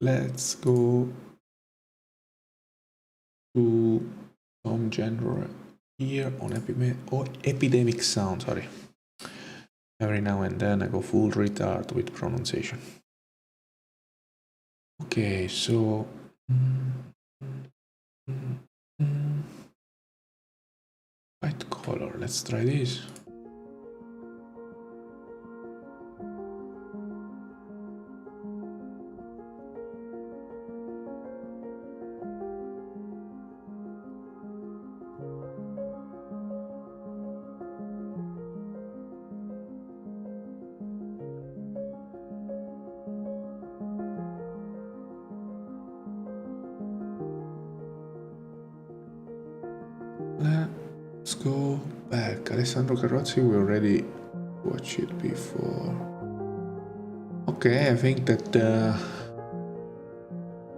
let's go to some genre here on epidemic sound. Sorry, every now and then I go full retard with pronunciation. Okay, so white color, let's try this. Let's go back. Alessandro Carrozzi, we already watched it before. Okay, I think that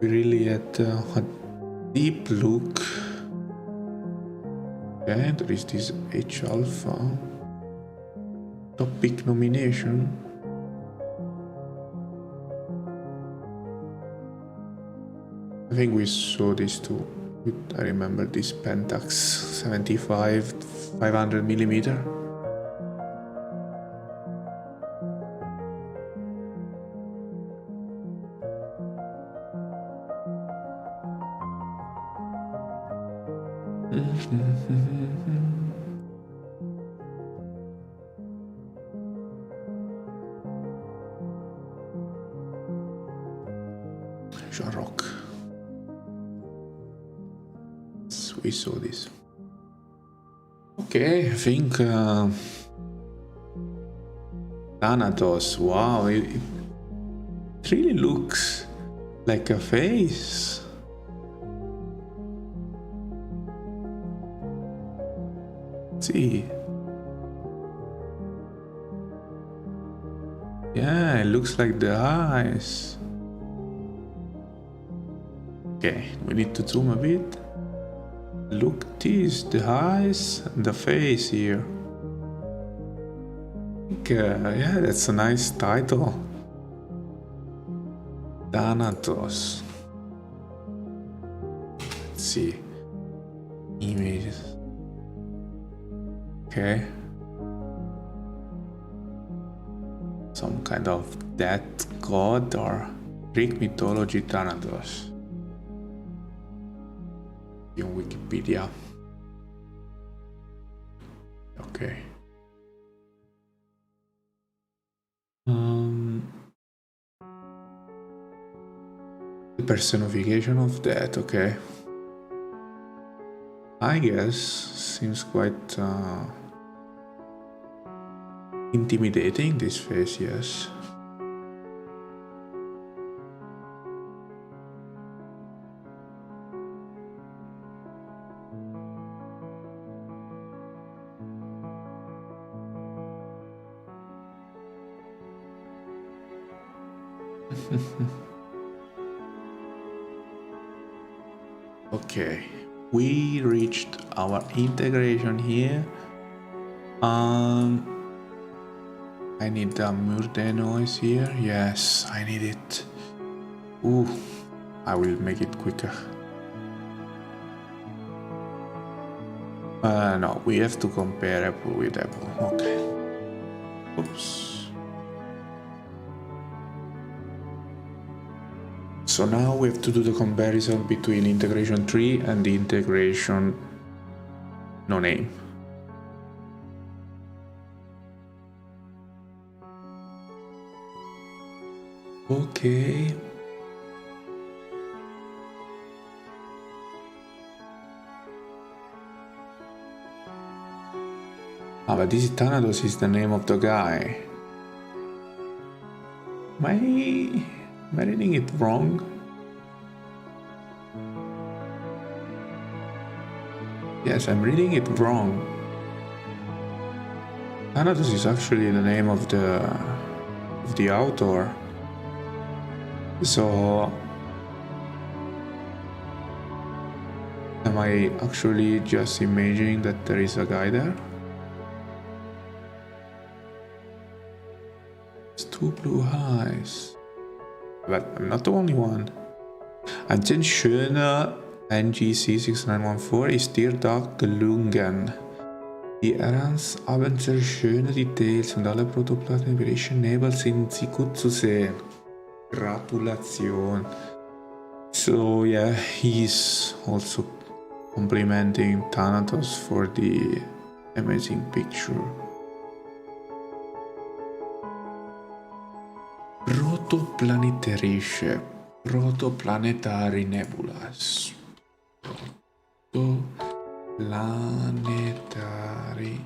we really had a deep look. Okay, there is this H alpha topic nomination. I think we saw this too. I remember this Pentax 75 500mm. Rock. We saw this. Okay, I think Thanatos. Wow, it really looks like a face. Let's see. Yeah, it looks like the eyes. Okay, we need to zoom a bit. Look at this, the eyes and the face here. I think, yeah, that's a nice title. Thanatos. Let's see. Images. Okay. Some kind of death god or Greek mythology Thanatos. on Wikipedia. Okay. The personification of that, okay. I guess seems quite intimidating, this face, yes. Okay, we reached our integration here. I need the murder noise here. Yes, I need it. Ooh, I will make it quicker. No, we have to compare apple with apple. Okay. Oops. So now we have to do the comparison between integration 3 and the integration no name. Okay. But this Thanatos is the name of the guy. Am I reading it wrong? Yes, I'm reading it wrong. Thanatos is actually the name of the author. So am I actually just imagining that there is a guy there? It's two blue eyes. But I'm not the only one. Ein sehr schöner NGC 6914 ist dir da gelungen. Die Erans haben sehr schöne Details und alle Protoplatten im Bereich Nebel sind sie gut zu sehen. Gratulation. So yeah, he's also complimenting Thanatos for the amazing picture. Protoplanetary nebulas. Protoplanetary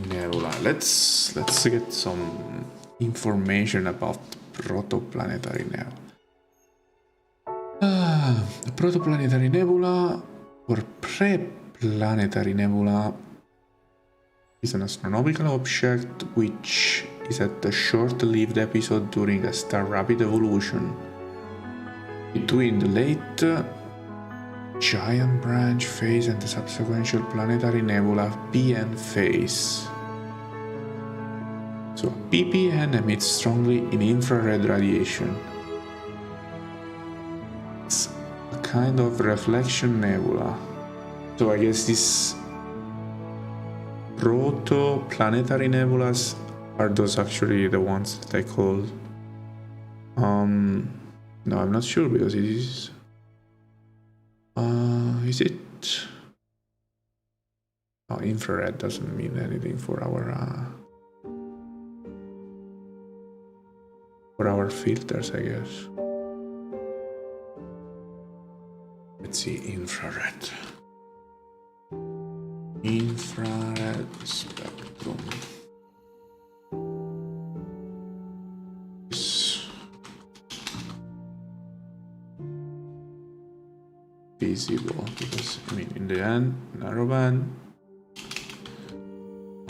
nebula. Let's get some information about protoplanetary nebula. Protoplanetary nebula or preplanetary nebula is an astronomical object which is at a short-lived episode during a star rapid evolution between the late giant branch phase and the subsequent planetary nebula PN phase. So PPN emits strongly in infrared radiation. It's a kind of reflection nebula. So I guess these protoplanetary nebulas are those actually the ones that I call no, I'm not sure because it is it infrared doesn't mean anything for our filters, I guess. Let's see, infrared spectrum. Visible because I mean in the end narrowband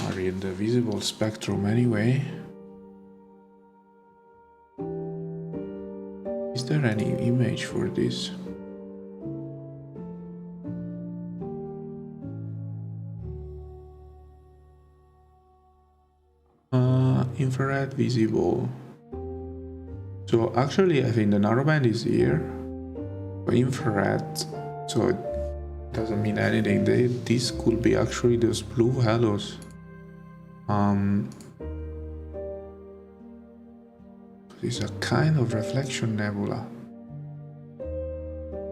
are in the visible spectrum anyway. Is there any image for this? Infrared visible. So actually I think the narrowband is here. Infrared, so it doesn't mean anything. This could be actually those blue halos. It's a kind of reflection nebula.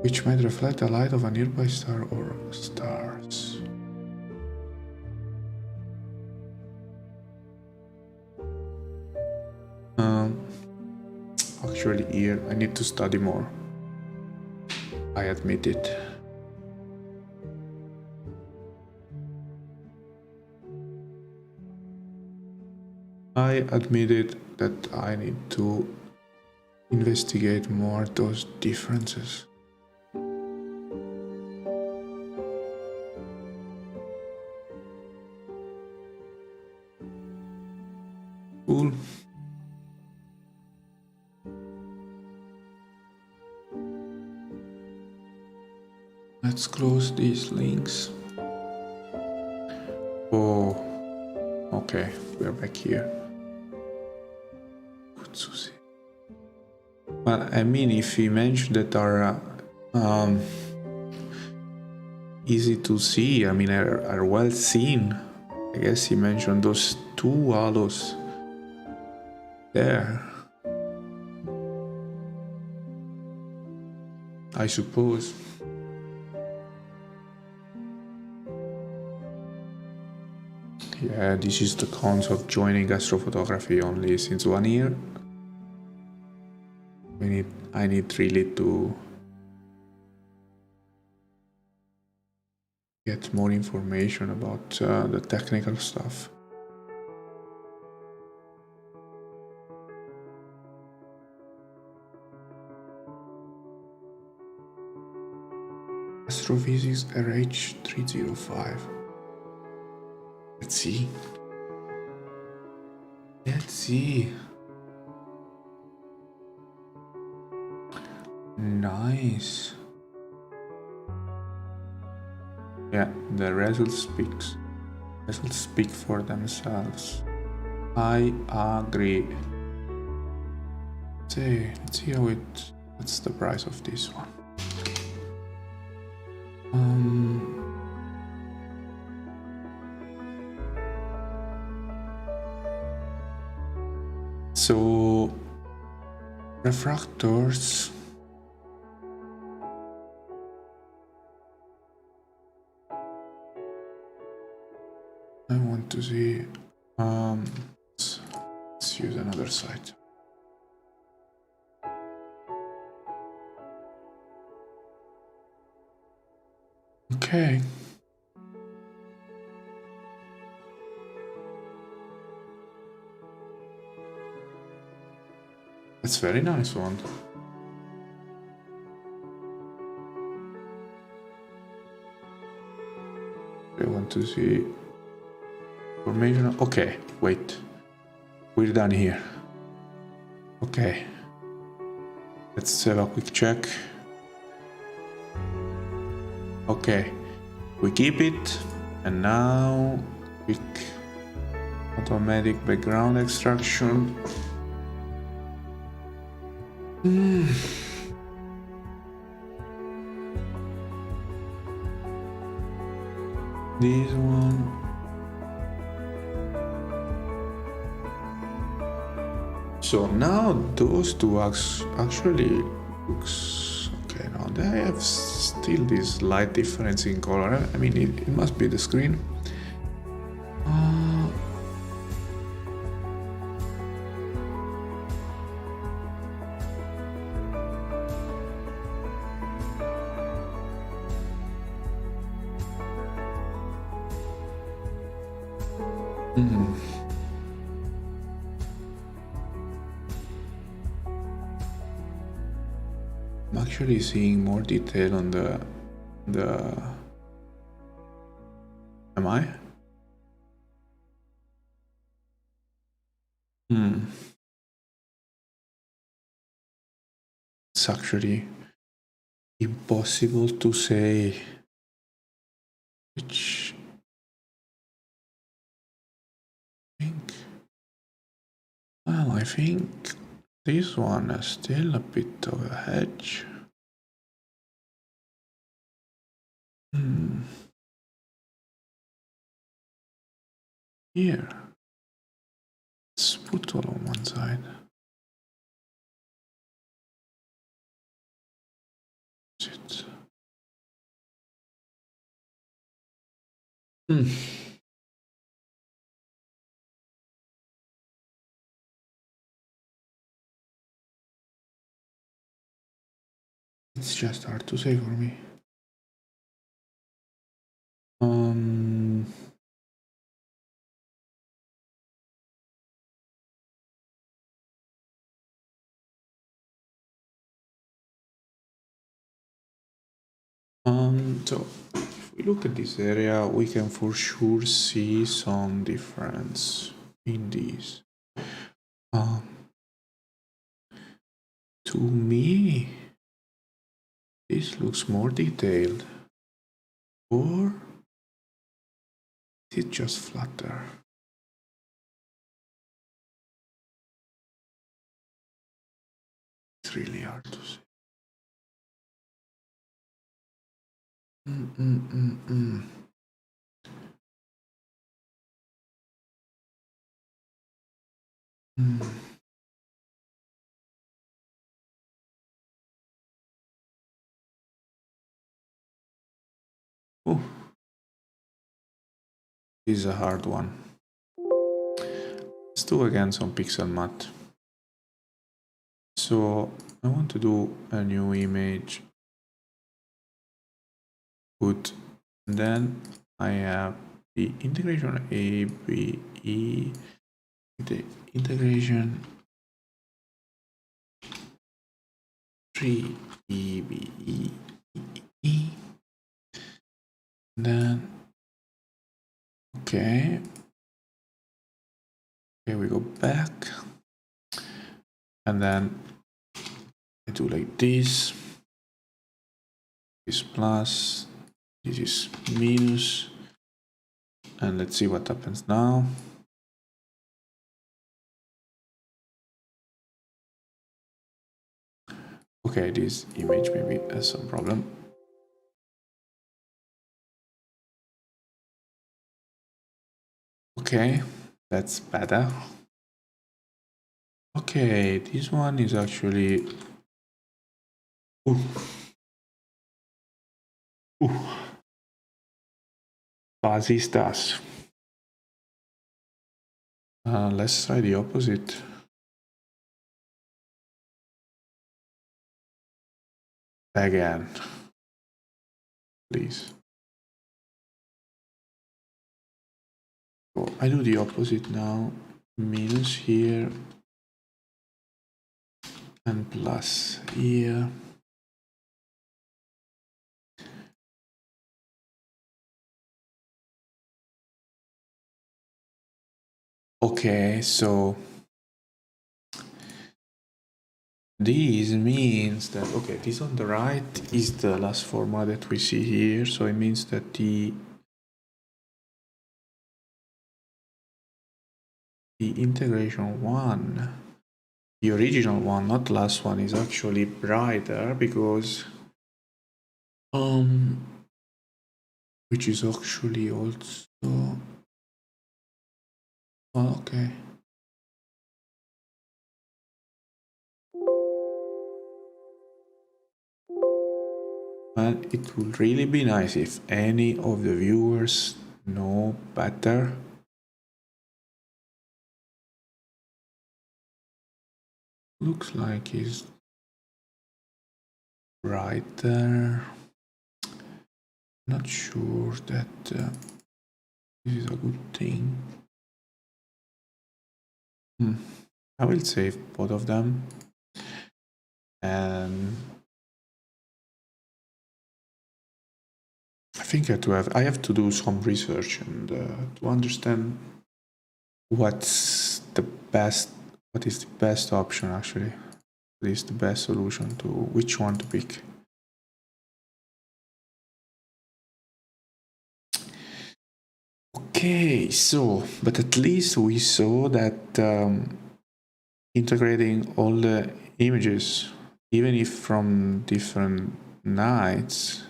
which might reflect the light of a nearby star or stars. Actually, here I need to study more. I admit it. I admitted that I need to investigate more those differences. Cool. Let's close these links. Oh, okay, we're back here. Good to see. Well, I mean, if images that are easy to see, I mean, are well seen, I guess he mentioned those two halos there. I suppose. Yeah, this is the cons of joining astrophotography only since 1 year. I need really to get more information about the technical stuff. Astrophysics RH305. Let's see. Let's see. Nice. Yeah, the results speak for themselves. I agree. Let's see how what's the price of this one. So refractors. I want to see. Let's use another site. Okay. That's very nice one. I want to see information. Okay, wait. We're done here. Okay. Let's have a quick check. Okay. We keep it. And now quick automatic background extraction. This one. So now those two actually looks okay. Now they have still this slight difference in color. I mean, it must be the screen. I'm actually seeing more detail on the am I? It's actually impossible to say which I think this one is still a bit of a hedge. Here, let's put all on one side. 'Cause it? It's just hard to say for me. So if we look at this area, we can for sure see some difference in these. To me, this looks more detailed, or is it just flutter? It's really hard to say. Oh, this is a hard one. Let's do again some pixel math. So I want to do a new image. Good. And then I have the integration A, B, E, the integration 3, E, B, E, E. Then, okay, we go back, and then I do like this plus, this is minus, and let's see what happens now. Okay, this image maybe has some problem. Okay, that's better. Okay, this one is actually fuzzy stuff. Let's try the opposite. Again, please. So I do the opposite now. Minus here and plus here. Okay, so this means that, okay, this on the right is the last formula that we see here. So it means that the integration one, the original one, not the last one, is actually brighter because which is actually also okay. And it would really be nice if any of the viewers know better. Looks like it's brighter. Not sure that this is a good thing. I will save both of them, and I think I have to do some research and to understand what is the best option actually. What is the best solution to which one to pick. Okay, so but at least we saw that integrating all the images, even if from different nights,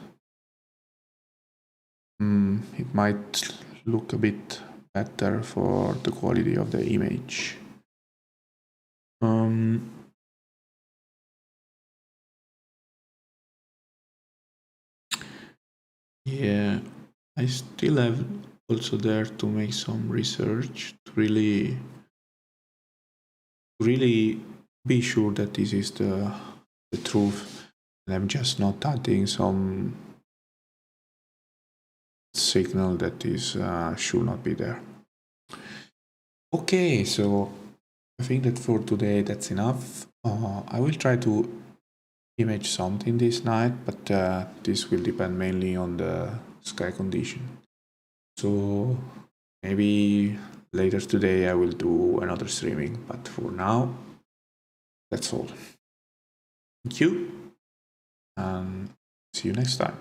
it might look a bit better for the quality of the image. Yeah, I still have also there to make some research to really be sure that this is the truth, and I'm just not adding some signal that is should not be there. Okay, so I think that for today that's enough. I will try to image something this night, but this will depend mainly on the sky condition. So maybe later today I will do another streaming, but for now, that's all. Thank you, and see you next time.